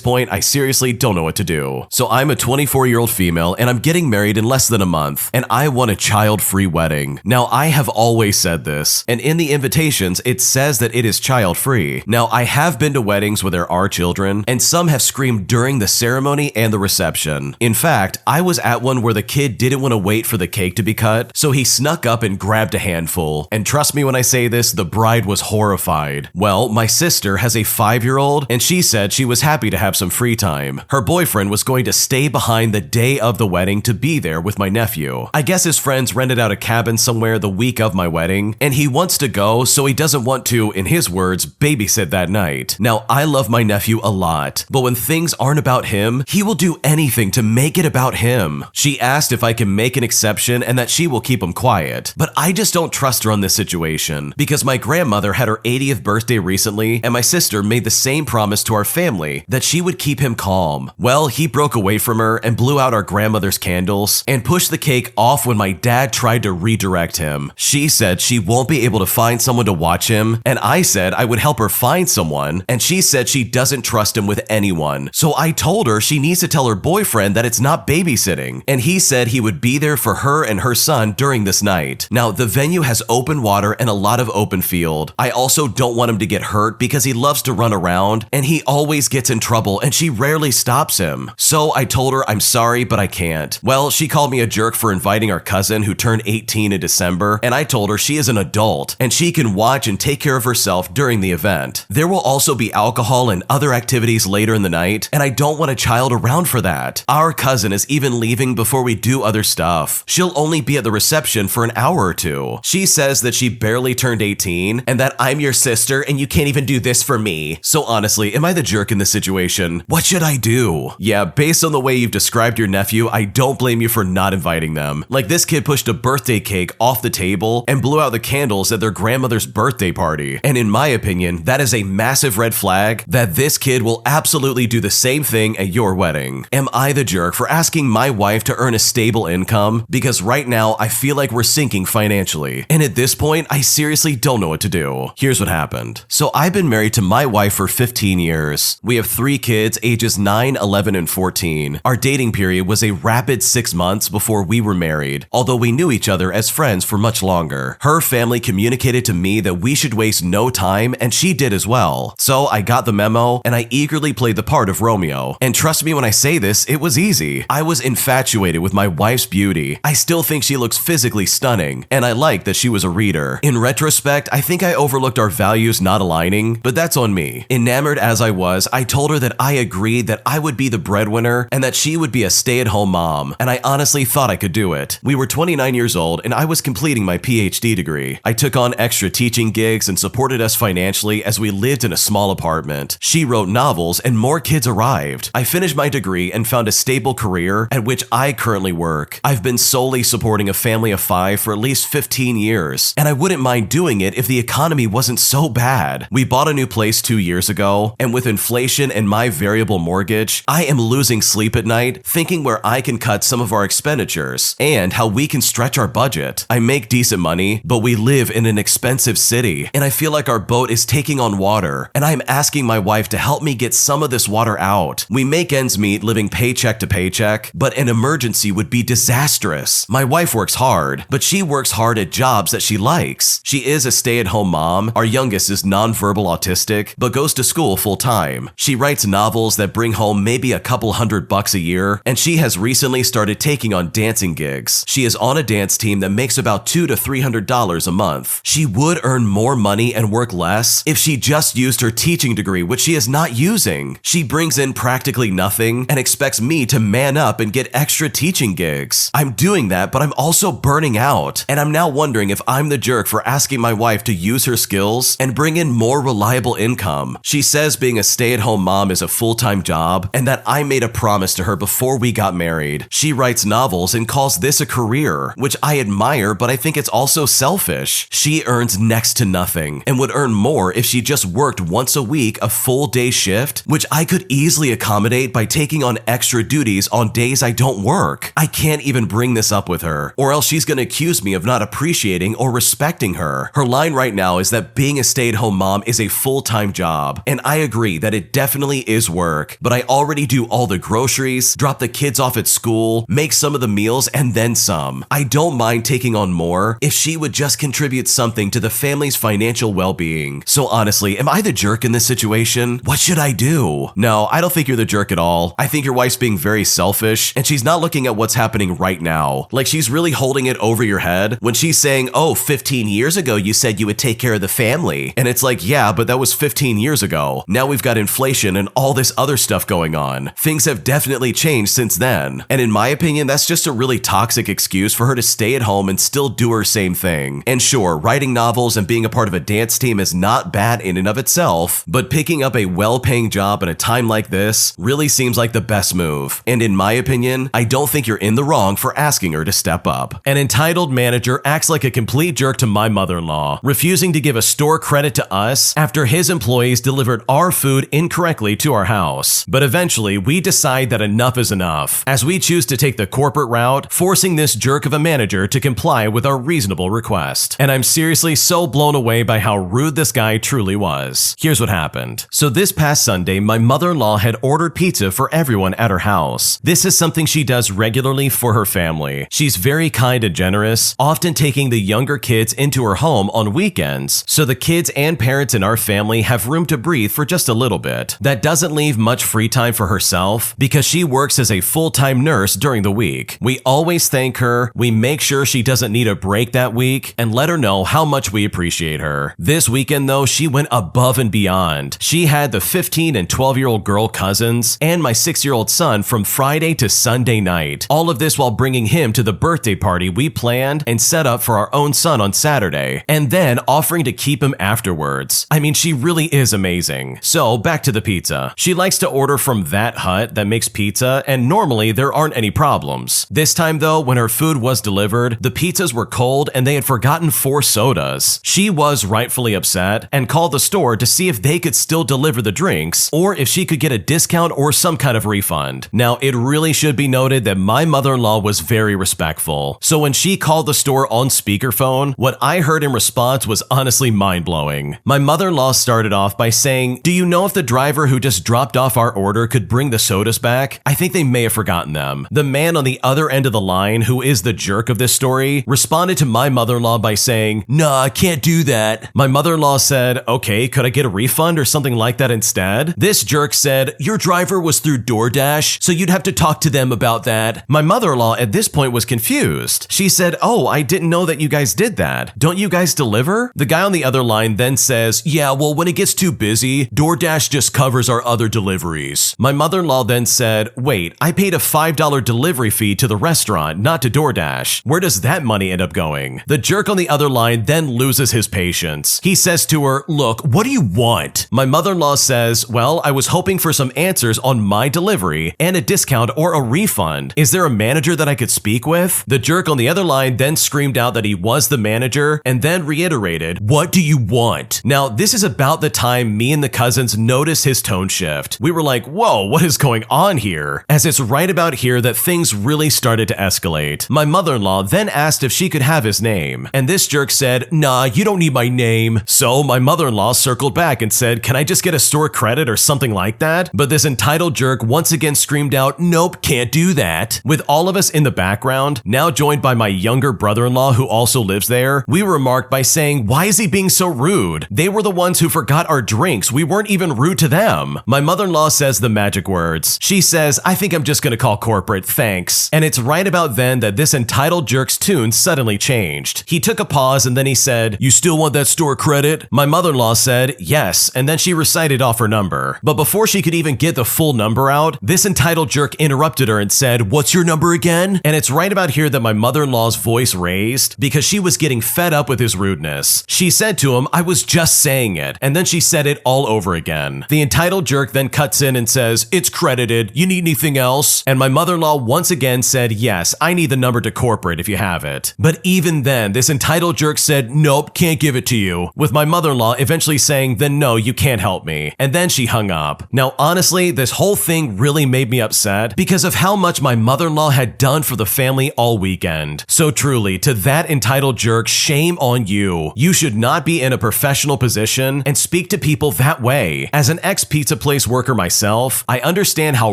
point I seriously don't know what to do. So I'm a 24-year-old female and I'm getting married in less than a month, and I want a child-free wedding. Now, I have always said this, and in the invitations it says that it is child-free. Now, I have been to weddings where there are children, and some have screamed during the ceremony and the reception. In fact, I was at one where the kid didn't want to wait for the cake to be cut, so he snuck up and grabbed a handful. And trust me when I say this, the bride was horrified. Well, my sister has a 5-year-old, and she said she was happy to have some free time. Her boyfriend was going to stay behind the day of the wedding to be there with my nephew. I guess his friends rented out a cabin somewhere the week of my wedding, and he wants to go so he doesn't want to, in his words, babysit that night. Now, I love my nephew a lot, but when things aren't about him, he will do anything to make it about him. She asked if I can make an exception and that she will keep him quiet, but I just don't trust her on this situation because my grandmother had her 80th birthday recently, and my sister made the same promise to our family that she would keep him calm. Well, he broke away from her and blew out our grandmother's candles and pushed the cake off when my dad tried to redirect him. She said she won't be able to find someone to watch him, and I said I would help her find someone, and she said she doesn't trust him with anyone. So I told her she needs to tell her boyfriend that it's not babysitting, and he said he would be there for her and her son during this night. Now, the venue has open water and a lot of open field. I also don't want him to get hurt because he loves to run around, and he always gets in trouble, and she rarely stops him. So I told her I'm sorry, but I can't. Well, she called me a jerk for inviting our cousin who turned 18 in December, and I told her she is an adult, and she can watch and take care of herself during the event. There will also be alcohol and other activities later in the night, and I don't want a child around for that. Our cousin is even leaving before we do other stuff. She'll only be at the reception for an hour or two. She says that she barely turned 18, and that I'm your sister and you can't even do this for me. So honestly, am I the jerk in this situation? What should I do? Yeah, based on the way you've described your nephew, I don't blame you for not inviting them. Like, this kid pushed a birthday cake off the table and blew out the candles at their grandmother's birthday party. And in my opinion, that is a massive red flag that this kid will absolutely do the same thing at your wedding. Am I the jerk for asking my wife to earn a stable income? Because right now, I feel like we're sinking financially. And at this point, I seriously don't know what to do. Here's what happened. So I've been married to my wife for 15 years. We have 3 kids, ages 9, 11, and 14. Our dating period was a rapid 6 months before we were married, although we knew each other as friends for much longer. Her family communicated to me that we should waste no time, and she did as well. So I got the memo, and I eagerly played the part of Romeo. And trust me when I say this, it was easy. I was infatuated with my wife's beauty. I still think she looks physically stunning, and I like that she was a reader. In retrospect, I think I overlooked our values not aligning, but that's on on me. Enamored as I was, I told her that I agreed that I would be the breadwinner and that she would be a stay-at-home mom, and I honestly thought I could do it. We were 29 years old and I was completing my PhD degree. I took on extra teaching gigs and supported us financially as we lived in a small apartment. She wrote novels and more kids arrived. I finished my degree and found a stable career at which I currently work. I've been solely supporting a family of 5 for at least 15 years, and I wouldn't mind doing it if the economy wasn't so bad. We bought a new place 2 years ago, and with inflation and my variable mortgage, I am losing sleep at night thinking where I can cut some of our expenditures and how we can stretch our budget. I make decent money, but we live in an expensive city, and I feel like our boat is taking on water, and I'm asking my wife to help me get some of this water out. We make ends meet living paycheck to paycheck, but an emergency would be disastrous. My wife works hard, but she works hard at jobs that she likes. She is a stay-at-home mom. Our youngest is nonverbal autistic, but goes to school full-time. She writes novels that bring home maybe a couple $100 a year, and she has recently started taking on dancing gigs. She is on a dance team that makes about $200 to $300 a month. She would earn more money and work less if she just used her teaching degree, which she is not using. She brings in practically nothing and expects me to man up and get extra teaching gigs. I'm doing that, but I'm also burning out, and I'm now wondering if I'm the jerk for asking my wife to use her skills and bring in more reliable income. She says being a stay-at-home mom is a full-time job and that I made a promise to her before we got married. She writes novels and calls this a career, which I admire, but I think it's also selfish. She earns next to nothing and would earn more if she just worked once a week a full day shift, which I could easily accommodate by taking on extra duties on days I don't work. I can't even bring this up with her, or else she's gonna accuse me of not appreciating or respecting her. Her line right now is that being a stay-at-home mom is a full-time job, and I agree that it definitely is work, but I already do all the groceries, drop the kids off at school, make some of the meals, and then some. I don't mind taking on more if she would just contribute something to the family's financial well-being. So honestly, am I the jerk in this situation? What should I do? No, I don't think you're the jerk at all. I think your wife's being very selfish, and she's not looking at what's happening right now. Like she's really holding it over your head when she's saying, oh, 15 years ago you said you would take care of the family. And it's like, yeah, but that was 15 years ago. Now we've got inflation and all this other stuff going on. Things have definitely changed since then. And in my opinion, that's just a really toxic excuse for her to stay at home and still do her same thing. And sure, writing novels and being a part of a dance team is not bad in and of itself, but picking up a well-paying job at a time like this really seems like the best move. And in my opinion, I don't think you're in the wrong for asking her to step up. An entitled manager acts like a complete jerk to my mother-in-law, refusing to give a store credit to us after his employees delivered our food incorrectly to our house. But eventually, we decide that enough is enough, as we choose to take the corporate route, forcing this jerk of a manager to comply with our reasonable request. And I'm seriously so blown away by how rude this guy truly was. Here's what happened. So this past Sunday, my mother-in-law had ordered pizza for everyone at her house. This is something she does regularly for her family. She's very kind and generous, often taking the younger kids into her home on weekends, so the kids and parents in our family have room to breathe for just a little bit. That doesn't leave much free time for herself because she works as a full-time nurse during the week. We always thank her, we make sure she doesn't need a break that week, and let her know how much we appreciate her. This weekend though, she went above and beyond. She had the 15 and 12-year-old girl cousins and my 6-year-old son from Friday to Sunday night. All of this while bringing him to the birthday party we planned and set up for our own son on Saturday, and then offering to keep him afterwards. I mean, she really is amazing. So back to the pizza. She likes to order from that hut that makes pizza, and normally there aren't any problems. This time though, when her food was delivered, the pizzas were cold and they had forgotten 4 sodas. She was rightfully upset and called the store to see if they could still deliver the drinks or if she could get a discount or some kind of refund. Now, it really should be noted that my mother-in-law was very respectful. So when she called the store on speakerphone, what I heard in response was honestly mind-blowing. My mother-in-law started off by saying, "Do you know if the driver who just dropped off our order could bring the sodas back? I think they may have forgotten them." The man on the other end of the line, who is the jerk of this story, responded to my mother-in-law by saying, "Nah, I can't do that." My mother-in-law said, "Okay, could I get a refund or something like that instead?" This jerk said, "Your driver was through DoorDash, so you'd have to talk to them about that." My mother-in-law at this point was confused. She said, "Oh, I didn't know that you guys did that. Don't you guys deliver?" The guy on the other line then says, "Yeah, well, when it it gets too busy, DoorDash just covers our other deliveries. My mother-in-law then said, wait, I paid a $5 delivery fee to the restaurant, not to DoorDash. Where does that money end up going? The jerk on the other line then loses his patience. He says to her, look, what do you want? My mother-in-law says, well, I was hoping for some answers on my delivery and a discount or a refund. Is there a manager that I could speak with? The jerk on the other line then screamed out that he was the manager and then reiterated, what do you want? Now, this is about the time me and the cousins noticed his tone shift. We were like, whoa, what is going on here? As it's right about here that things really started to escalate. My mother-in-law then asked if she could have his name, and this jerk said, nah, you don't need my name. So my mother-in-law circled back and said, can I just get a store credit or something like that? But this entitled jerk once again screamed out, nope, can't do that. With all of us in the background, now joined by my younger brother-in-law who also lives there, we remarked by saying, why is he being so rude? They were the ones who forgot our drinks. We weren't even rude to them. My mother-in-law says the magic words. She says, I think I'm just gonna call corporate, thanks. And it's right about then that this entitled jerk's tune suddenly changed. He took a pause and then he said, you still want that store credit? My mother-in-law said, yes, and then she recited off her number. But before she could even get the full number out, this entitled jerk interrupted her and said, what's your number again? And it's right about here that my mother-in-law's voice raised because she was getting fed up with his rudeness. She said to him, I was just saying it, and then she said it all over again. The entitled jerk then cuts in and says, it's credited, you need anything else? And my mother-in-law once again said, yes, I need the number to corporate if you have it. But even then, this entitled jerk said, nope, can't give it to you, with my mother-in-law eventually saying, then no, you can't help me. And then she hung up. Now honestly, this whole thing really made me upset because of how much my mother-in-law had done for the family all weekend. So truly, to that entitled jerk, shame on you. You should not be in a professional position and speak to people that way. As an ex-pizza place worker myself, I understand how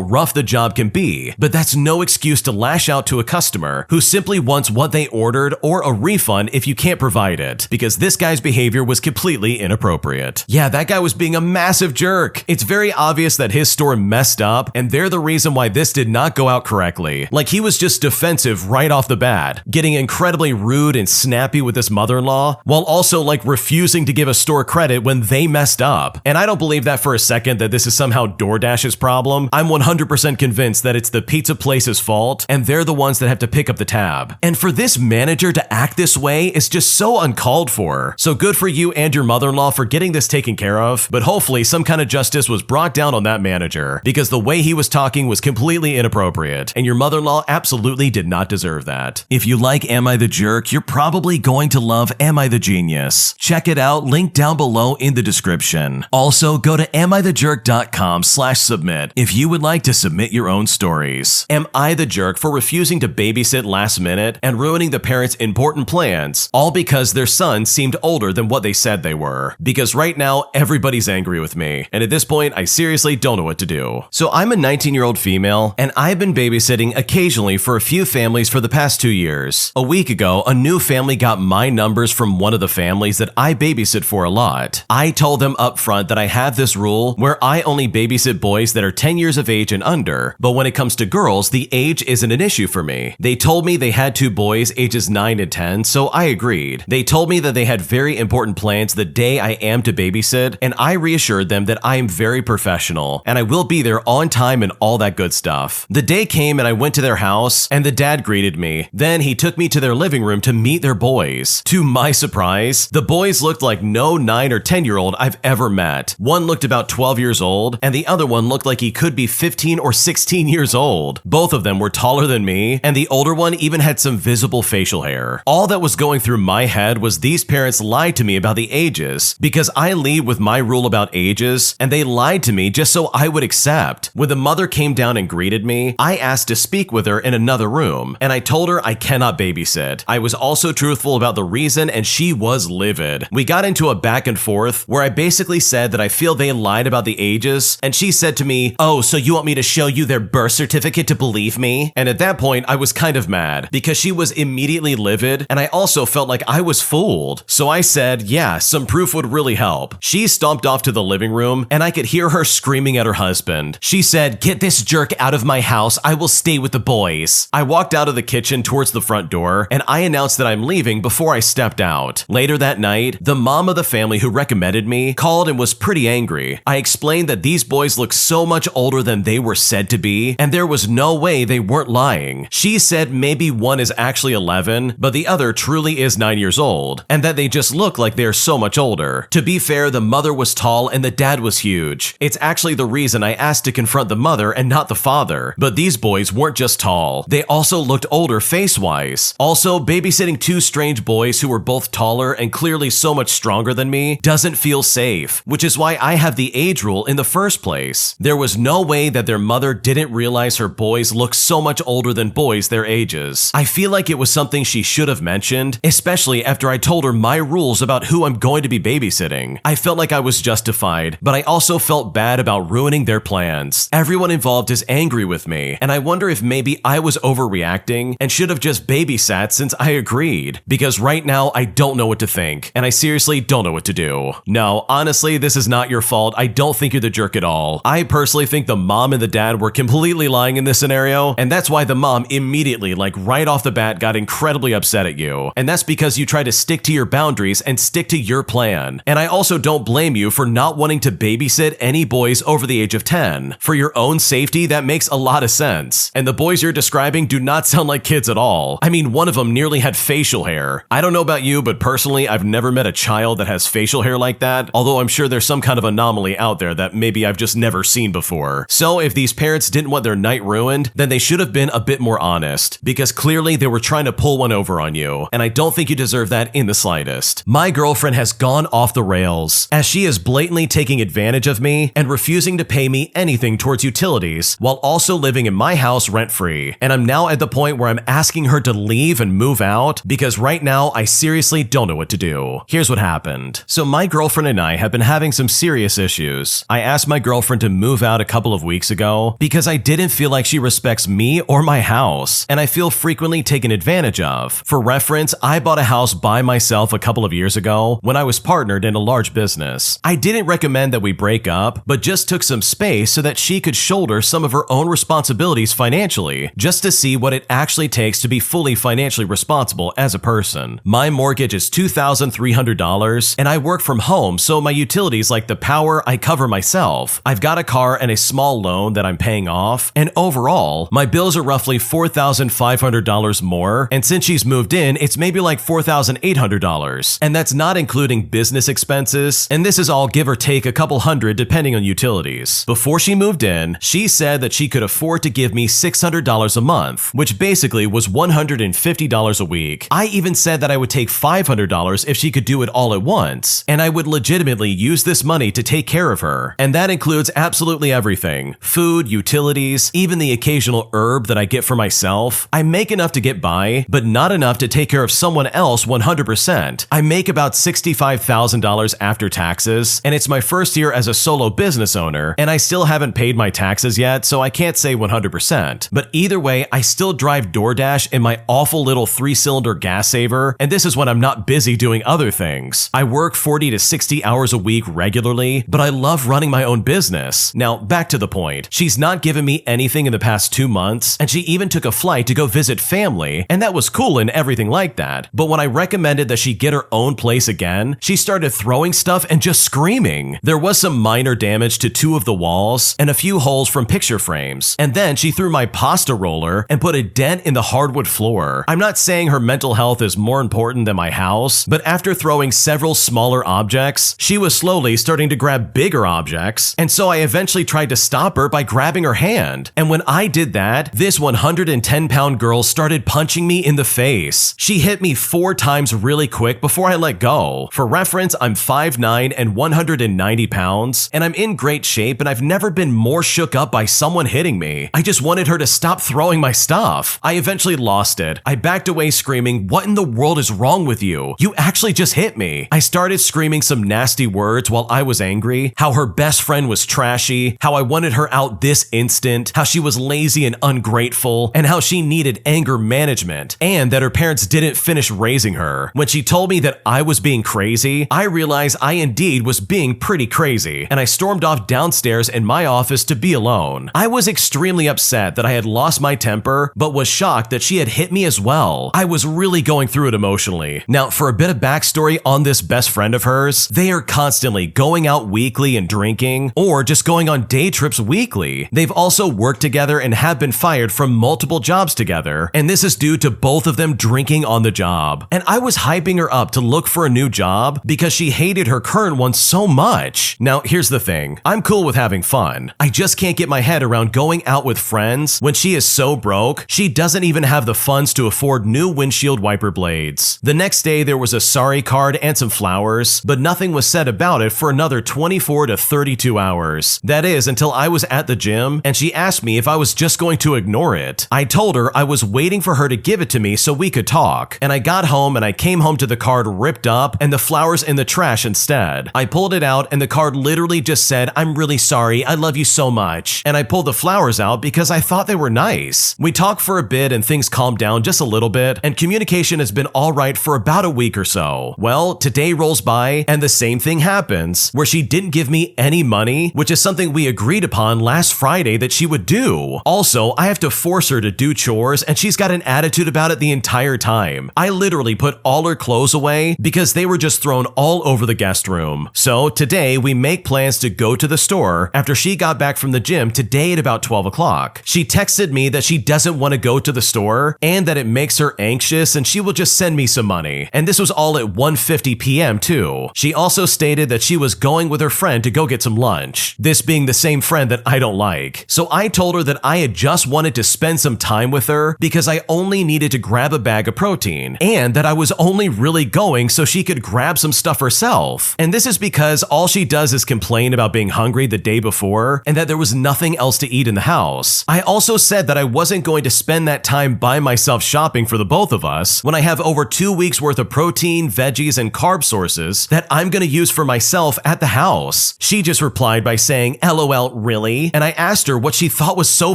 rough the job can be, but that's no excuse to lash out to a customer who simply wants what they ordered or a refund if you can't provide it, because this guy's behavior was completely inappropriate. Yeah, that guy was being a massive jerk. It's very obvious that his store messed up, and they're the reason why this did not go out correctly. Like he was just defensive right off the bat, getting incredibly rude and snappy with his mother-in-law, while also like refusing to give a store credit when they messed up. And I don't believe that for a second that this is somehow DoorDash's problem. I'm 100% convinced that it's the pizza place's fault, and they're the ones that have to pick up the tab. And for this manager to act this way is just so uncalled for. So good for you and your mother-in-law for getting this taken care of, but hopefully some kind of justice was brought down on that manager, because the way he was talking was completely inappropriate, and your mother-in-law absolutely did not deserve that. If you like Am I the Jerk, you're probably going to love Am I the Genius. Check it out, link down below in the description. Also, go to amithejerk.com/submit if you would like to submit your own stories. Am I the jerk for refusing to babysit last minute and ruining the parents' important plans, all because their son seemed older than what they said they were? Because right now, everybody's angry with me, and at this point, I seriously don't know what to do. So I'm a 19-year-old female, and I've been babysitting occasionally for a few families for the past 2 years. A week ago, a new family got my numbers from one of the families that I babysit for a lot. I told them up front that I have this rule where I only babysit boys that are 10 years of age and under, but when it comes to girls, the age isn't an issue for me. They told me they had 2 boys ages 9 and 10, so I agreed. They told me that they had very important plans the day I am to babysit, and I reassured them that I am very professional, and I will be there on time and all that good stuff. The day came and I went to their house, and the dad greeted me. Then he took me to their living room to meet their boys. To my surprise, the boys looked like no 9 or 10-year-old I've ever met. One looked about 12 years old, and the other one looked like he could be 15 or 16 years old. Both of them were taller than me, and the older one even had some visible facial hair. All that was going through my head was these parents lied to me about the ages, because I lead with my rule about ages, and they lied to me just so I would accept. When the mother came down and greeted me, I asked to speak with her in another room, and I told her I cannot babysit. I was also truthful about the reason, and she was livid. We got into a back and forth where I basically said that I feel they lied about the ages, and she said to me, oh, so you want me to show you their birth certificate to believe me? And at that point, I was kind of mad because she was immediately livid, and I also felt like I was fooled. So I said, yeah, some proof would really help. She stomped off to the living room, and I could hear her screaming at her husband. She said, get this jerk out of my house. I will stay with the boys. I walked out of the kitchen towards the front door, and I announced that I'm leaving before I stepped out. Later that night, the mom of the family who recommended me me, called and was pretty angry. I explained that these boys look so much older than they were said to be, and there was no way they weren't lying. She said maybe one is actually 11, but the other truly is 9 years old, and that they just look like they're so much older. To be fair, the mother was tall and the dad was huge. It's actually the reason I asked to confront the mother and not the father. But these boys weren't just tall, they also looked older face-wise. Also, babysitting two strange boys who were both taller and clearly so much stronger than me doesn't feel safe, which is why I have the age rule in the first place. There was no way that their mother didn't realize her boys looked so much older than boys their ages. I feel like it was something she should have mentioned, especially after I told her my rules about who I'm going to be babysitting. I felt like I was justified, but I also felt bad about ruining their plans. Everyone involved is angry with me, and I wonder if maybe I was overreacting and should have just babysat since I agreed. Because right now I don't know what to think, and I seriously don't know what to do. No, honestly, this is not your fault. I don't think you're the jerk at all. I personally think the mom and the dad were completely lying in this scenario, and that's why the mom immediately, like right off the bat, got incredibly upset at you. And that's because you try to stick to your boundaries and stick to your plan. And I also don't blame you for not wanting to babysit any boys over the age of 10. For your own safety, that makes a lot of sense. And the boys you're describing do not sound like kids at all. I mean, one of them nearly had facial hair. I don't know about you, but personally, I've never met a child that has facial hair like that, although I'm sure there's some kind of anomaly out there that maybe I've just never seen before. So if these parents didn't want their night ruined, then they should have been a bit more honest, because clearly they were trying to pull one over on you, and I don't think you deserve that in the slightest. My girlfriend has gone off the rails, as she is blatantly taking advantage of me and refusing to pay me anything towards utilities, while also living in my house rent-free. And I'm now at the point where I'm asking her to leave and move out, because right now I seriously don't know what to do. Here's what happened. So my girlfriend and I have been having some serious issues. I asked my girlfriend to move out a couple of weeks ago because I didn't feel like she respects me or my house, and I feel frequently taken advantage of. For reference, I bought a house by myself a couple of years ago when I was partnered in a large business. I didn't recommend that we break up, but just took some space so that she could shoulder some of her own responsibilities financially, just to see what it actually takes to be fully financially responsible as a person. My mortgage is $2,300, and I work from home, so my utilities like the power I cover myself. I've got a car and a small loan that I'm paying off, and overall, my bills are roughly $4,500 more, and since she's moved in, it's maybe like $4,800, and that's not including business expenses, and this is all give or take a couple hundred depending on utilities. Before she moved in, she said that she could afford to give me $600 a month, which basically was $150 a week. I even said that I would take $500 if she could do it all at once, and I would legitimately use this money to take care of her. And that includes absolutely everything: food, utilities, even the occasional herb that I get for myself. I make enough to get by, but not enough to take care of someone else 100%. I make about $65,000 after taxes, and it's my first year as a solo business owner, and I still haven't paid my taxes yet, so I can't say 100%. But either way, I still drive DoorDash in my awful little 3-cylinder gas saver, and this is when I'm not busy doing other things. I work 40 to 60 hours a week regularly, but I love running my own business. Now, back to the point. She's not given me anything in the past 2 months, and she even took a flight to go visit family, and that was cool and everything like that. But when I recommended that she get her own place again, she started throwing stuff and just screaming. There was some minor damage to 2 of the walls and a few holes from picture frames, and then she threw my pasta roller and put a dent in the hardwood floor. I'm not saying her mental health is more important than my house, but after throwing several smaller objects, she was slowly starting to grab bigger objects, and so I eventually tried to stop her by grabbing her hand. And when I did that, this 110-pound girl started punching me in the face. She hit me 4 times really quick before I let go. For reference, I'm 5'9" and 190 pounds, and I'm in great shape, and I've never been more shook up by someone hitting me. I just wanted her to stop throwing my stuff. I eventually lost it. I backed away screaming, "What in the world is wrong with you? You actually just hit me." I started screaming some nasty words while I was angry, how her best friend was trashy, how I wanted her out this instant, how she was lazy and ungrateful, and how she needed anger management, and that her parents didn't finish raising her. When she told me that I was being crazy, I realized I indeed was being pretty crazy, and I stormed off downstairs in my office to be alone. I was extremely upset that I had lost my temper, but was shocked that she had hit me as well. I was really going through it emotionally. Now, for a bit of backstory on this best friend of hers, they They are constantly going out weekly and drinking, or just going on day trips weekly. They've also worked together and have been fired from multiple jobs together, and this is due to both of them drinking on the job. And I was hyping her up to look for a new job because she hated her current one so much. Now, here's the thing. I'm cool with having fun. I just can't get my head around going out with friends when she is so broke, she doesn't even have the funds to afford new windshield wiper blades. The next day, there was a sorry card and some flowers, but nothing was said about it for another 24 to 32 hours. That is, until I was at the gym and she asked me if I was just going to ignore it. I told her I was waiting for her to give it to me so we could talk, and I got home and I came home to the card ripped up and the flowers in the trash instead. I pulled it out and the card literally just said, "I'm really sorry, I love you so much." And I pulled the flowers out because I thought they were nice. We talked for a bit and things calmed down just a little bit, and communication has been alright for about a week or so. Well, today rolls by and the same thing happens, where she didn't give me any money, which is something we agreed upon last Friday that she would do. Also, I have to force her to do chores and she's got an attitude about it the entire time. I literally put all her clothes away because they were just thrown all over the guest room. So today we make plans to go to the store after she got back from the gym today at about 12 o'clock. She texted me that she doesn't want to go to the store and that it makes her anxious and she will just send me some money. And this was all at 1:50 p.m. too. She also stated that she was going with her friend to go get some lunch, this being the same friend that I don't like. So I told her that I had just wanted to spend some time with her because I only needed to grab a bag of protein, and that I was only really going so she could grab some stuff herself. And this is because all she does is complain about being hungry the day before and that there was nothing else to eat in the house. I also said that I wasn't going to spend that time by myself shopping for the both of us when I have over 2 weeks worth of protein, veggies, and carb sources that I'm going to use for myself at the house. She just replied by saying, "LOL, really?" And I asked her what she thought was so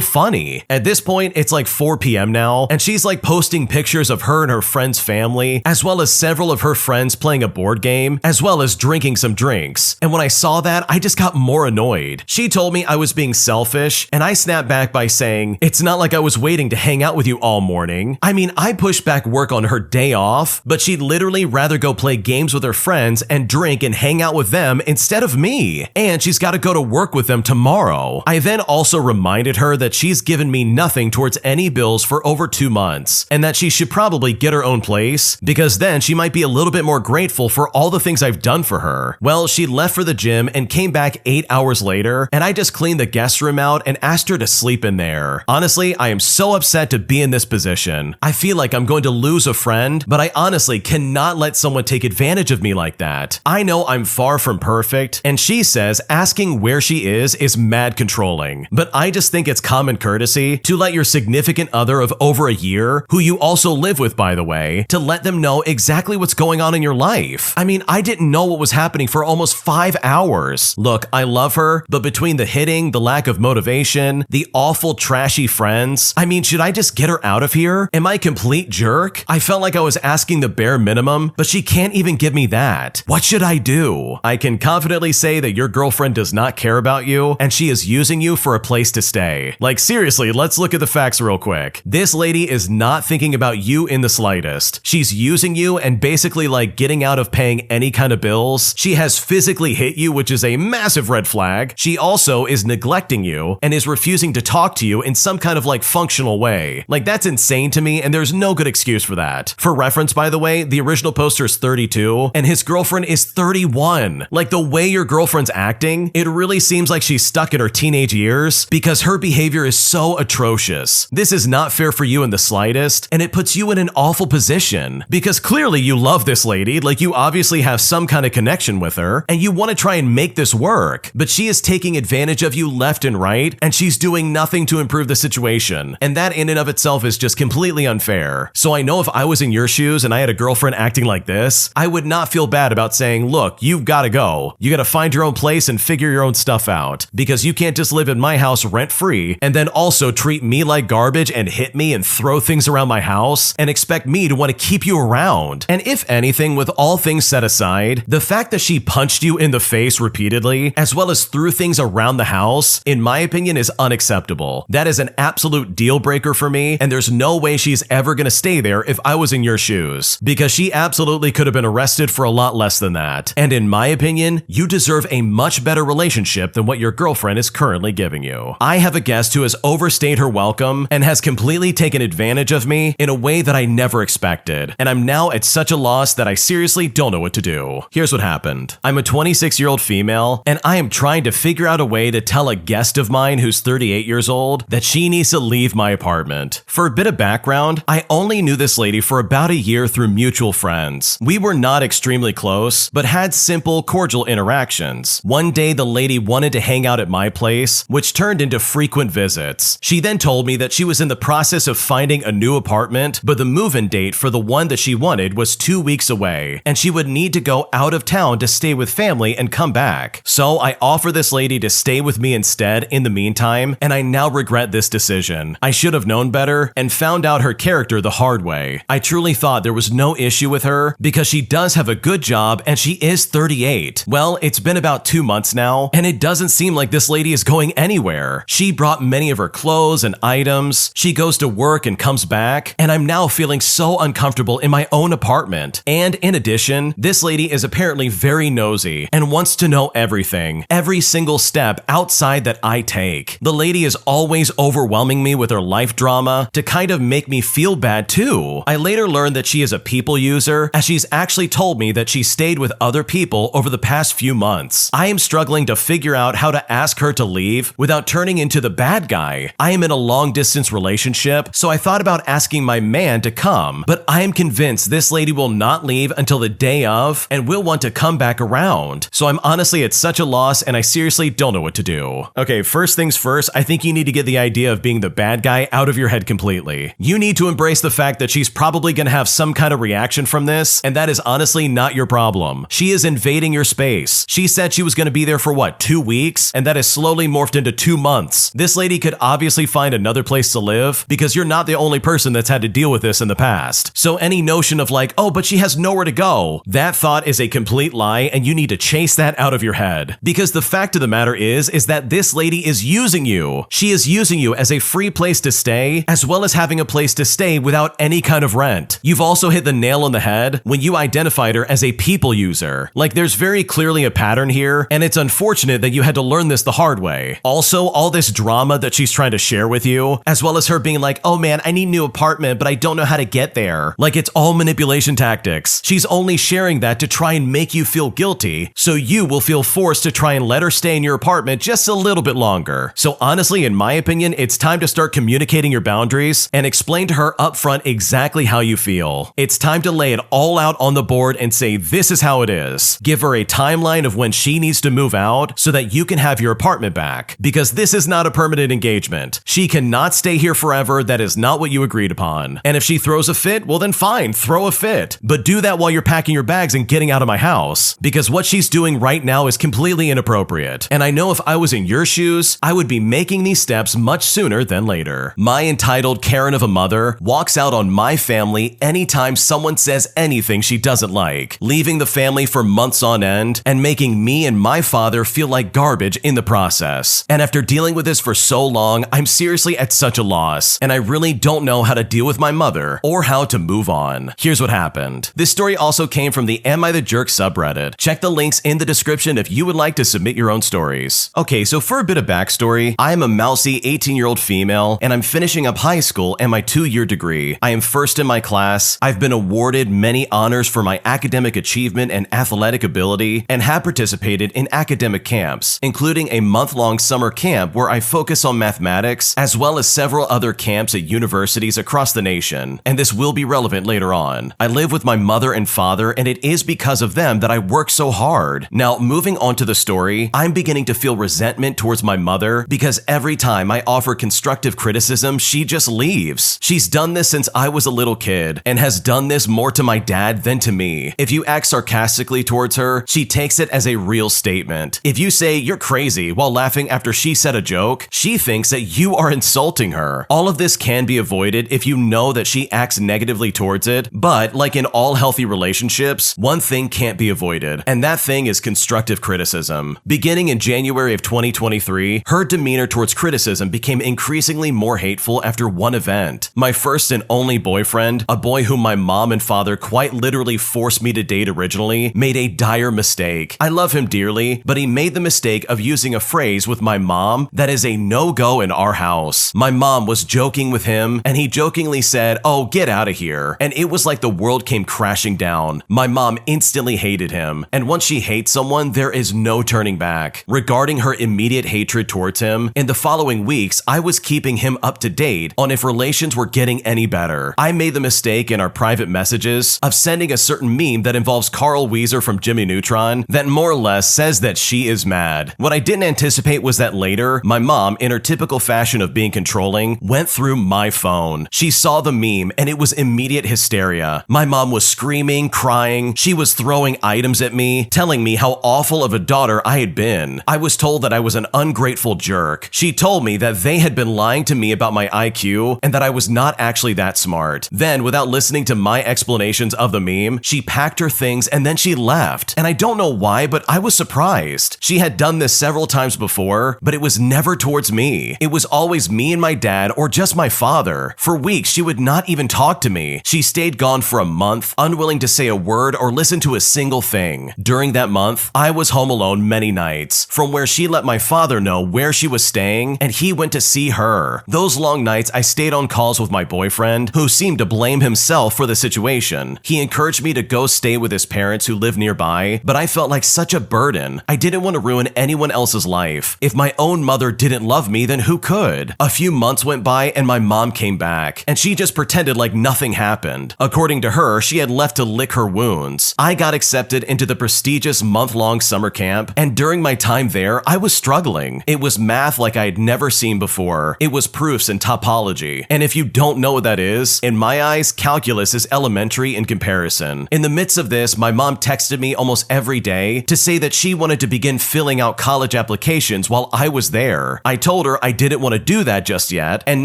funny. At this point, it's like 4 p.m. now, and she's like posting pictures of her and her friend's family, as well as several of her friends playing a board game, as well as drinking some drinks. And when I saw that, I just got more annoyed. She told me I was being selfish, and I snapped back by saying, "It's not like I was waiting to hang out with you all morning. I mean, I pushed back work on her day off, but she'd literally rather go play games with her friends and drink and hang out with them instead of me. And she's got to go to work with them tomorrow." I then also reminded her that she's given me nothing towards any bills for over 2 months, and that she should probably get her own place, because then she might be a little bit more grateful for all the things I've done for her. Well, she left for the gym and came back 8 hours later, and I just cleaned the guest room out and asked her to sleep in there. Honestly, I am so upset to be in this position. I feel like I'm going to lose a friend, but I honestly cannot let someone take advantage of me like that. I know I'm far from perfect, and she says asking where she is mad controlling, but I just think it's common courtesy to let your significant other of over a year, who you also live with by the way, to let them know exactly what's going on in your life. I mean, I didn't know what was happening for almost 5 hours. Look, I love her, but between the hitting, the lack of motivation, the awful trashy friends, I mean, should I just get her out of here? Am I a complete jerk? I felt like I was asking the bare minimum, but she can't even give me that. What should I do? I can confidently say that your girlfriend does not care about you, and she is using you for a place to stay. Like seriously, let's look at the facts real quick. This lady is not thinking about you in the slightest. She's using you and basically like getting out of paying any kind of bills. She has physically hit you, which is a massive red flag. She also is neglecting you and is refusing to talk to you in some kind of like functional way. Like that's insane to me, and there's no good excuse for that. For reference, by the way, the original poster is 32 and his girlfriend is 31. Like the way your girlfriend's acting, it really seems like she's stuck in her teenage years because her behavior is so atrocious. This is not fair for you in the slightest, and it puts you in an awful position because clearly you love this lady, like you obviously have some kind of connection with her, and you want to try and make this work, but she is taking advantage of you left and right, and she's doing nothing to improve the situation, and that in and of itself is just completely unfair. So I know if I was in your shoes and I had a girlfriend acting like this, I would not feel bad about saying, look, you've got to go. You got to find your own place and figure your own stuff out, because you can't just live in my house rent-free and then also treat me like garbage and hit me and throw things around my house and expect me to want to keep you around. And if anything, with all things set aside, the fact that she punched you in the face repeatedly, as well as threw things around the house, in my opinion, is unacceptable. That is an absolute deal breaker for me, and there's no way she's ever gonna stay there if I was in your shoes, because she absolutely could have been arrested for a lot less than that. that. And in my opinion, you deserve a much better relationship than what your girlfriend is currently giving you. I have a guest who has overstayed her welcome and has completely taken advantage of me in a way that I never expected. And I'm now at such a loss that I seriously don't know what to do. Here's what happened. I'm a 26-year-old female, and I am trying to figure out a way to tell a guest of mine who's 38 years old that she needs to leave my apartment. For a bit of background, I only knew this lady for about a year through mutual friends. We were not extremely close, but had simple, cordial interactions. One day, the lady wanted to hang out at my place, which turned into frequent visits. She then told me that she was in the process of finding a new apartment, but the move-in date for the one that she wanted was 2 weeks away, and she would need to go out of town to stay with family and come back. So I offered this lady to stay with me instead in the meantime, and I now regret this decision. I should have known better and found out her character the hard way. I truly thought there was no issue with her because she does have a good job and she is 38. Well, it's been about 2 months now, and it doesn't seem like this lady is going anywhere. She brought many of her clothes and items. She goes to work and comes back, and I'm now feeling so uncomfortable in my own apartment. And in addition, this lady is apparently very nosy and wants to know everything, every single step outside that I take. The lady is always overwhelming me with her life drama to kind of make me feel bad too. I later learned that she is a people user, as she's actually told me that she stayed with other people over the past few months. I am struggling to figure out how to ask her to leave without turning into the bad guy. I am in a long-distance relationship, so I thought about asking my man to come, but I am convinced this lady will not leave until the day of and will want to come back around. So I'm honestly at such a loss, and I seriously don't know what to do. Okay, first things first, I think you need to get the idea of being the bad guy out of your head completely. You need to embrace the fact that she's probably gonna have some kind of reaction from this, and that is honestly not your problem. She is invading your space. She said she was gonna be there for what, 2 weeks? And that has slowly morphed into 2 months. This lady could obviously find another place to live because you're not the only person that's had to deal with this in the past. So any notion of like, oh, but she has nowhere to go, that thought is a complete lie, and you need to chase that out of your head. Because the fact of the matter is that this lady is using you. She is using you as a free place to stay, as well as having a place to stay without any kind of rent. You've also hit the nail on the head when you identified her as a people user. Like, there's very clearly a pattern here, and it's unfortunate that you had to learn this the hard way. Also, all this drama that she's trying to share with you, as well as her being like, oh man, I need a new apartment, but I don't know how to get there. Like, it's all manipulation tactics. She's only sharing that to try and make you feel guilty, so you will feel forced to try and let her stay in your apartment just a little bit longer. So honestly, in my opinion, it's time to start communicating your boundaries and explain to her upfront exactly how you feel. It's time to lay it all out on the board and say, this is how it is. Give her a timeline of when she needs to move out so that you can have your apartment back, because this is not a permanent engagement. She cannot stay here forever. That is not what you agreed upon. And if she throws a fit, well then fine, throw a fit. But do that while you're packing your bags and getting out of my house, because what she's doing right now is completely inappropriate. And I know if I was in your shoes, I would be making these steps much sooner than later. My entitled Karen of a mother walks out on my family anytime someone says anything she doesn't like, leaving the family for months on end and making me and my father feel like garbage in the process. And after dealing with this for so long, I'm seriously at such a loss, and I really don't know how to deal with my mother or how to move on. Here's what happened. This story also came from the Am I the Jerk subreddit. Check the links in the description if you would like to submit your own stories. Okay, so for a bit of backstory, I am a mousy 18-year-old female, and I'm finishing up high school and my 2-year degree. I am first in my class. I've been awarded many honors for my academic achievement and athletic ability, and have participated in academic camps, including a month-long summer camp where I focus on mathematics, as well as several other camps at universities across the nation, and this will be relevant later on. I live with my mother and father, and it is because of them that I work so hard. Now, moving on to the story, I'm beginning to feel resentment towards my mother because every time I offer constructive criticism, she just leaves. She's done this since I was a little kid, and has done this more to my dad than to me. If you act sarcastically towards her, she takes it as a real statement. If you say you're crazy while laughing after she said a joke, she thinks that you are insulting her. All of this can be avoided if you know that she acts negatively towards it, but like in all healthy relationships, one thing can't be avoided, and that thing is constructive criticism. Beginning in January of 2023, her demeanor towards criticism became increasingly more hateful after one event. My first and only boyfriend, a boy whom my mom and father quite literally forced me to date originally, unfortunately made a dire mistake. I love him dearly, but he made the mistake of using a phrase with my mom that is a no-go in our house. My mom was joking with him, and he jokingly said, "Oh, get out of here." And it was like the world came crashing down. My mom instantly hated him, and once she hates someone, there is no turning back. Regarding her immediate hatred towards him, in the following weeks, I was keeping him up to date on if relations were getting any better. I made the mistake in our private messages of sending a certain meme that involves Carl Wheezer from Jimmy Neutron that more or less says that she is mad. What I didn't anticipate was that later, my mom, in her typical fashion of being controlling, went through my phone. She saw the meme and it was immediate hysteria. My mom was screaming, crying. She was throwing items at me, telling me how awful of a daughter I had been. I was told that I was an ungrateful jerk. She told me that they had been lying to me about my IQ and that I was not actually that smart. Then, without listening to my explanations of the meme, she packed her things and then she left. And I don't know why, but I was surprised. She had done this several times before, but it was never towards me. It was always me and my dad or just my father. For weeks, she would not even talk to me. She stayed gone for a month, unwilling to say a word or listen to a single thing. During that month, I was home alone many nights, from where she let my father know where she was staying and he went to see her. Those long nights, I stayed on calls with my boyfriend, who seemed to blame himself for the situation. He encouraged me to go stay with his parents who live nearby, but I felt like such a burden. I didn't want to ruin anyone else's life. If my own mother didn't love me, then who could? A few months went by and my mom came back, and she just pretended like nothing happened. According to her, she had left to lick her wounds. I got accepted into the prestigious month-long summer camp, and during my time there, I was struggling. It was math like I had never seen before. It was proofs and topology. And if you don't know what that is, in my eyes, calculus is elementary in comparison. In the midst of this, my mom texted me almost every day to say that she wanted to begin filling out college applications while I was there. I told her I didn't want to do that just yet, and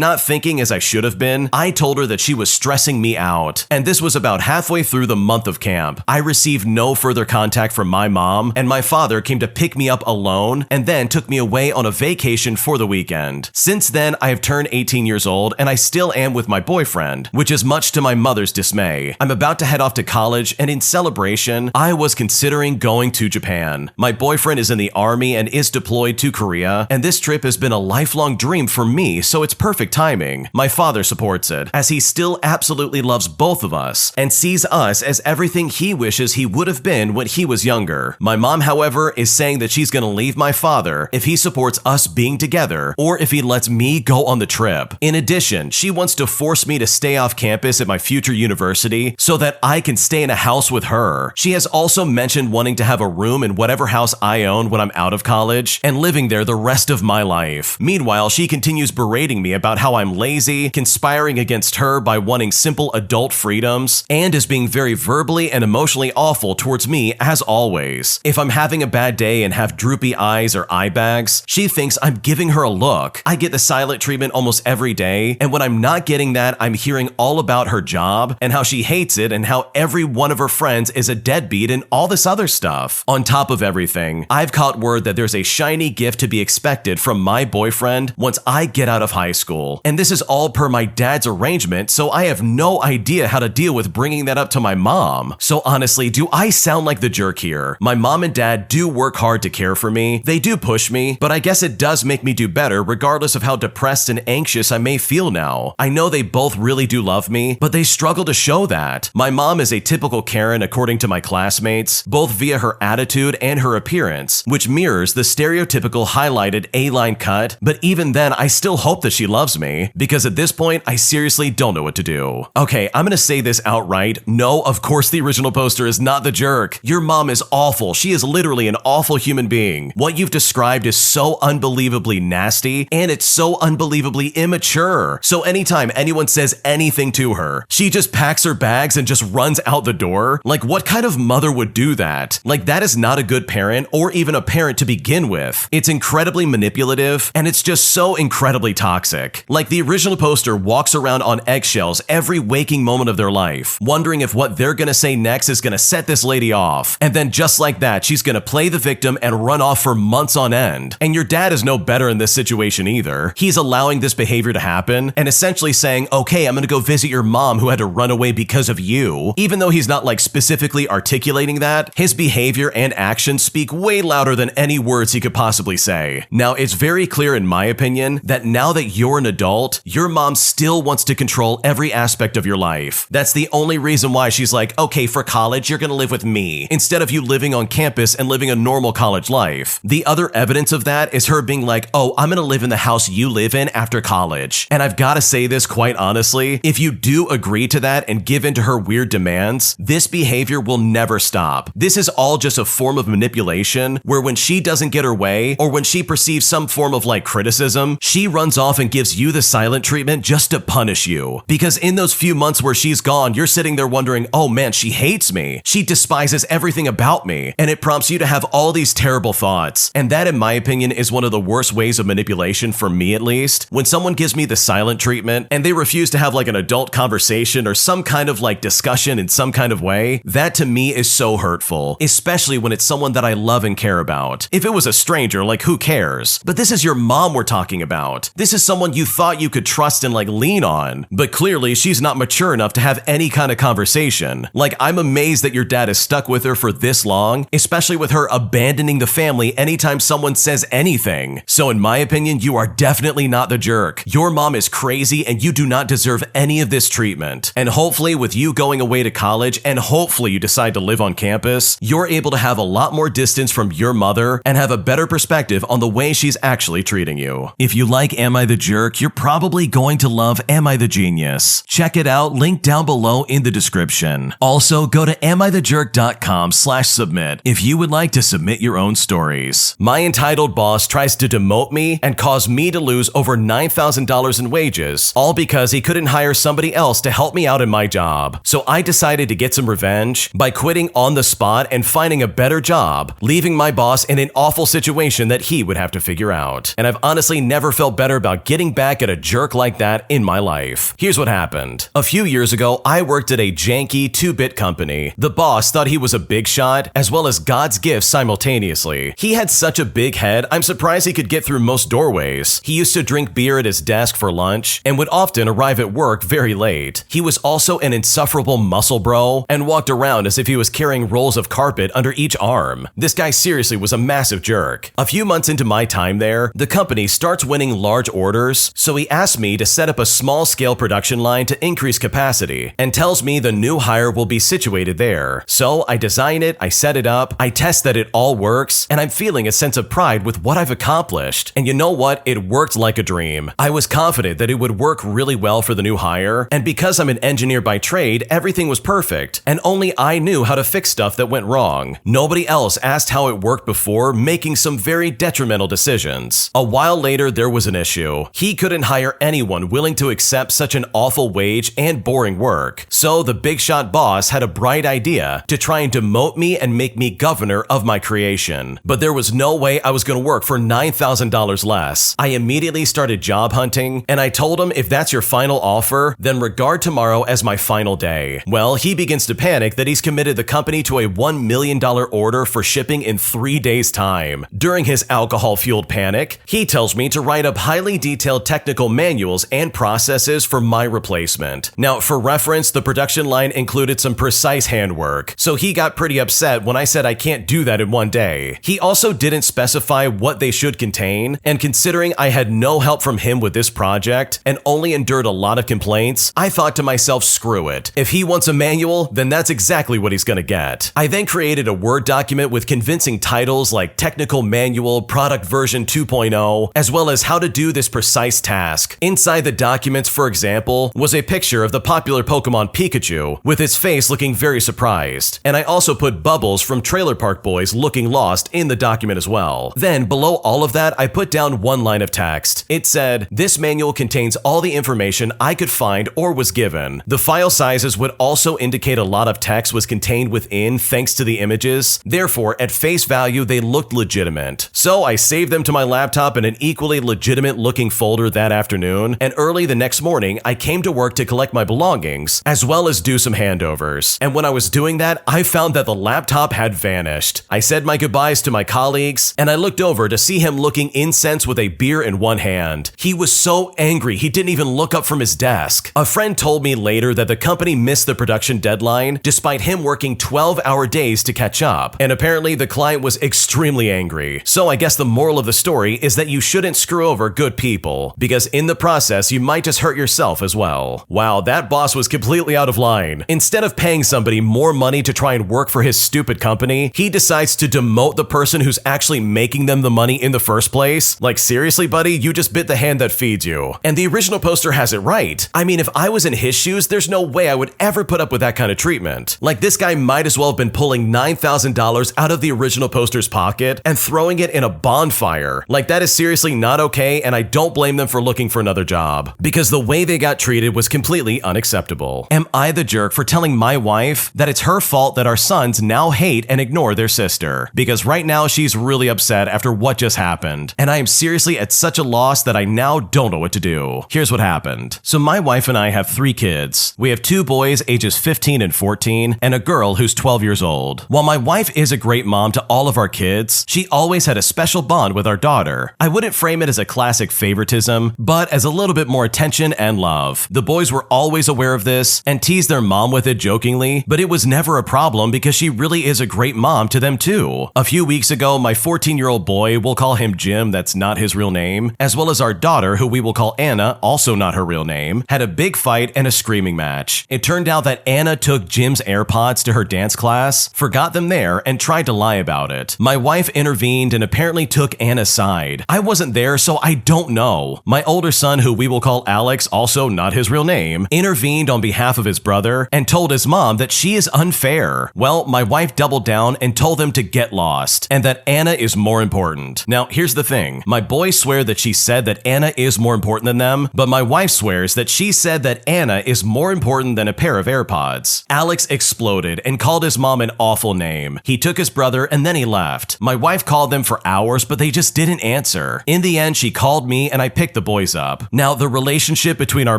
not thinking as I should have been, I told her that she was stressing me out. And this was about halfway through the month of camp. I received no further contact from my mom, and my father came to pick me up alone and then took me away on a vacation for the weekend. Since then, I have turned 18 years old and I still am with my boyfriend, which is much to my mother's dismay. I'm about to head off to college, and in celebration, I was considering going to Japan. My boyfriend is in the army and is deployed to Korea, and this trip has been a lifelong dream for me, so it's perfect timing. My father supports it, as he still absolutely loves both of us and sees us as everything he wishes he would have been when he was younger. My mom, however, is saying that she's gonna leave my father if he supports us being together or if he lets me go on the trip. In addition, she wants to force me to stay off campus at my future university so that I can stay in a house with her. She has also mentioned wanting to have a room in whatever house I own when I'm out of college and living there the rest of my life. Meanwhile, she continues berating me about how I'm lazy, conspiring against her by wanting simple adult freedoms, and is being very verbally and emotionally awful towards me as always. If I'm having a bad day and have droopy eyes or eye bags, she thinks I'm giving her a look. I get the silent treatment almost every day, and when I'm not getting that, I'm hearing all about her job and how she hates it and how every one of her friends is a deadbeat and all this other stuff. On top of everything, I've caught word that there's a shiny gift to be expected from my boyfriend once I get out of high school. And this is all per my dad's arrangement, so I have no idea how to deal with bringing that up to my mom. So honestly, do I sound like the jerk here? My mom and dad do work hard to care for me. They do push me, but I guess it does make me do better regardless of how depressed and anxious I may feel now. I know they both really do love me, but they struggle to show that. My mom is a typical Karen according to my classmates, both via her attitude and her appearance, which mirrors the stereotypical highlighted A-line cut, but even then I still hope that she loves me, because at this point I seriously don't know what to do. Okay, I'm gonna say this outright. No, of course the original poster is not the jerk. Your mom is awful. She is literally an awful human being. What you've described is so unbelievably nasty, and it's so unbelievably immature. So anytime anyone says anything to her, she just packs her bags and just runs out the door. Like, what kind of mother would do that? Like, that is not a good parent or even a parent to begin with. It's incredibly manipulative, and it's just so incredibly toxic. Like, the original poster walks around on eggshells every waking moment of their life, wondering if what they're gonna say next is gonna set this lady off. And then just like that, she's gonna play the victim and run off for months on end. And your dad is no better in this situation either. He's allowing this behavior to happen and essentially saying, okay, I'm gonna go visit your mom who had to run away because of you, even though he's not like specifically articulating that, his behavior and actions speak way louder than any words he could possibly say. Now, it's very clear in my opinion that now that you're an adult, your mom still wants to control every aspect of your life. That's the only reason why she's like, okay, for college, you're gonna live with me, instead of you living on campus and living a normal college life. The other evidence of that is her being like, oh, I'm gonna live in the house you live in after college. And I've gotta say this quite honestly, if you do agree to that and give in to her weird demands, this behavior will never stop. This is all just a form of manipulation where when she doesn't get her way, or when she perceives some form of like criticism, she runs off and gives you the silent treatment just to punish you. Because in those few months where she's gone, you're sitting there wondering, oh man, she hates me. She despises everything about me. And it prompts you to have all these terrible thoughts. And that, in my opinion, is one of the worst ways of manipulation, for me at least. When someone gives me the silent treatment and they refuse to have like an adult conversation or some kind of like discussion in some kind of way, that to me is so hurtful, especially when it's someone that I love and care about. If it was a stranger, like who cares? But this is your mom we're talking about. This is someone you thought you could trust and like lean on, but clearly she's not mature enough to have any kind of conversation. Like, I'm amazed that your dad is stuck with her for this long, especially with her abandoning the family anytime someone says anything. So in my opinion, you are definitely not the jerk. Your mom is crazy and you do not deserve any of this treatment. And hopefully with you going away to college and hopefully you decide to live on campus, you're able to have a lot more distance from your mother and have a better perspective on the way she's actually treating you. If you like Am I the Jerk, you're probably going to love Am I the Genius. Check it out, link down below in the description. Also, go to amithejerk.com/submit if you would like to submit your own stories. My entitled boss tries to demote me and cause me to lose over $9,000 in wages, all because he couldn't hire somebody else to help me out in my job. So I decided to get some revenge by quitting on the spot and finding a better job, leaving my boss in an awful situation that he would have to figure out. And I've honestly never felt better about getting back at a jerk like that in my life. Here's what happened. A few years ago, I worked at a janky 2-bit company. The boss thought he was a big shot, as well as God's gift simultaneously. He had such a big head, I'm surprised he could get through most doorways. He used to drink beer at his desk for lunch, and would often arrive at work very late. He was also an insufferable muscle bro, and walked around as if he was carrying rolls of carpet under each arm. This guy seriously was a massive jerk. A few months into my time there, the company starts winning large orders, so he asked me to set up a small-scale production line to increase capacity, and tells me the new hire will be situated there. So I design it, I set it up, I test that it all works, and I'm feeling a sense of pride with what I've accomplished. And you know what? It worked like a dream. I was confident that it would work really well for the new hire, and because I'm an engineer by trade, everything was perfect, and only I knew how to fix stuff that went wrong. Nobody else asked how it worked before, making some very detrimental decisions. A while later, there was an issue. He couldn't hire anyone willing to accept such an awful wage and boring work. So the big shot boss had a bright idea to try and demote me and make me governor of my creation. But there was no way I was going to work for $9,000 less. I immediately started job hunting, and I told him if that's your final offer, then regard tomorrow as my final day. Well, he begins to panic that he's committed the company to a $1 million order for shipping in 3 days' time. During his alcohol-fueled panic, he tells me to write up highly detailed technical manuals and processes for my replacement. Now, for reference, the production line included some precise handwork, so he got pretty upset when I said I can't do that in one day. He also didn't specify what they should contain, and considering I had no help from him with this project and only endured a lot of complaints, I thought to myself, screw it. If he wants a manual, then that's exactly what he's gonna get. I then created a Word document with convincing titles like Technical Manual, Product Version 2.0, as well as how to do this precise task. Inside the documents, for example, was a picture of the popular Pokemon Pikachu, with its face looking very surprised. And I also put Bubbles from Trailer Park Boys looking lost in the document as well. Then, below all of that, I put down one line of text. It said, "This manual contains all the information I could find or was given." The file sizes would also indicate a lot of text was contained within thanks to the images. Therefore, at face value, they looked legitimate. So I saved them to my laptop in an equally legitimate looking folder that afternoon, and early the next morning, I came to work to collect my belongings, as well as do some handovers. And when I was doing that, I found that the laptop had vanished. I said my goodbyes to my colleagues, and I looked over to see him looking incensed with a beer in one hand. He was so angry he didn't even look up from his desk. A friend told me later that the company missed the production deadline, despite him working working 12-hour days to catch up, and apparently the client was extremely angry. So I guess the moral of the story is that you shouldn't screw over good people, because in the process you might just hurt yourself as well. Wow, that boss was completely out of line. Instead of paying somebody more money to try and work for his stupid company, he decides to demote the person who's actually making them the money in the first place. Like, seriously, buddy, you just bit the hand that feeds you. And the original poster has it right. I mean, if I was in his shoes, there's no way I would ever put up with that kind of treatment. Like, this guy might as well have been pulling $9,000 out of the original poster's pocket and throwing it in a bonfire. Like, that is seriously not okay, and I don't blame them for looking for another job, because the way they got treated was completely unacceptable. Am I the jerk for telling my wife that it's her fault that our sons now hate and ignore their sister? Because right now she's really upset after what just happened, and I am seriously at such a loss that I now don't know what to do. Here's what happened. So my wife and I have 3 kids. We have 2 boys ages 15 and 14, and a girl who's 12 years old. While my wife is a great mom to all of our kids, she always had a special bond with our daughter. I wouldn't frame it as a classic favoritism, but as a little bit more attention and love. The boys were always aware of this and teased their mom with it jokingly, but it was never a problem because she really is a great mom to them too. A few weeks ago, my 14-year-old boy, we'll call him Jim, that's not his real name, as well as our daughter, who we will call Anna, also not her real name, had a big fight and a screaming match. It turned out that Anna took Jim's AirPods to her dance class, forgot them there, and tried to lie about it. My wife intervened and apparently took Anna's side. I wasn't there, so I don't know. My older son, who we will call Alex, also not his real name, intervened on behalf of his brother and told his mom that she is unfair. Well, my wife doubled down and told them to get lost, and that Anna is more important. Now, here's the thing. My boys swear that she said that Anna is more important than them, but my wife swears that she said that Anna is more important than a pair of AirPods. Alex exploded and called his mom an awful name. He took his brother and then he left. My wife called them for hours, but they just didn't answer. In the end, she called me and I picked the boys up. Now, the relationship between our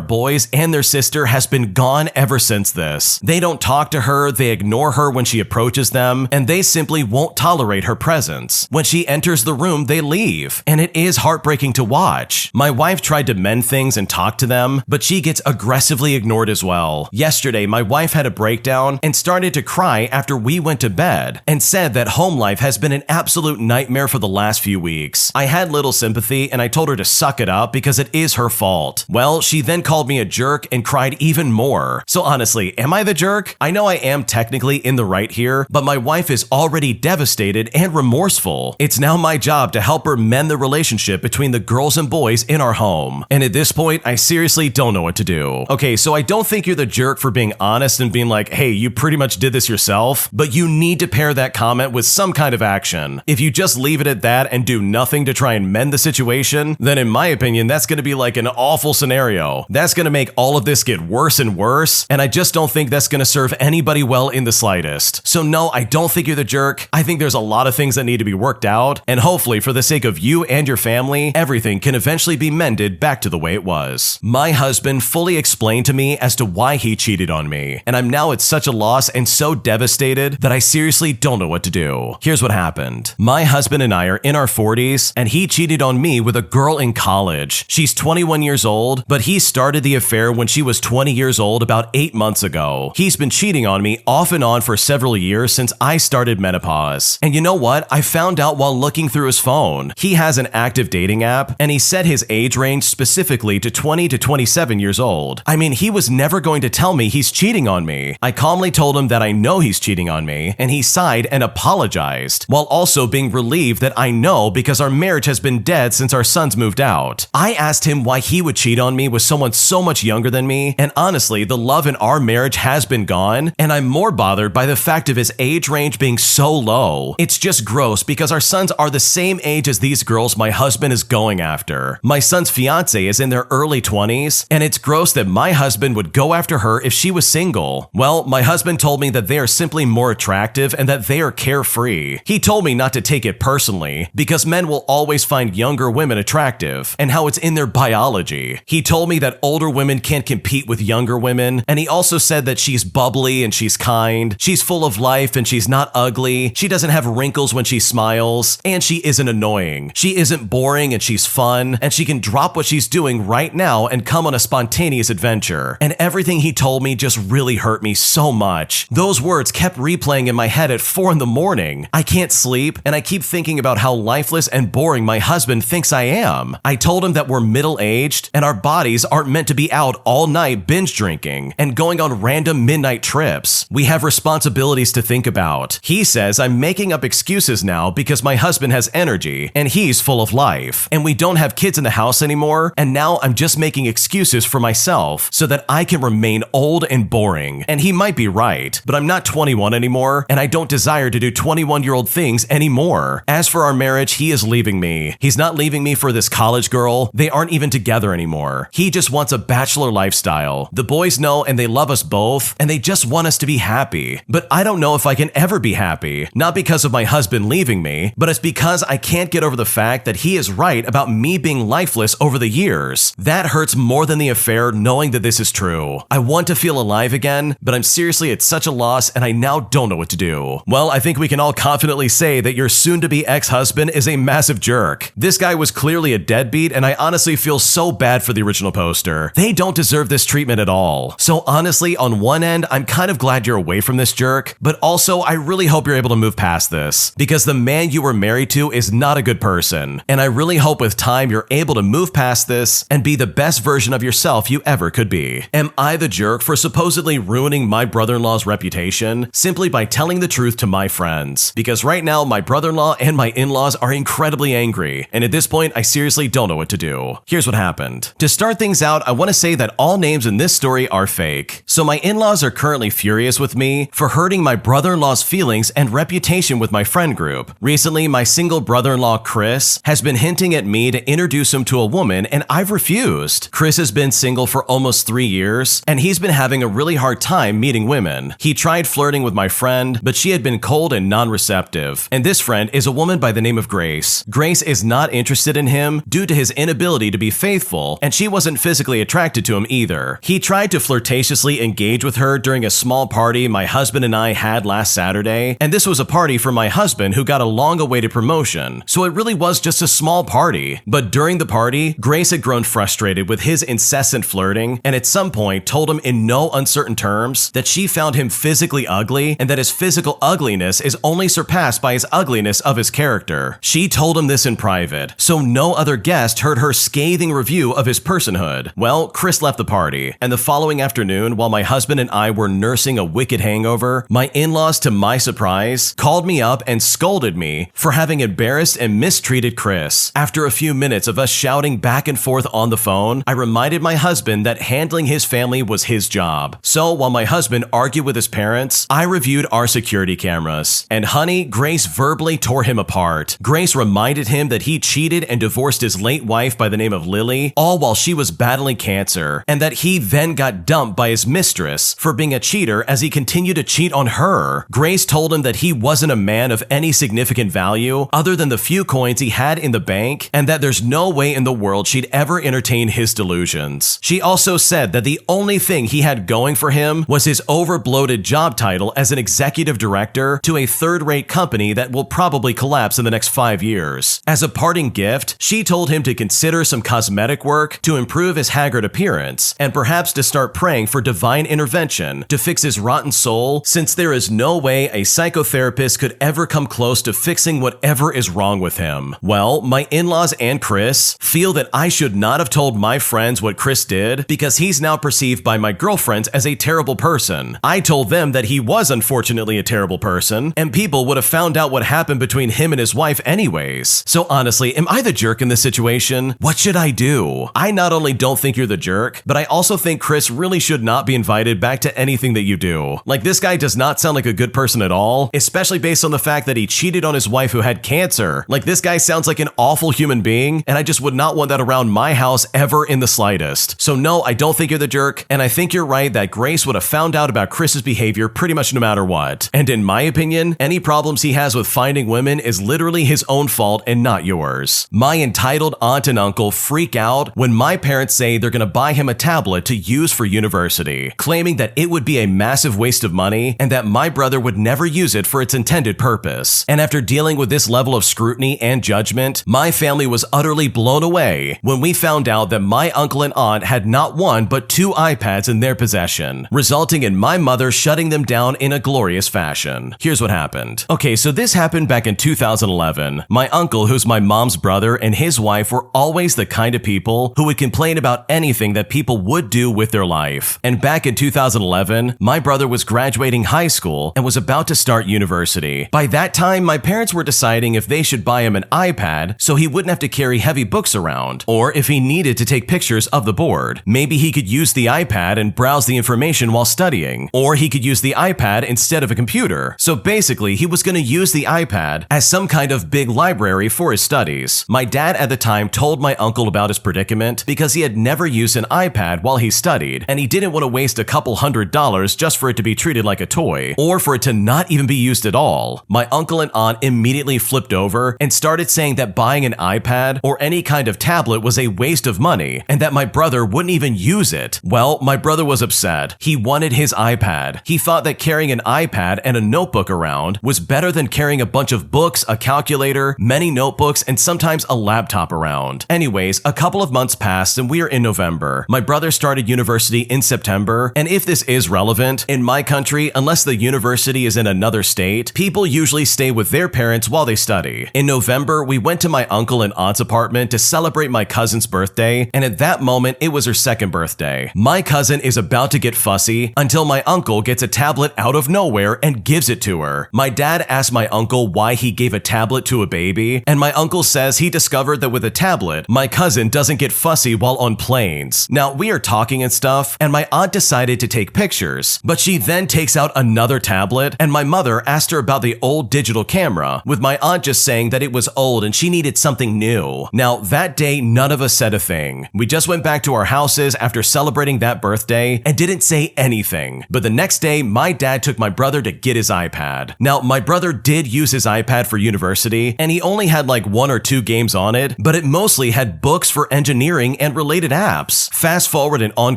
boys and their sister has been gone ever since this. They don't talk to her, they ignore her when she approaches them, and they simply won't tolerate her presence. When she enters the room, they leave, and it is heartbreaking to watch. My wife tried to mend things and talk to them, but she gets aggressively ignored as well. Yesterday, my wife had a breakdown and started to cry after we went to bed, and said that home life has been an absolute nightmare for the last few weeks. I had little sympathy, and I told her to suck it up because it is her fault. Well, she then called me a jerk and cried even more. So honestly, am I the jerk? I know I am technically in the right here, but my wife is already devastated and remorseful. It's now my job to help her mend the relationship between the girls and boys in our home. And at this point, I seriously don't know what to do. Okay, so I don't think you're the jerk for being honest and being like, hey, you pretty much did this yourself, but you need to pair that comment with some kind of action. If you just leave it at that and do nothing to try and mend the situation, then in my opinion, that's going to be like an awful scenario. That's going to make all of this get worse and worse, and I just don't think that's going to serve anybody well in the slightest. So no, I don't think you're the jerk. I think there's a lot of things that need to be worked out, and hopefully for the sake of you and your family, everything can eventually be mended back to the way it was. My husband fully explained to me as to why he cheated on me, and I'm now at such a loss and so devastated that I seriously don't know what to do. Here's what happened. My husband and I are in our 40s, and he cheated on me with a girl in college. She's 21 years old, but he started the affair when she was 20 years old about 8 months ago. He's been cheating on me off and on for several years since I started menopause. And you know what? I found out while looking through his phone. He has an active dating app, and he set his age range specifically to 20 to 27 years old. I mean, he was never going to tell me he's cheating on me. I calmly told him that I know he's cheating on me, and he sighed and apologized, while also being relieved that I know because our marriage has been dead since our sons moved out. I asked him why he would cheat on me with someone so much younger than me, and honestly, the love in our marriage has been gone, and I'm more bothered by the fact of his age range being so low. It's just gross because our sons are the same age as these girls my husband is going after. My son's fiance is in their early 20s, and it's gross that my husband would go after her if she was single. Well, my husband told me that they are simply more attractive and that they are carefree. He told me not to take it personally because men will always find younger women attractive and how it's in their biology. He told me that older women can't compete with younger women, and he also said that she's bubbly and she's kind, she's full of life and she's not ugly, she doesn't have wrinkles when she smiles, and she isn't annoying. She isn't boring and she's fun, and she can drop what she's doing right now and come on a spontaneous adventure. And everything he told me just really hurt me so much. marriage. Those words kept replaying in my head at 4 in the morning. I can't sleep, and I keep thinking about how lifeless and boring my husband thinks I am. I told him that we're middle-aged, and our bodies aren't meant to be out all night binge drinking and going on random midnight trips. We have responsibilities to think about. He says I'm making up excuses now because my husband has energy, and he's full of life, and we don't have kids in the house anymore, and now I'm just making excuses for myself so that I can remain old and boring. And he might be right, but I'm not 21 anymore, and I don't desire to do 21-year-old things anymore. As for our marriage, he is leaving me. He's not leaving me for this college girl. They aren't even together anymore. He just wants a bachelor lifestyle. The boys know and they love us both, and they just want us to be happy. But I don't know if I can ever be happy. Not because of my husband leaving me, but it's because I can't get over the fact that he is right about me being lifeless over the years. That hurts more than the affair, knowing that this is true. I want to feel alive again, but I'm seriously at such a loss, and I now don't know what to do. Well, I think we can all confidently say that your soon-to-be ex-husband is a massive jerk. This guy was clearly a deadbeat, and I honestly feel so bad for the original poster. They don't deserve this treatment at all. So honestly, on one end, I'm kind of glad you're away from this jerk, but also I really hope you're able to move past this, because the man you were married to is not a good person, and I really hope with time you're able to move past this and be the best version of yourself you ever could be. Am I the jerk for supposedly ruining my brother-in-law's reputation simply by telling the truth to my friends? Because right now, my brother-in-law and my in-laws are incredibly angry, and at this point, I seriously don't know what to do. Here's what happened. To start things out, I want to say that all names in this story are fake. So my in-laws are currently furious with me for hurting my brother-in-law's feelings and reputation with my friend group. Recently, my single brother-in-law, Chris, has been hinting at me to introduce him to a woman, and I've refused. Chris has been single for almost 3 years, and he's been having a really hard time meeting women. He tried flirting with my friend, but she had been cold and non-receptive. And this friend is a woman by the name of Grace. Grace is not interested in him due to his inability to be faithful, and she wasn't physically attracted to him either. He tried to flirtatiously engage with her during a small party my husband and I had last Saturday, and this was a party for my husband who got a long-awaited promotion, so it really was just a small party. But during the party, Grace had grown frustrated with his incessant flirting, and at some point told him in no uncertain terms that she found him physically ugly and that his physical ugliness is only surpassed by his ugliness of his character. She told him this in private, so no other guest heard her scathing review of his personhood. Well, Chris left the party, and the following afternoon, while my husband and I were nursing a wicked hangover, my in-laws, to my surprise, called me up and scolded me for having embarrassed and mistreated Chris. After a few minutes of us shouting back and forth on the phone, I reminded my husband that handling his family was his job. So while my husband argued with his parents, I reviewed our security cameras. And honey, Grace verbally tore him apart. Grace reminded him that he cheated and divorced his late wife by the name of Lily, all while she was battling cancer, and that he then got dumped by his mistress for being a cheater as he continued to cheat on her. Grace told him that he wasn't a man of any significant value other than the few coins he had in the bank, and that there's no way in the world she'd ever entertain his delusions. She also said that the only thing he had going for him was his over-bloated job title as an executive director to a third-rate company that will probably collapse in the next 5 years. As a parting gift, she told him to consider some cosmetic work to improve his haggard appearance, and perhaps to start praying for divine intervention to fix his rotten soul, since there is no way a psychotherapist could ever come close to fixing whatever is wrong with him. Well, my in-laws and Chris feel that I should not have told my friends what Chris did because he's now perceived by my girlfriends as a terrible person. I told them that he was unfortunately a terrible person, and people would have found out what happened between him and his wife anyways. So honestly, am I the jerk in this situation? What should I do? I not only don't think you're the jerk, but I also think Chris really should not be invited back to anything that you do. Like, this guy does not sound like a good person at all, especially based on the fact that he cheated on his wife who had cancer. Like, this guy sounds like an awful human being, and I just would not want that around my house ever in the slightest. So no, I don't think you're the jerk, and I think you're right that Grace would have found out about Chris's behavior pretty much no matter what. And in my opinion, any problems he has with finding women is literally his own fault and not yours. My entitled aunt and uncle freak out when my parents say they're gonna buy him a tablet to use for university, claiming that it would be a massive waste of money and that my brother would never use it for its intended purpose. And after dealing with this level of scrutiny and judgment, my family was utterly blown away when we found out that my uncle and aunt had not one but 2 iPads in their possession, resulting in my mother brother shutting them down in a glorious fashion. Here's what happened. Okay, so this happened back in 2011. My uncle, who's my mom's brother, and his wife were always the kind of people who would complain about anything that people would do with their life. And back in 2011, my brother was graduating high school and was about to start university. By that time, my parents were deciding if they should buy him an iPad so he wouldn't have to carry heavy books around, or if he needed to take pictures of the board. Maybe he could use the iPad and browse the information while studying, or he could use the iPad instead of a computer. So basically, he was going to use the iPad as some kind of big library for his studies. My dad at the time told my uncle about his predicament because he had never used an iPad while he studied, and he didn't want to waste a couple $100 just for it to be treated like a toy, or for it to not even be used at all. My uncle and aunt immediately flipped over and started saying that buying an iPad or any kind of tablet was a waste of money, and that my brother wouldn't even use it. Well, my brother was upset. He wanted his iPad. He thought that carrying an iPad and a notebook around was better than carrying a bunch of books, a calculator, many notebooks, and sometimes a laptop around. Anyways, a couple of months passed and we are in November. My brother started university in September, and if this is relevant, in my country, unless the university is in another state, people usually stay with their parents while they study. In November, we went to my uncle and aunt's apartment to celebrate my cousin's birthday, and at that moment, it was her second birthday. My cousin is about to get fussy until my uncle gets a tablet out of nowhere and gives it to her. My dad asked my uncle why he gave a tablet to a baby, and my uncle says he discovered that with a tablet, my cousin doesn't get fussy while on planes. Now, we are talking and stuff, and my aunt decided to take pictures, but she then takes out another tablet, and my mother asked her about the old digital camera, with my aunt just saying that it was old and she needed something new. Now, that day, none of us said a thing. We just went back to our houses after celebrating that birthday and didn't say anything. But the next day, my dad took my brother to get his iPad. Now, my brother did use his iPad for university, and he only had like 1 or 2 games on it, but it mostly had books for engineering and related apps. Fast forward and on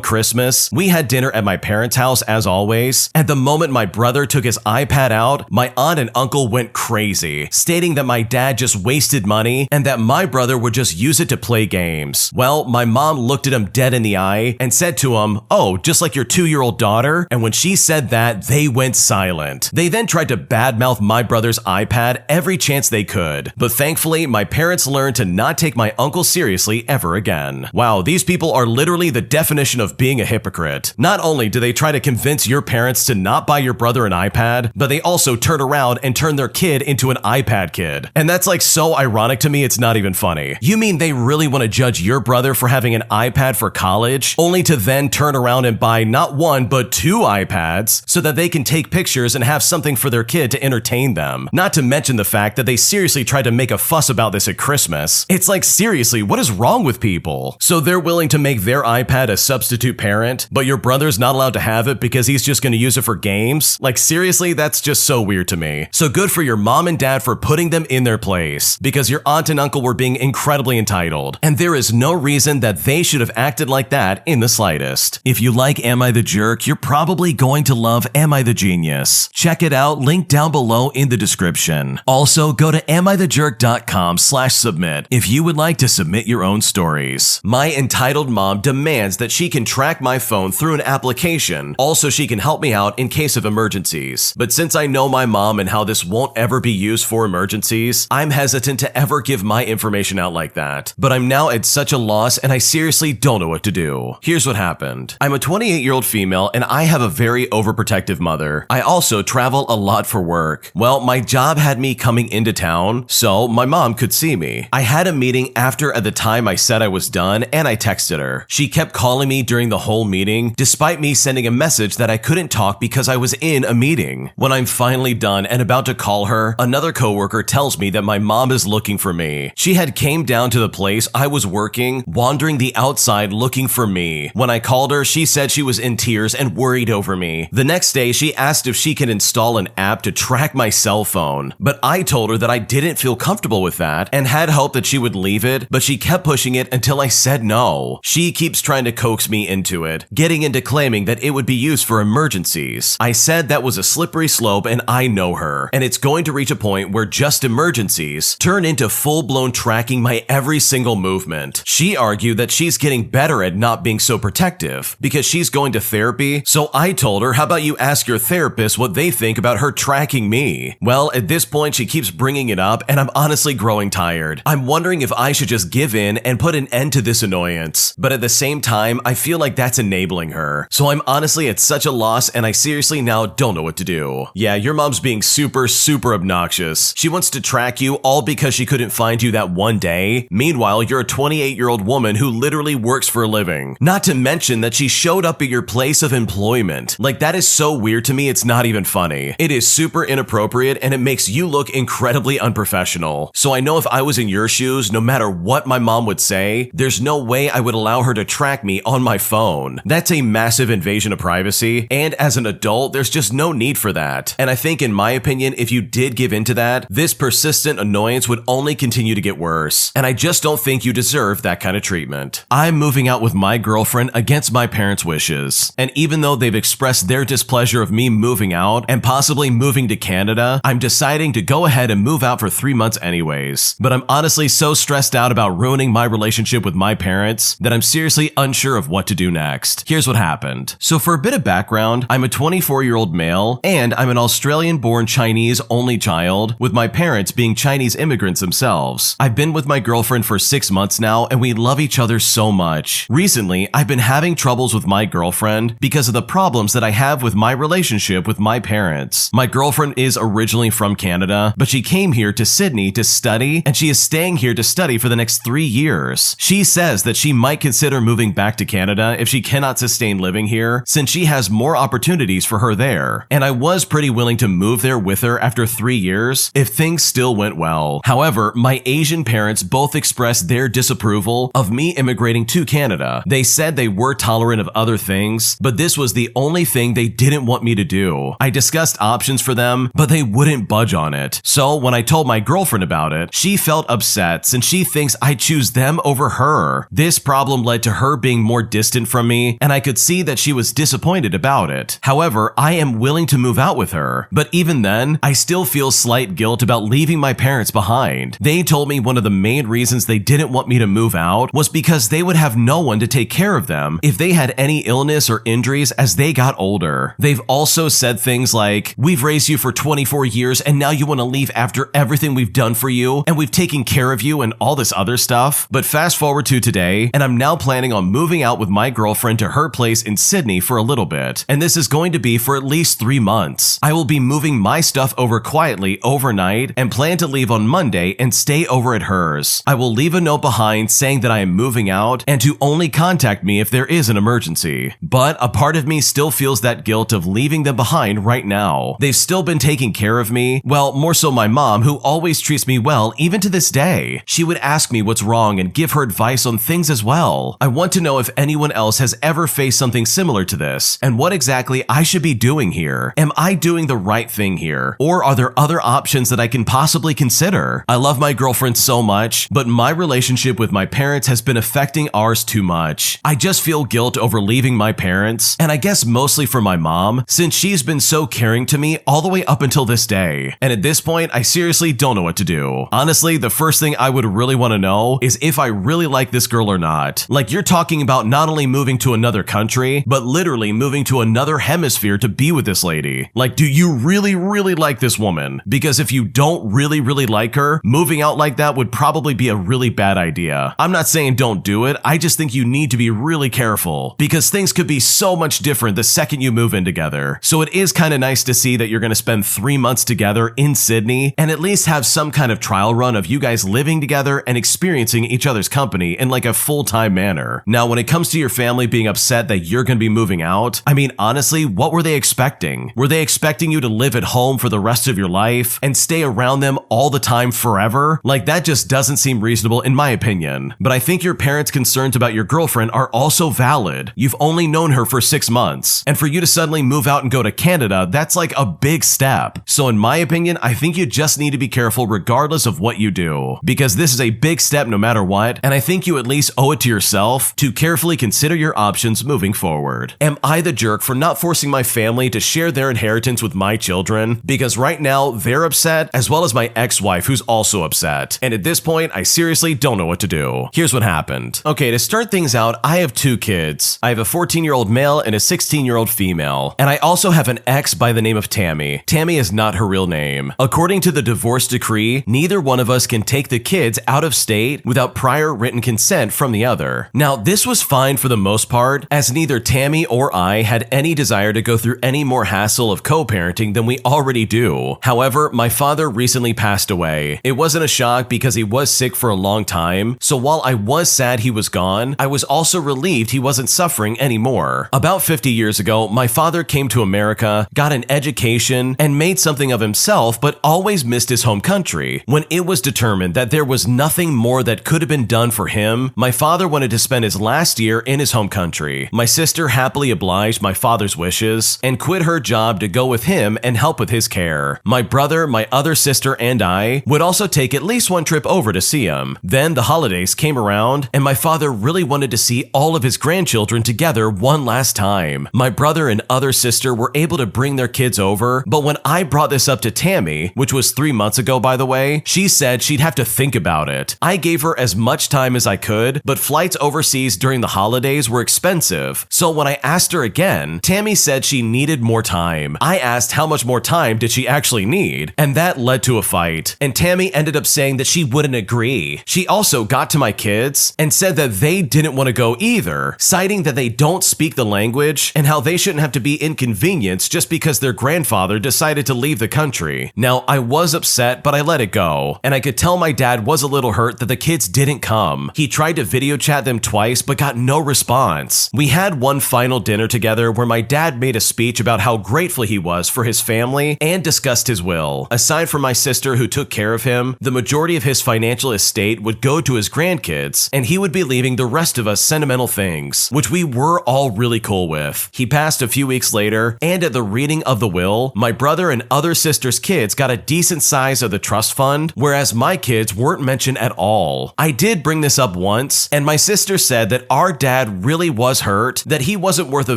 Christmas, we had dinner at my parents' house as always, and the moment my brother took his iPad out, my aunt and uncle went crazy, stating that my dad just wasted money and that my brother would just use it to play games. Well, my mom looked at him dead in the eye and said to him, "Oh, just like your 2-year-old daughter?" And when she said that, they went silent. They then tried to badmouth my brother's iPad every chance they could, but thankfully, my parents learned to not take my uncle seriously ever again. Wow, these people are literally the definition of being a hypocrite. Not only do they try to convince your parents to not buy your brother an iPad, but they also turn around and turn their kid into an iPad kid. And that's like so ironic to me, it's not even funny. You mean they really want to judge your brother for having an iPad for college, only to then turn around and buy not 1, but 2 iPads so that they can take pictures and have something for their kid to entertain them. Not to mention the fact that they seriously tried to make a fuss about this at Christmas. It's like, seriously, what is wrong with people? So they're willing to make their iPad a substitute parent, but your brother's not allowed to have it because he's just going to use it for games? Like, seriously, that's just so weird to me. So good for your mom and dad for putting them in their place, because your aunt and uncle were being incredibly entitled, and there is no reason that they should have acted like that in the slightest. If you like Am I the Jerk, you're probably going to love Am I the Genius. Check it out, link down below in the description. Also, go to amithejerk.com/submit if you would like to submit your own stories. My entitled mom demands that she can track my phone through an application, also she can help me out in case of emergencies. But since I know my mom and how this won't ever be used for emergencies, I'm hesitant to ever give my information out like that. But I'm now at such a loss and I seriously don't know what to do. Here's what happened. I'm a 28-year-old female and I have a very overprotective mother. I also travel a lot for work. Well, my job had me coming into town, so my mom could see me. I had a meeting after at the time I said I was done and I texted her. She kept calling me during the whole meeting, despite me sending a message that I couldn't talk because I was in a meeting. When I'm finally done and about to call her, another coworker tells me that my mom is looking for me. She had came down to the place I was working, wandering the outside looking for me. When I called her, she said she was in tears and worried over me. The next day, she asked if she can install an app to track my cell phone, but I told her that I didn't feel comfortable with that and had hoped that she would leave it, but she kept pushing it until I said no. She keeps trying to coax me into it, getting into claiming that it would be used for emergencies. I said that was a slippery slope and I know her, and it's going to reach a point where just emergencies turn into full-blown tracking my every single movement. She argued that she's getting better at not being so protective because she's going to therapy, so I told told her, how about you ask your therapist what they think about her tracking me? Well, at this point, she keeps bringing it up, and I'm honestly growing tired. I'm wondering if I should just give in and put an end to this annoyance. But at the same time, I feel like that's enabling her. So I'm honestly at such a loss, and I seriously now don't know what to do. Yeah, your mom's being super obnoxious. She wants to track you all because she couldn't find you that one day. Meanwhile, you're a 28-year-old woman who literally works for a living. Not to mention that she showed up at your place of employment. Like, that is so weird to me, it's not even funny. It is super inappropriate, and it makes you look incredibly unprofessional. So I know if I was in your shoes, no matter what my mom would say, there's no way I would allow her to track me on my phone. That's a massive invasion of privacy, and as an adult, there's just no need for that. And I think, in my opinion, if you did give into that, this persistent annoyance would only continue to get worse. And I just don't think you deserve that kind of treatment. I'm moving out with my girlfriend against my parents' wishes. And even though they've expressed their displeasure of me moving out and possibly moving to Canada, I'm deciding to go ahead and move out for 3 months anyways. But I'm honestly so stressed out about ruining my relationship with my parents that I'm seriously unsure of what to do next. Here's what happened. So for a bit of background, I'm a 24-year-old male, and I'm an Australian-born Chinese only child, with my parents being Chinese immigrants themselves. I've been with my girlfriend for 6 months now, and we love each other so much. Recently, I've been having troubles with my girlfriend because of the problems that I have with my relationship with my parents. My girlfriend is originally from Canada, but she came here to Sydney to study, and she is staying here to study for the next 3 years. She says that she might consider moving back to Canada if she cannot sustain living here, since she has more opportunities for her there. And I was pretty willing to move there with her after 3 years if things still went well. However, my Asian parents both expressed their disapproval of me immigrating to Canada. They said they were tolerant of other things, but this was the only thing they didn't want me to do. I discussed options for them, but they wouldn't budge on it. So when I told my girlfriend about it, she felt upset since she thinks I choose them over her. This problem led to her being more distant from me, and I could see that she was disappointed about it. However, I am willing to move out with her, but even then, I still feel slight guilt about leaving my parents behind. They told me one of the main reasons they didn't want me to move out was because they would have no one to take care of them if they had any illness or injuries as they got older. They've also said things like, "We've raised you for 24 years and now you want to leave after everything we've done for you and we've taken care of you," and all this other stuff. But fast forward to today, and I'm now planning on moving out with my girlfriend to her place in Sydney for a little bit, and this is going to be for at least 3 months. I will be moving my stuff over quietly overnight and plan to leave on Monday and stay over at hers. I will leave a note behind saying that I am moving out and to only contact me if there is an emergency. But a part of me still feels that guilt of leaving them behind right now. They've still been taking care of me, well, more so my mom, who always treats me well even to this day. She would ask me what's wrong and give her advice on things as well. I want to know if anyone else has ever faced something similar to this and what exactly I should be doing here. Am I doing the right thing here? Or are there other options that I can possibly consider? I love my girlfriend so much, but my relationship with my parents has been affecting ours too much. I just feel guilt over leaving my parents, and I guess mostly for my mom, since she's been so caring to me all the way up until this day. And at this point, I seriously don't know what to do. Honestly, the first thing I would really want to know is if I really like this girl or not. Like, you're talking about not only moving to another country, but literally moving to another hemisphere to be with this lady. Like, do you really like this woman? Because if you don't really like her, moving out like that would probably be a really bad idea. I'm not saying don't do it, I just think you need to be really careful, because things could be so much different the second you move in together. So it is kind of nice to see that you're going to spend 3 months together in Sydney and at least have some kind of trial run of you guys living together and experiencing each other's company in like a full-time manner. Now, when it comes to your family being upset that you're going to be moving out, I mean, honestly, what were they expecting? Were they expecting you to live at home for the rest of your life and stay around them all the time forever? Like, that just doesn't seem reasonable in my opinion. But I think your parents' concerns about your girlfriend are also valid. You've only known her for 6 months, and for you to suddenly move out and go to Canada, that's like a big step. So in my opinion, I think you just need to be careful regardless of what you do, because this is a big step no matter what, and I think you at least owe it to yourself to carefully consider your options moving forward. Am I the jerk for not forcing my family to share their inheritance with my children? Because right now, they're upset, as well as my ex-wife, who's also upset. And at this point, I seriously don't know what to do. Here's what happened. Okay, to start things out, I have 2 kids. I have a 14-year-old male and a 16-year-old female. And I also have an ex by the name of Tammy. Tammy is not her real name. According to the divorce decree, neither one of us can take the kids out of state without prior written consent from the other. Now, this was fine for the most part, as neither Tammy or I had any desire to go through any more hassle of co-parenting than we already do. However, my father recently passed away. It wasn't a shock because he was sick for a long time, so while I was sad he was gone, I was also relieved he wasn't suffering anymore. About 50 years ago, my father came to America, got an education, and made something of himself, but always missed his home country. When it was determined that there was nothing more that could have been done for him, my father wanted to spend his last year in his home country. My sister happily obliged my father's wishes and quit her job to go with him and help with his care. My brother, my other sister, and I would also take at least one trip over to see him. Then the holidays came around, and my father really wanted to see all of his grandchildren together one last time. My brother and other sister were able to bring their kids over, but when I brought this up to Tammy, which was 3 months ago by the way, she said she'd have to think about it. I gave her as much time as I could, but flights overseas during the holidays were expensive, so when I asked her again, Tammy said she needed more time. I asked how much more time did she actually need, and that led to a fight, and Tammy ended up saying that she wouldn't agree. She also got to my kids and said that they didn't want to go either, citing that they don't speak the language and how they shouldn't have to be inconvenienced just because their grandfather decided to leave the country. Now, I was upset, but I let it go, and I could tell my dad was a little hurt that the kids didn't come. He tried to video chat them twice, but got no response. We had one final dinner together where my dad made a speech about how grateful he was for his family and discussed his will. Aside from my sister who took care of him, the majority of his financial estate would go to his grandkids, and he would be leaving the rest of us sentimental things, which we were all really cool with. He passed a few weeks later, and at the reading of the will, my brother and other sister's kids got a decent size of the trust fund, whereas my kids weren't mentioned at all. I did bring this up once, and my sister said that our dad really was hurt, that he wasn't worth a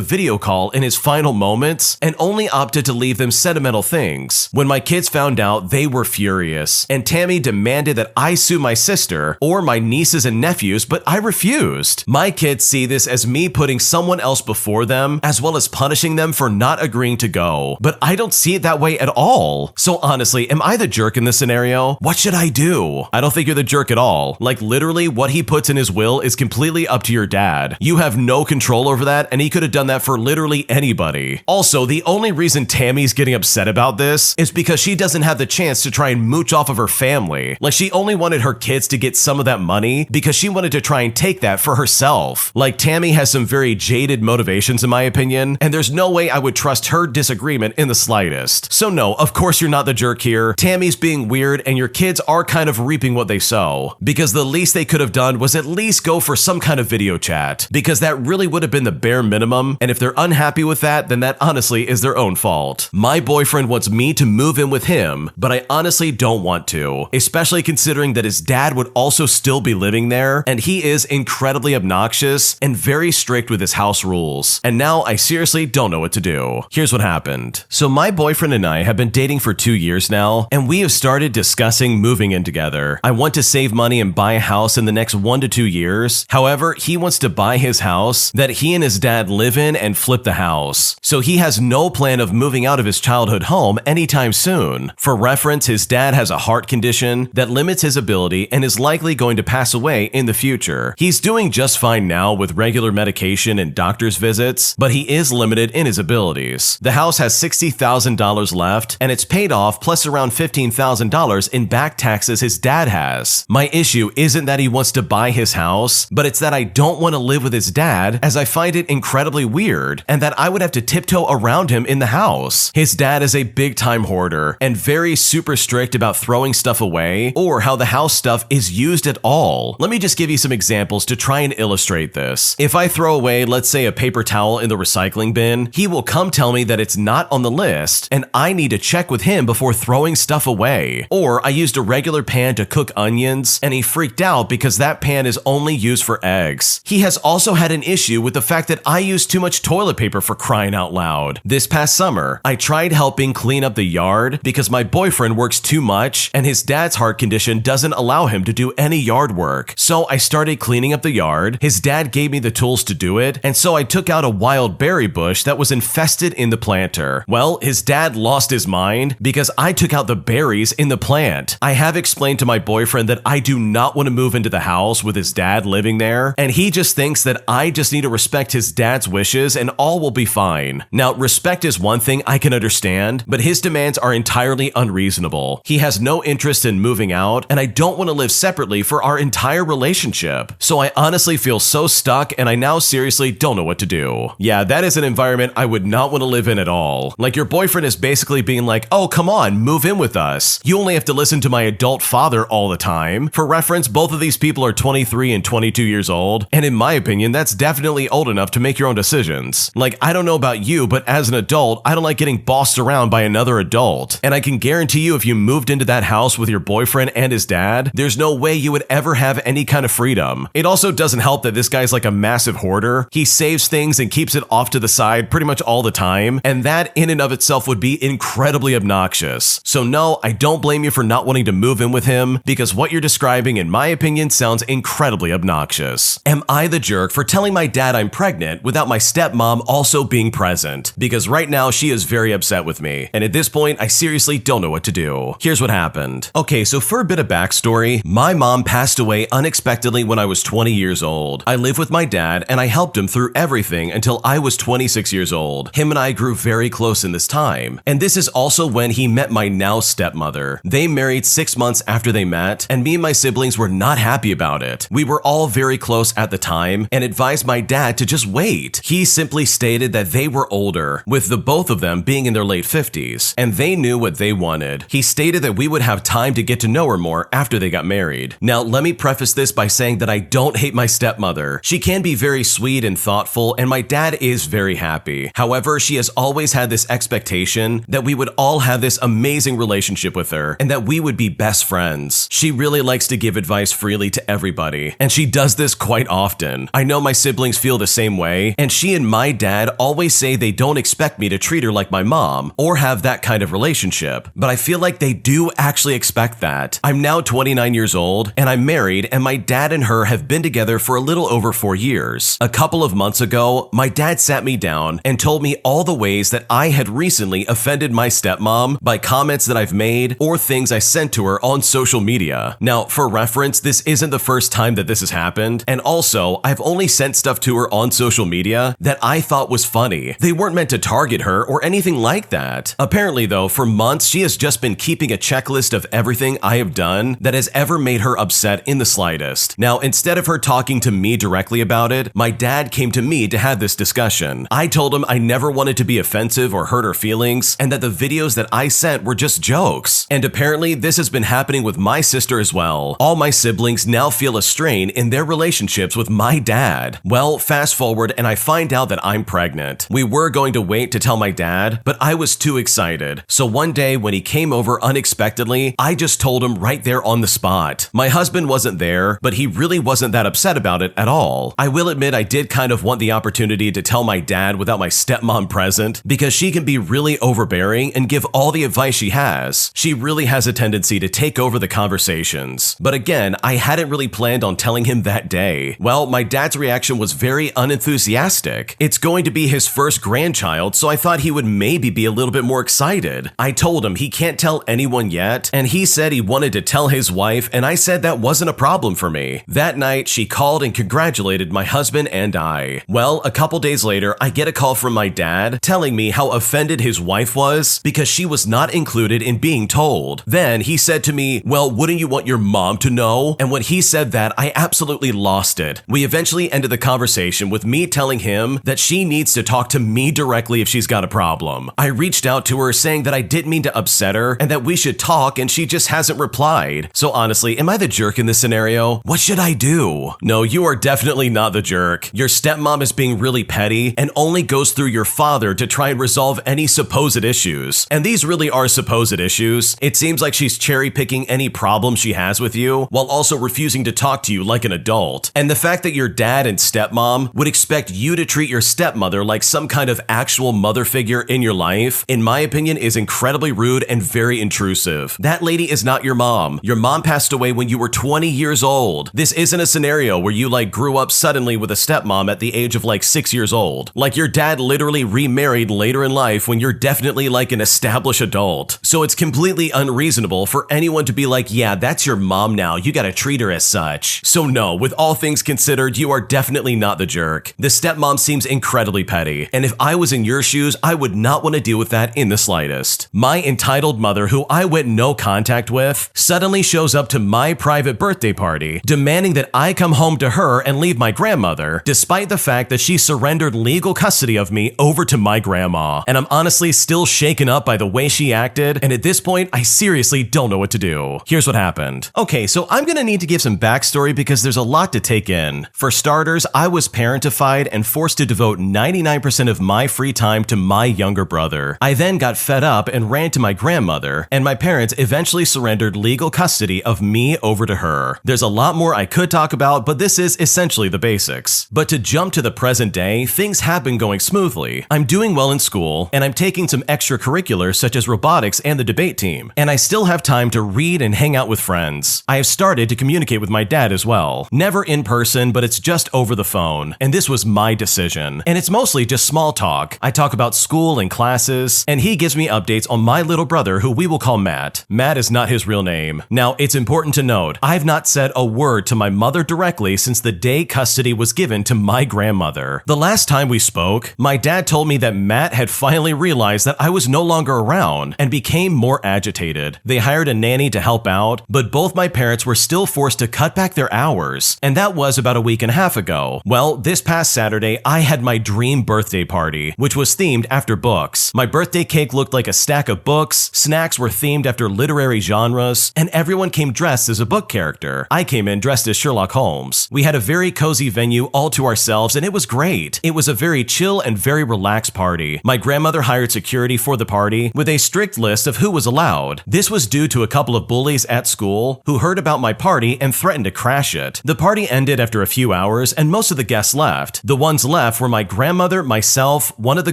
video call in his final moments, and only opted to leave them sentimental things. When my kids found out, they were furious, and Tammy demanded that I sue my sister or my nieces and nephews, but I refused. My kids see this as me putting someone else before them, as well as punishing them for not agreeing to go, but I don't see it that way at all. So honestly, am I the jerk in this scenario? What should I do? I don't think you're the jerk at all. Like literally, what he puts in his will is completely up to your dad. You have no control over that, and he could have done that for literally anybody. Also, the only reason Tammy's getting upset about this is because she doesn't have the chance to try and mooch off of her family. Like she only wanted her kids to get some of that money because she wanted to try and take that for herself. Like Tammy has some very jaded motivations in my opinion, and there's no way I would trust her disagreement in the slightest. So no, of course you're not the jerk here. Tammy's being weird, and your kids are kind of reaping what they sow, because the least they could have done was at least go for some kind of video chat, because that really would have been the bare minimum, and if they're unhappy with that, then that honestly is their own fault. My boyfriend wants me to move in with him, but I honestly don't want to, especially considering that his dad would also still be living there, and he is incredibly obnoxious and very strict with his house rules, and now I seriously don't know what to do. Here's what happened. So my boyfriend and I have been dating for 2 years now, and we have started discussing moving in together. I want to save money and buy a house in the next 1 to 2 years. However, he wants to buy his house that he and his dad live in and flip the house. So he has no plan of moving out of his childhood home anytime soon. For reference, his dad has a heart condition that limits his ability and is likely going to pass away in the future. He's doing just fine now with regular medication and doctor's visits, but he is limited in his abilities. The house has $60,000 left, and it's paid off plus around $15,000 in back taxes his dad has. My issue isn't that he wants to buy his house, but it's that I don't want to live with his dad, as I find it incredibly weird, and that I would have to tiptoe around him in the house. His dad is a big-time hoarder and very super strict about throwing stuff away or how the house stuff is used at all. Let me just give you some examples to try and illustrate this. If I throw away, let's say, a paper towel in the recycling bin, he will come tell me that it's not on the list and I need to check with him before throwing stuff away. Or I used a regular pan to cook onions and he freaked out because that pan is only used for eggs. He has also had an issue with the fact that I use too much toilet paper, for crying out loud. This past summer, I tried helping clean up the yard because my boyfriend works too much and his dad's heart condition doesn't allow him to do any yard work. So I started cleaning up the yard. His dad gave me the tools to do it, and so I took out a wild berry berry bush that was infested in the planter. Well, his dad lost his mind because I took out the berries in the plant. I have explained to my boyfriend that I do not want to move into the house with his dad living there, and he just thinks that I just need to respect his dad's wishes and all will be fine. Now, respect is one thing I can understand, but his demands are entirely unreasonable. He has no interest in moving out, and I don't want to live separately for our entire relationship. So I honestly feel so stuck, and I now seriously don't know what to do. Yeah, that is an environment I would not want to live in at all. Like, your boyfriend is basically being like, oh, come on, move in with us. You only have to listen to my adult father all the time. For reference, both of these people are 23 and 22 years old, and in my opinion, that's definitely old enough to make your own decisions. Like, I don't know about you, but as an adult, I don't like getting bossed around by another adult. And I can guarantee you, if you moved into that house with your boyfriend and his dad, there's no way you would ever have any kind of freedom. It also doesn't help that this guy's like a massive hoarder. He saves things and keeps it off to the side pretty much all the time, and that in and of itself would be incredibly obnoxious. So no, I don't blame you for not wanting to move in with him, because what you're describing, in my opinion, sounds incredibly obnoxious. Am I the jerk for telling my dad I'm pregnant without my stepmom also being present? Because right now she is very upset with me, and at this point I seriously don't know what to do. Here's what happened. Okay, so for a bit of backstory, my mom passed away unexpectedly when I was 20 years old. I lived with my dad and I helped him through everything until I was 26 years old. Him and I grew very close in this time, and this is also when he met my now stepmother. They married 6 months after they met, and me and my siblings were not happy about it. We were all very close at the time and advised my dad to just wait. He simply stated that they were older, with the both of them being in their late 50s, and they knew what they wanted. He stated that we would have time to get to know her more after they got married. Now, let me preface this by saying that I don't hate my stepmother. She can be very sweet and thoughtful, and my dad is very happy. However, she has always had this expectation that we would all have this amazing relationship with her, and that we would be best friends. She really likes to give advice freely to everybody, and she does this quite often. I know my siblings feel the same way, and she and my dad always say they don't expect me to treat her like my mom or have that kind of relationship, but I feel like they do actually expect that. I'm now 29 years old, and I'm married, and my dad and her have been together for a little over 4 years. A couple of months ago, my dad sat me down and told me all the ways that I had recently offended my stepmom by comments that I've made or things I sent to her on social media. Now, for reference, this isn't the first time that this has happened, and also, I've only sent stuff to her on social media that I thought was funny. They weren't meant to target her or anything like that. Apparently though, for months, she has just been keeping a checklist of everything I have done that has ever made her upset in the slightest. Now, instead of her talking to me directly about it, my dad came to me to have this discussion. I told him I never wanted to be offensive or hurt her feelings, and that the videos that I sent were just jokes. And apparently, this has been happening with my sister as well. All my siblings now feel a strain in their relationships with my dad. Well, fast forward and I find out that I'm pregnant. We were going to wait to tell my dad, but I was too excited. So one day when he came over unexpectedly, I just told him right there on the spot. My husband wasn't there, but he really wasn't that upset about it at all. I will admit I did kind of want the opportunity to tell my dad without my stepmom present, because she can be really overbearing and give all the advice she has. She really has a tendency to take over the conversations. But again, I hadn't really planned on telling him that day. Well, my dad's reaction was very unenthusiastic. It's going to be his first grandchild, so I thought he would maybe be a little bit more excited. I told him he can't tell anyone yet, and he said he wanted to tell his wife, and I said that wasn't a problem for me. That night, she called and congratulated my husband and I. Well, a couple days later, I get a call from my dad telling me how offended his wife was because she was not included in being told. Then he said to me, well, wouldn't you want your mom to know? And when he said that, I absolutely lost it. We eventually ended the conversation with me telling him that she needs to talk to me directly if she's got a problem. I reached out to her saying that I didn't mean to upset her and that we should talk, and she just hasn't replied. So honestly, am I the jerk in this scenario? What should I do? No, you are definitely not the jerk. Your stepmom is being really petty and only goes through your father to try and resolve any supposed issues. And these really are supposed issues. It seems like she's cherry picking any problem she has with you while also refusing to talk to you like an adult. And the fact that your dad and stepmom would expect you to treat your stepmother like some kind of actual mother figure in your life, in my opinion, is incredibly rude and very intrusive. That lady is not your mom. Your mom passed away when you were 20 years old. This isn't a scenario where you grew up suddenly with a stepmom at the age of 6 years old. Like your dad literally remarried later in life when you're definitely like an established adult. So it's completely unreasonable for anyone to be like, yeah, that's your mom now, you gotta treat her as such. So no, with all things considered, you are definitely not the jerk. The stepmom seems incredibly petty, and if I was in your shoes, I would not want to deal with that in the slightest. My entitled mother, who I went no contact with, suddenly shows up to my private birthday party, demanding that I come home to her and leave my grandmother, despite the fact that she surrendered legal custody of me over to my grandma. And I'm honestly still shaken up by the way she acted, and at this point, I seriously don't know what to do. Here's what happened. Okay, so I'm gonna need to give some backstory because there's a lot to take in. For starters, I was parentified and forced to devote 99% of my free time to my younger brother. I then got fed up and ran to my grandmother, and my parents eventually surrendered legal custody of me over to her. There's a lot more I could talk about, but this is essentially the basics. But to jump to the present day, things have been going smoothly. I'm doing well in school, and I'm taking some extracurriculars such as robotics and the debate team, and I still have time to read and hang out with friends. I have started to communicate with my dad as well. Never in person, but it's just over the phone, and this was my decision. And it's mostly just small talk. I talk about school and classes, and he gives me updates on my little brother, who we will call Matt. Matt is not his real name. Now, it's important to note, I've not said a word to my mother directly since the day custody was given to my grandmother. The last time we spoke, my dad told me that Matt had finally realized that I was no longer around and became more agitated. They hired a nanny to help out, but both my parents were still forced to cut back their hours, and that was about a week and a half ago. Well, this past Saturday, I had my dream birthday party, which was themed after books. My birthday cake looked like a stack of books, snacks were themed after literary genres, and everyone came dressed as a book character. I came in dressed as Sherlock Holmes. We had a very cozy venue all to ourselves, and it was great. It was a very chill and very relaxed party. My grandmother hired security for the party with a strict list of who was allowed. This was due to a couple of bullies at school who heard about my party and threatened to crash it. The party ended after a few hours, and most of the guests left. The ones left were my grandmother, myself, one of the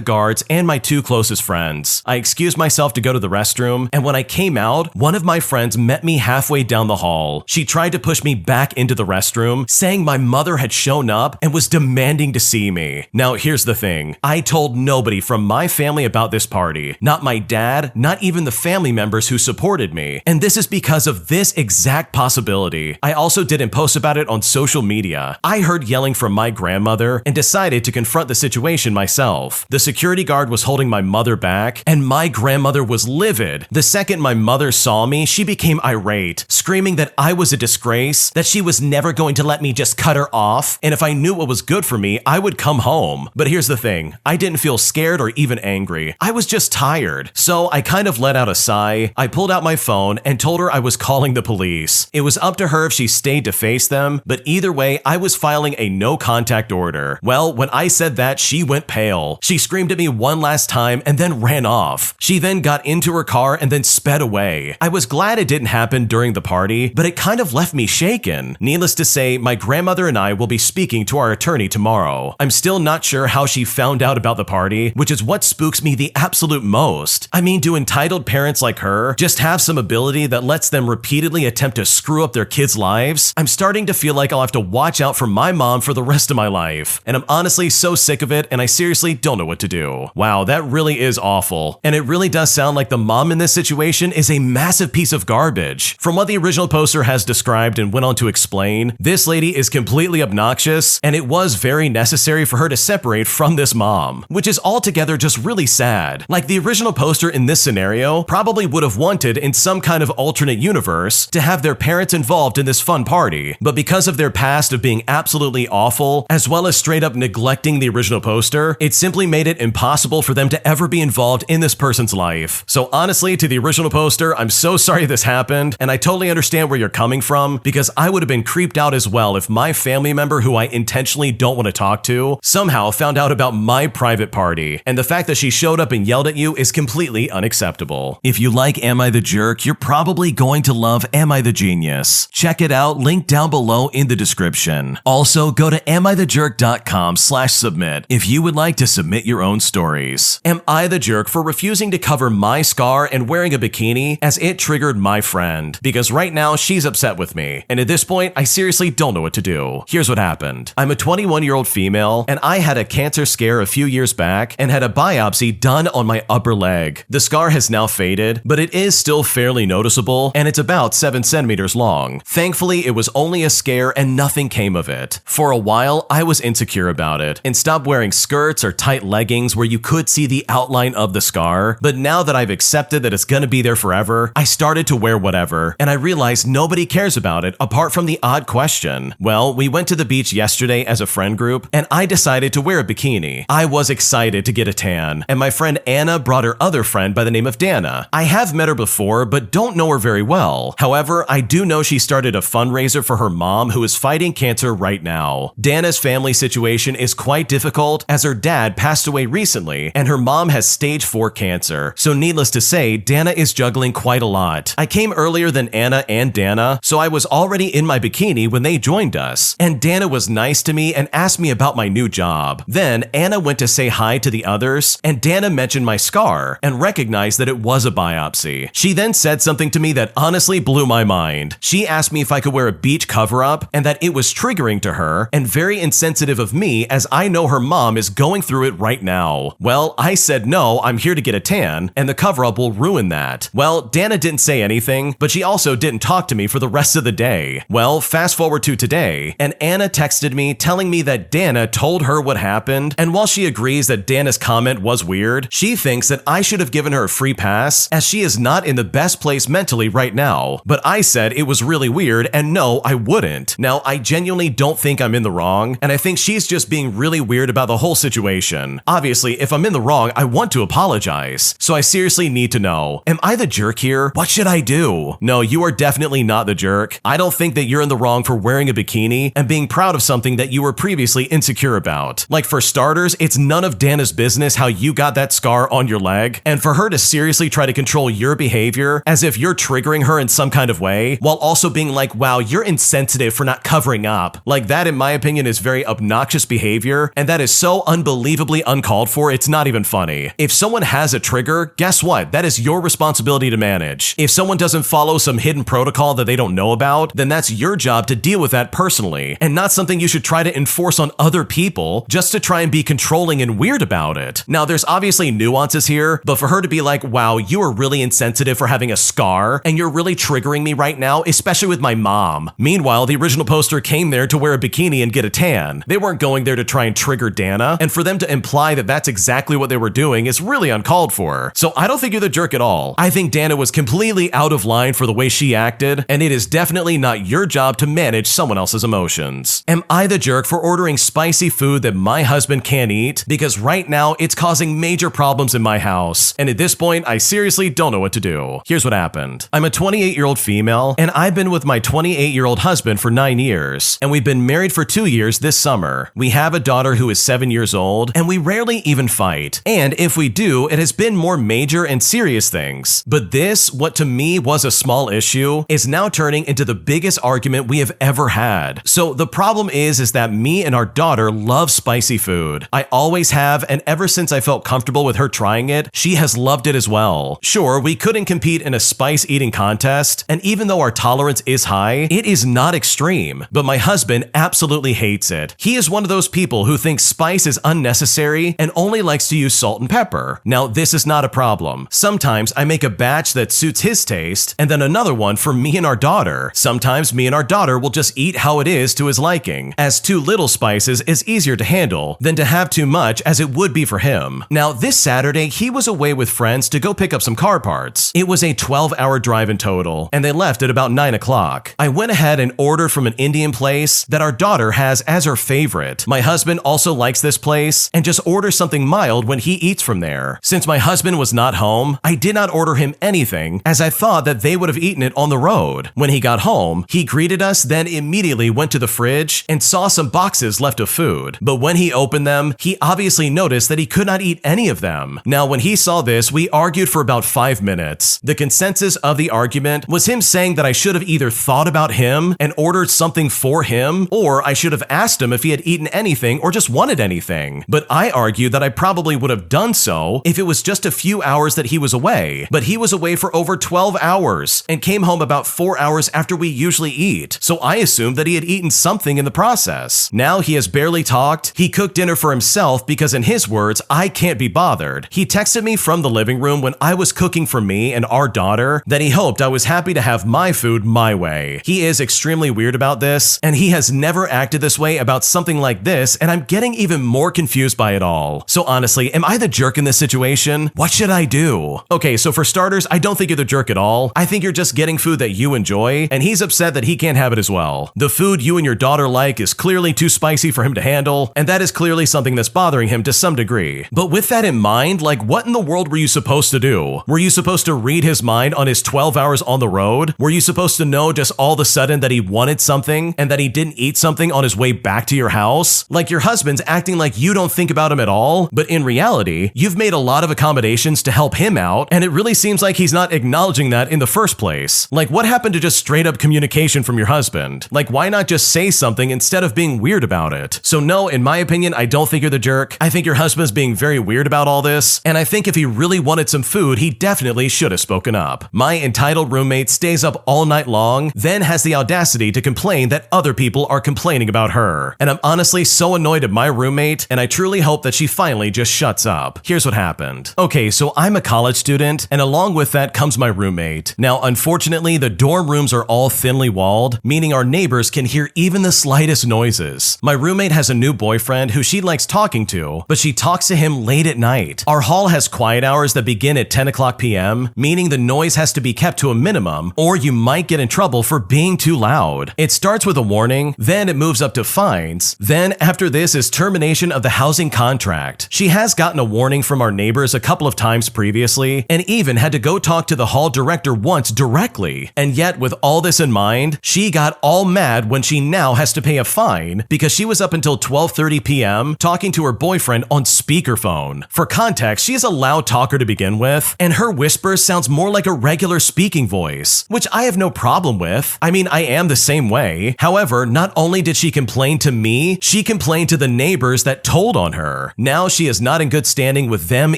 guards, and my two closest friends. I excused myself to go to the restroom, and when I came out, one of my friends met me halfway down the hall. She tried to push me back into the restroom, saying my mother had shown up and was demanding to see me. Now, here's the thing. I told nobody from my family about this party. Not my dad, not even the family members who supported me. And this is because of this exact possibility. I also didn't post about it on social media. I heard yelling from my grandmother and decided to confront the situation myself. The security guard was holding my mother back, and my grandmother was livid. The second my mother saw me, she became irate, screaming that I was a disgrace, that she was never going to let me just cut her off, and if I knew what was good for me, I would come home. But here's the thing, I didn't feel scared or even angry. I was just tired. So I kind of let out a sigh. I pulled out my phone and told her I was calling the police. It was up to her if she stayed to face them, but either way, I was filing a no contact order. Well, when I said that, she went pale. She screamed at me one last time and then ran off. She then got into her car and then sped away. I was glad it didn't happen during the party, but it kind of left me shaken. Needless to say, my grandmother and I will be speaking to our attorney tomorrow. I'm still not sure how she found out about the party, which is what spooks me the absolute most. I mean, do entitled parents like her just have some ability that lets them repeatedly attempt to screw up their kids' lives? I'm starting to feel like I'll have to watch out for my mom for the rest of my life, and I'm honestly so sick of it, and I seriously don't know what to do. Wow, that really is awful. And it really does sound like the mom in this situation is a massive piece of garbage. From what the original poster has described and went on to explain, this lady is completely obnoxious, and it was very necessary for her to separate from this mom, which is altogether just really sad. Like, the original poster in this scenario probably would have wanted, in some kind of alternate universe, to have their parents involved in this fun party, but because of their past of being absolutely awful, as well as straight up neglecting the original poster, it simply made it impossible for them to ever be involved in this person's life. So honestly, to the original poster, I'm so sorry this happened, and I totally understand where you're coming from, because I would have been creeped out as well if my family member who I intentionally don't want to talk to somehow found out about my private party, and the fact that she showed up and yelled at you is completely unacceptable. If you like Am I the Jerk, you're probably going to love Am I the Genius. Check it out, link down below in the description. Also, go to amithejerk.com/submit if you would like to submit your own stories. Am I the jerk for refusing to cover my scar and wearing a bikini as it triggered my friend? Because right now she's upset with me, and at this point I seriously don't know what to do. Here's what happened. I'm a 21-year-old female, and I had a cancer scare a few years back and had a biopsy done on my upper leg. The scar has now faded, but it is still fairly noticeable, and it's about 7 centimeters long. Thankfully, it was only a scare and nothing came of it. For a while, I was insecure about it and stopped wearing skirts or tight leggings where you could see the outline of the scar, but now that I've accepted that it's gonna be there forever, I started to wear whatever, and I realized nobody cares about it apart from the odd question. Well, we went to the beach yesterday as a friend group, and I decided to wear a bikini. I was excited to get a tan, and my friend Anna brought her other friend by the name of Dana. I have met her before, but don't know her very well. However, I do know she started a fundraiser for her mom who is fighting cancer right now. Dana's family situation is quite difficult as her dad passed away recently, and her mom has stage 4 cancer. So needless to say, Dana is juggling quite a lot. I came earlier than Anna and Dana, so I was already in my bikini when they joined us, and Dana was nice to me and asked me about my new job. Then Anna went to say hi to the others, and Dana mentioned my scar and recognized that it was a biopsy. She then said something to me that honestly blew my mind. She asked me if I could wear a beach cover-up and that it was triggering to her and very insensitive of me as I know her mom is going through it right now. Well, I said no, I'm here to get a tan, and the cover-up will ruin that. Well, Dana didn't say anything, but she also didn't talk to me for the rest of the day. Well, fast forward to today, and Anna texted me telling me that Dana told her what happened, and while she agrees that Dana's comment was weird, she thinks that I should have given her a free pass as she is not in the best place mentally right now. But I said it was really weird, and no, I wouldn't. Now, I genuinely don't think I'm in the wrong, and I think she's just being really weird about the whole situation. Obviously, if I'm in the wrong, I want to apologize. So I seriously need to know, am I the jerk here? What should I do? No, you are definitely not the jerk. I don't think that you're in the wrong for wearing a bikini and being proud of something that you were previously insecure about. Like, for starters, it's none of Dana's business how you got that scar on your leg, and for her to seriously try to control your behavior as if you're triggering her in some kind of way, while also being like, wow, you're insensitive for not covering up. Like, that, in my opinion, is very obnoxious behavior, and that is so unbelievably uncalled for, it's not even funny. If someone has a trigger, guess what? That is your responsibility to manage. If someone doesn't follow some hidden protocol that they don't know about, then that's your job to deal with that personally, and not something you should try to enforce on other people just to try and be controlling and weird about it. Now, there's obviously nuances here, but for her to be like, wow, you are really insensitive for having a scar, and you're really triggering me right now, especially with my mom. Meanwhile, the original poster came there to wear a bikini and get a tan. They weren't going there to try and trigger Dana, and for them to imply that that's exactly what they were doing is really uncalled for. So I don't think you're the jerk at all. I think Dana was completely out of line for the way she acted, and it is definitely not your job to manage someone else's emotions. Am I the jerk for ordering spicy food that my husband can't eat? Because right now, it's causing major problems in my house, and at this point, I seriously don't know what to do. Here's what happened. I'm a 28-year-old female, and I've been with my 28-year-old husband for 9 years, and we've been married for 2 years this summer. We have a daughter who is 7 years old, and we rarely even fight. And if we do, it has been more major and serious things. But this, what to me was a small issue, is now turning into the biggest argument we have ever had. So the problem is that me and our daughter love spicy food. I always have, and ever since I felt comfortable with her trying it, she has loved it as well. Sure, we couldn't compete in a spice eating contest, and even though our tolerance is high, it is not extreme. But my husband absolutely hates it. He is one of those people who thinks spice is unnecessary and only likes to use salt and pepper. Now, this is not a problem. Sometimes I make a batch that suits his taste, and then another one for me and our daughter. Sometimes me and our daughter will just eat how it is to his liking, as too little spices is easier to handle than to have too much as it would be for him. Now, this Saturday, he was away with friends to go pick up some car parts. It was a 12-hour drive in total, and they left at about 9 o'clock. I went ahead and ordered from an Indian place that our daughter has as her favorite. My husband also likes this place and just orders something mild when he eats from there. Since my husband was not home, I did not order him anything as I thought that they would have eaten it on the road. When he got home, he greeted us, then immediately went to the fridge and saw some boxes left of food. But when he opened them, he obviously noticed that he could not eat any of them. Now, when he saw this, we argued for about 5 minutes. The consensus of the argument was him saying that I should have either thought about him and ordered something for him, or I should have asked him if he had eaten anything or just wanted anything. But I argued that I probably would have done so if it was just a few hours that he was away. But he was away for over 12 hours and came home about 4 hours after we usually eat. So I assumed that he had eaten something in the process. Now he has barely talked, he cooked dinner for himself because in his words, I can't be bothered. He texted me from the living room when I was cooking for me and our daughter that he hoped I was happy to have my food my way. He is extremely weird about this, and he has never acted this way about something like this, and I'm getting even more confused by it all. So honestly, am I the jerk in this situation? What should I do? Okay, so for starters, I don't think you're the jerk at all. I think you're just getting food that you enjoy, and he's upset that he can't have it as well. The food you and your daughter like is clearly too spicy for him to handle, and that is clearly something that's bothering him to some degree. But with that in mind, like what in the world were you supposed to do? Were you supposed to read his mind on his 12 hours on the road? Were you supposed to know just all of a sudden that he wanted something and that he didn't eat something on his way back to your house? Like your husband's acting like you don't think about him at all, but in reality, you've made a lot of accommodations to help him out, and it really seems like he's not acknowledging that in the first place. Like what happened to just straight up communication from your husband? Like why not just say something instead of being weird about it? So no, in my opinion, I don't think you're the jerk. I think your husband's being very weird about all this, and I think if he really wanted some food, he definitely should have spoken up. My entitled roommate stays up all night long, then has the audacity to complain that other people are complaining about her. And I'm honestly so annoyed at my roommate, and I truly hope that she finally just shuts up. Here's what happened. Okay, so I'm a college student, and along with that comes my roommate. Now, unfortunately, the dorm rooms are all thinly walled, meaning our neighbors can hear even the slightest noises. My roommate has a new boyfriend who she likes talking to, but she talks to him late at night. Our hall has quiet hours that begin at 10 o'clock p.m., meaning the noise has to be kept to a minimum, or you might get in trouble for being too loud. It starts with a warning, then it moves up to fines, then after this is termination of the housing contract. She has gotten a warning from our neighbors a couple of times previously, and even had to go talk to the hall director once directly. And yet, with all this in mind, she got all mad when she now has to pay a fine because she was up until 12:30 p.m. talking to her boyfriend on speakerphone. For context, she is a loud talker to begin with, and her whisper sounds more like a regular speaking voice, which I have no problem with. I mean, I am the same way. However, not only did she complain to me, she complained to the neighbors that told on her. Now she is not in good standing with them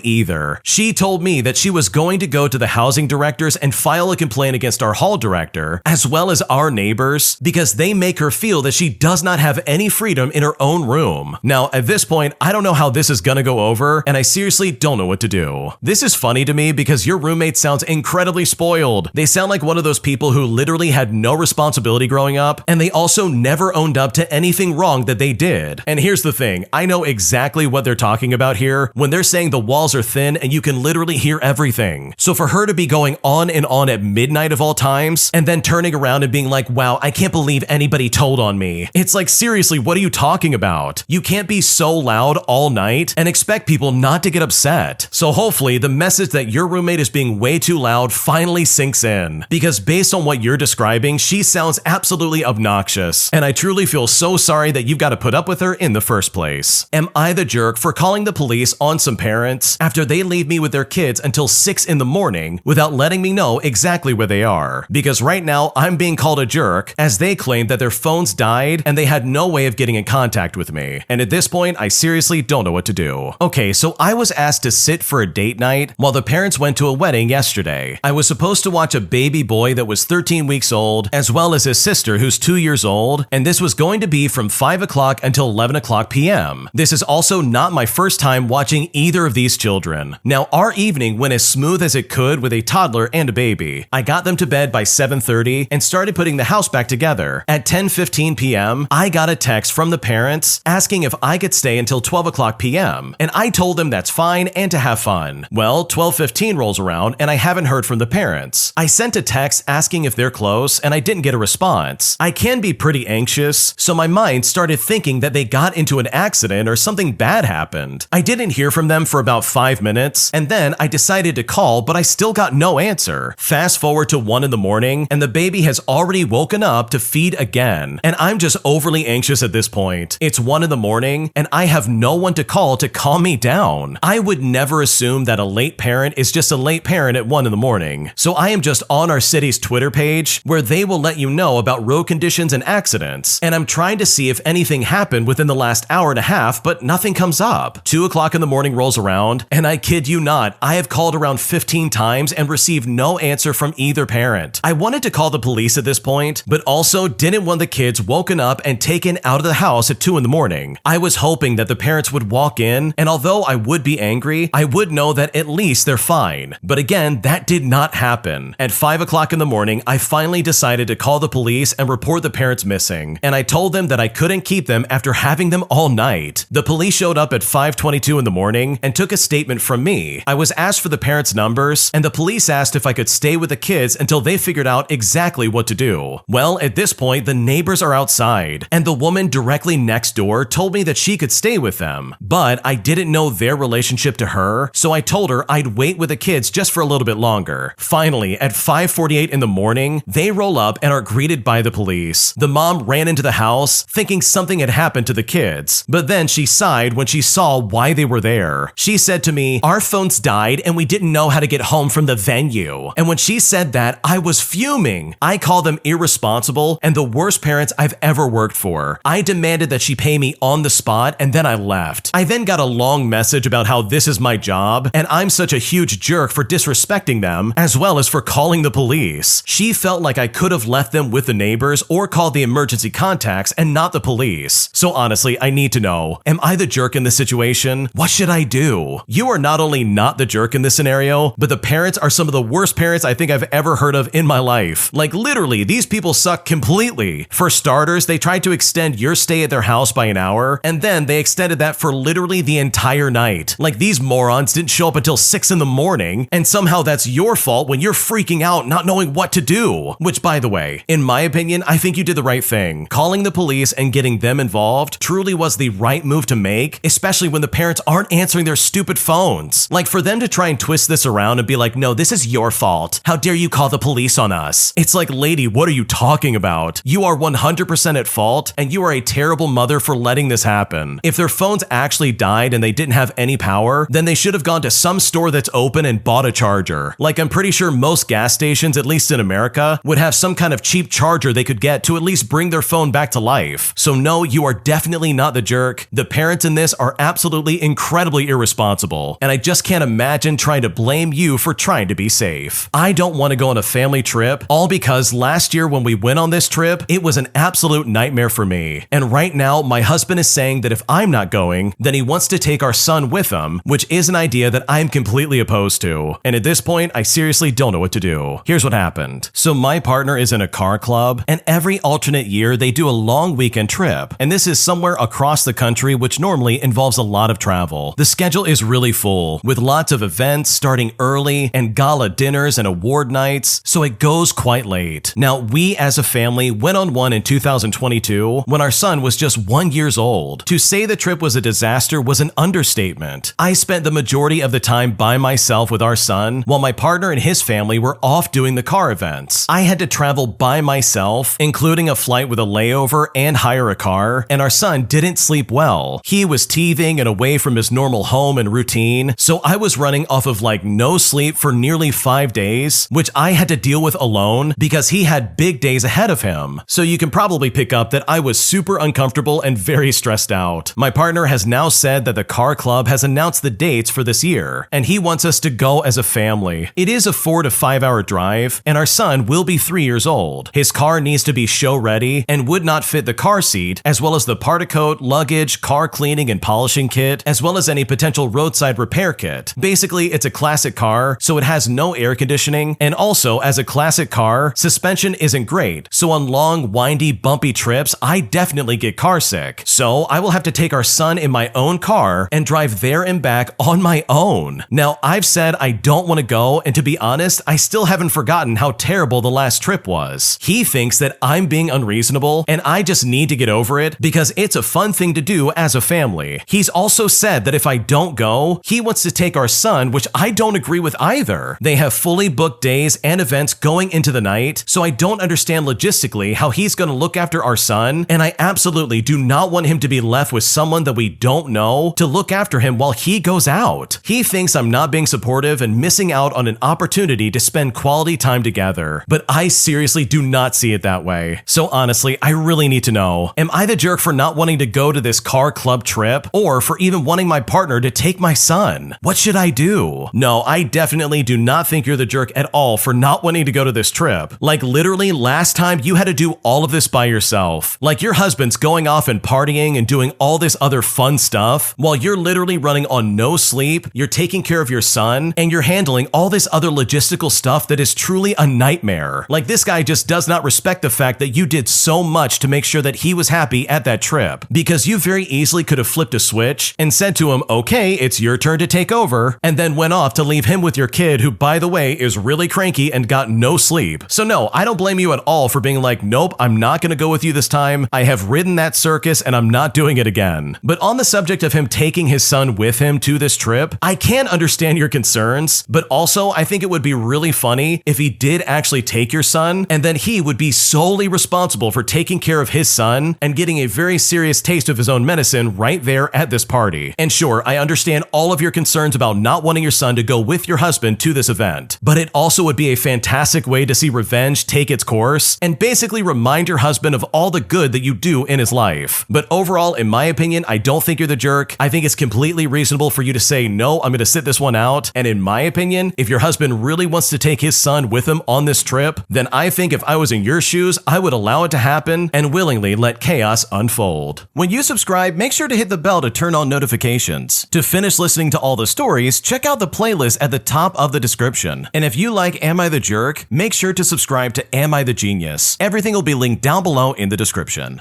either. She told me that she was going to go to the housing directors and file a complaint against our hall director, as well as our neighbors, because they make her feel that she does not have any freedom in her own room. Now, at this point, I don't know how this is gonna go over, and I seriously don't know what to do. This is funny to me because your roommate sounds incredibly spoiled. They sound like one of those people who literally had no responsibility growing up, and they also never owned up to anything wrong that they did. And here's the thing, I know exactly what they're talking about here when they're saying the walls are thin and you can literally hear everything. So for her to be going on and on at midnight of all times, and then turning around and being like, wow, I can't believe anybody told on me. It's like, seriously, what are you talking about? You can't be so loud all night and expect people not to get upset. So hopefully the message that your roommate is being way too loud finally sinks in, because based on what you're describing, she sounds absolutely obnoxious, and I truly feel so sorry that you've got to put up with her in the first place. Am I the jerk for calling the police on some parents after they leave me with their kids until 6 in the morning without letting me know exactly where they are? Because right now I'm being called a jerk as they claim that their phones died and they had no way of getting in contact with me. And at this point, I seriously don't know what to do. Okay, so I was asked to sit for a date night while the parents went to a wedding yesterday. I was supposed to watch a baby boy that was 13 weeks old, as well as his sister who's 2 years old, and this was going to be from 5 o'clock until 11 o'clock p.m. This is also not my first time watching either of these children. Now, our evening went as smooth as it could with a toddler and a baby. I got them to bed by 7:30 and started putting the house back together. At 10:15 p.m., I got a text from the parents asking if I could stay until 12 o'clock p.m., and I told them that's fine and to have fun. Well, 12:15 rolls around and I haven't heard from the parents. I sent a text asking if they're close and I didn't get a response. I can be pretty anxious, so my mind started thinking that they got into an accident or something bad happened. I didn't hear from them for about 5 minutes, and then I decided to call, but I still got no answer. Fast forward to 1 in the morning, and the baby has already woken up to feed again, and I'm just overly anxious at this point. It's 1 in the morning, and I have no one to call to calm me down. I would never assume that a late parent is just a late parent at 1 in the morning, so I am just on our city's Twitter page, where they will let you know about road conditions and accidents, and I'm trying to see if anything happened within the last hour and a half, but nothing comes up. 2 o'clock in the morning rolls around, and I kid you not, I have called around 15 times and received no answer from either parent. I wanted to call the police at this point, but also didn't want the kids woken up and taken out of the house at 2 in the morning. I was hoping that the parents would walk in, and although I would be angry, I would know that at least they're fine. But again, that did not happen. At 5 o'clock in the morning, I finally decided to call the police and report the parents missing, and I told them that I couldn't keep them after having them all night. The police showed up at 5:22 in the morning and took a statement from me. I was asked for the parents' numbers, and the police asked if I could stay with the kids until they figured out exactly what to do. Well, at this point, the neighbors are outside, and the woman directly next door told me that she could stay with them. But I didn't know their relationship to her, so I told her I'd wait with the kids just for a little bit longer. Finally, at 5:48 in the morning, they roll up and are greeted by the police. The mom ran into the house, thinking something had happened to the kids, but then she sighed when she saw why they were there. She said to me, "Our phones died and we didn't know how to get home from the venue." And when she said that, I was fuming. I called them irresponsible and the worst parents I've ever worked for. I demanded that she pay me on the spot, and then I left. I then got a long message about how this is my job and I'm such a huge jerk for disrespecting them, as well as for calling the police. She felt like I could have left them with the neighbors or called the emergency contacts and not the police. So honestly, I need to know, am I the jerk in this situation? What should I do? You are not only not the jerk in this scenario, but the parents are some of the worst parents I think I've ever heard of in my life. Like literally, these people suck completely. For starters, they tried to extend your stay at their house by an hour, and then they extended that for literally the entire night. Like these morons didn't show up until 6 in the morning, and somehow that's your fault when you're freaking out not knowing what to do. Which, by the way, in my opinion, I think you did the right thing. Calling the police and getting them involved truly was the right move to make, especially when the parents aren't answering their stupid phones. Like for them to try and twist this around and be like, "No, this is your fault. How dare you call the police on us?" It's like, lady, what are you talking about? You are 100% at fault, and you are a terrible mother for letting this happen. If their phones actually died and they didn't have any power, then they should have gone to some store that's open and bought a charger. Like I'm pretty sure most gas stations, at least in America, would have some kind of cheap charger they could get to at least bring their phone back to life. So no, you are definitely not the jerk. The parents in this are absolutely incredibly irresponsible, and I just can't imagine trying to blame you for trying to be safe. I don't want to go on a family trip, all because last year when we went on this trip, it was an absolute nightmare for me. And right now, my husband is saying that if I'm not going, then he wants to take our son with him, which is an idea that I'm completely opposed to. And at this point, I seriously don't know what to do. Here's what happened. So my partner is in a car club, and every alternate year they do a long weekend trip. And this is somewhere across the country, which normally involves a lot of travel. The schedule is really full, with lots of events starting early and gala dinners and award nights, so it goes quite late. Now, we as a family went on one in 2022 when our son was just 1 year old. To say the trip was a disaster was an understatement. I spent the majority of the time by myself with our son, while my partner and his family were off doing the car events. I had to travel by myself, including a flight with a layover and hire a car, and our son didn't sleep well. He was teething and away from his normal home and routine, so I was running off of like no sleep for nearly 5 days, which I had to deal with alone because he had big days ahead of him. So you can probably pick up that I was super uncomfortable and very stressed out. My partner has now said that the car club has announced the dates for this year, and he wants us to go as a family. It is a 4 to 5 hour drive, and our son will be 3 years old. His car needs to be show ready and would not fit the car seat, as well as the particoat, luggage, car cleaning and polishing kit, as well as any potential roadside repair kit. Basically, it's a classic car, so it has no air conditioning, and also as a classic car, suspension isn't great, so on long, windy, bumpy trips, I definitely get car sick. So I will have to take our son in my own car and drive there and back on my own. Now, I've said I don't want to go, and to be honest, I still haven't forgotten how terrible the last trip was. He thinks that I'm being unreasonable, and I just need to get over it because it's a fun thing to do as a family. He's also said that if I don't go, he wants to take our son, which I don't agree with either. They have fully booked days and events going into the night, so I don't understand logistically how he's going to look after our son, and I absolutely do not want him to be left with someone that we don't know to look after him while he goes out. He thinks I'm not being supportive and missing out on an opportunity to spend quality time together, but I seriously do not see it that way. So honestly, I really need to know, am I the jerk for not wanting to go to this car club trip, or for even wanting my partner to take my son? What should I do? No, I definitely do not think you're the jerk at all for not wanting to go to this trip. Like literally last time you had to do all of this by yourself. Like your husband's going off and partying, working and doing all this other fun stuff while you're literally running on no sleep, you're taking care of your son, and you're handling all this other logistical stuff that is truly a nightmare. Like, this guy just does not respect the fact that you did so much to make sure that he was happy at that trip, because you very easily could have flipped a switch and said to him, okay, it's your turn to take over, and then went off to leave him with your kid, who, by the way, is really cranky and got no sleep. So no, I don't blame you at all for being like, nope, I'm not gonna go with you this time. I have ridden that circus and I'm not doing it again. But on the subject of him taking his son with him to this trip, I can understand your concerns, but also I think it would be really funny if he did actually take your son, and then he would be solely responsible for taking care of his son and getting a very serious taste of his own medicine right there at this party. And sure, I understand all of your concerns about not wanting your son to go with your husband to this event, but it also would be a fantastic way to see revenge take its course and basically remind your husband of all the good that you do in his life. But overall, in my opinion, I don't think you're the jerk. I think it's completely reasonable for you to say, no, I'm going to sit this one out. And in my opinion, if your husband really wants to take his son with him on this trip, then I think if I was in your shoes, I would allow it to happen and willingly let chaos unfold. When you subscribe, make sure to hit the bell to turn on notifications. To finish listening to all the stories, check out the playlist at the top of the description. And if you like Am I the Jerk, make sure to subscribe to Am I the Genius. Everything will be linked down below in the description.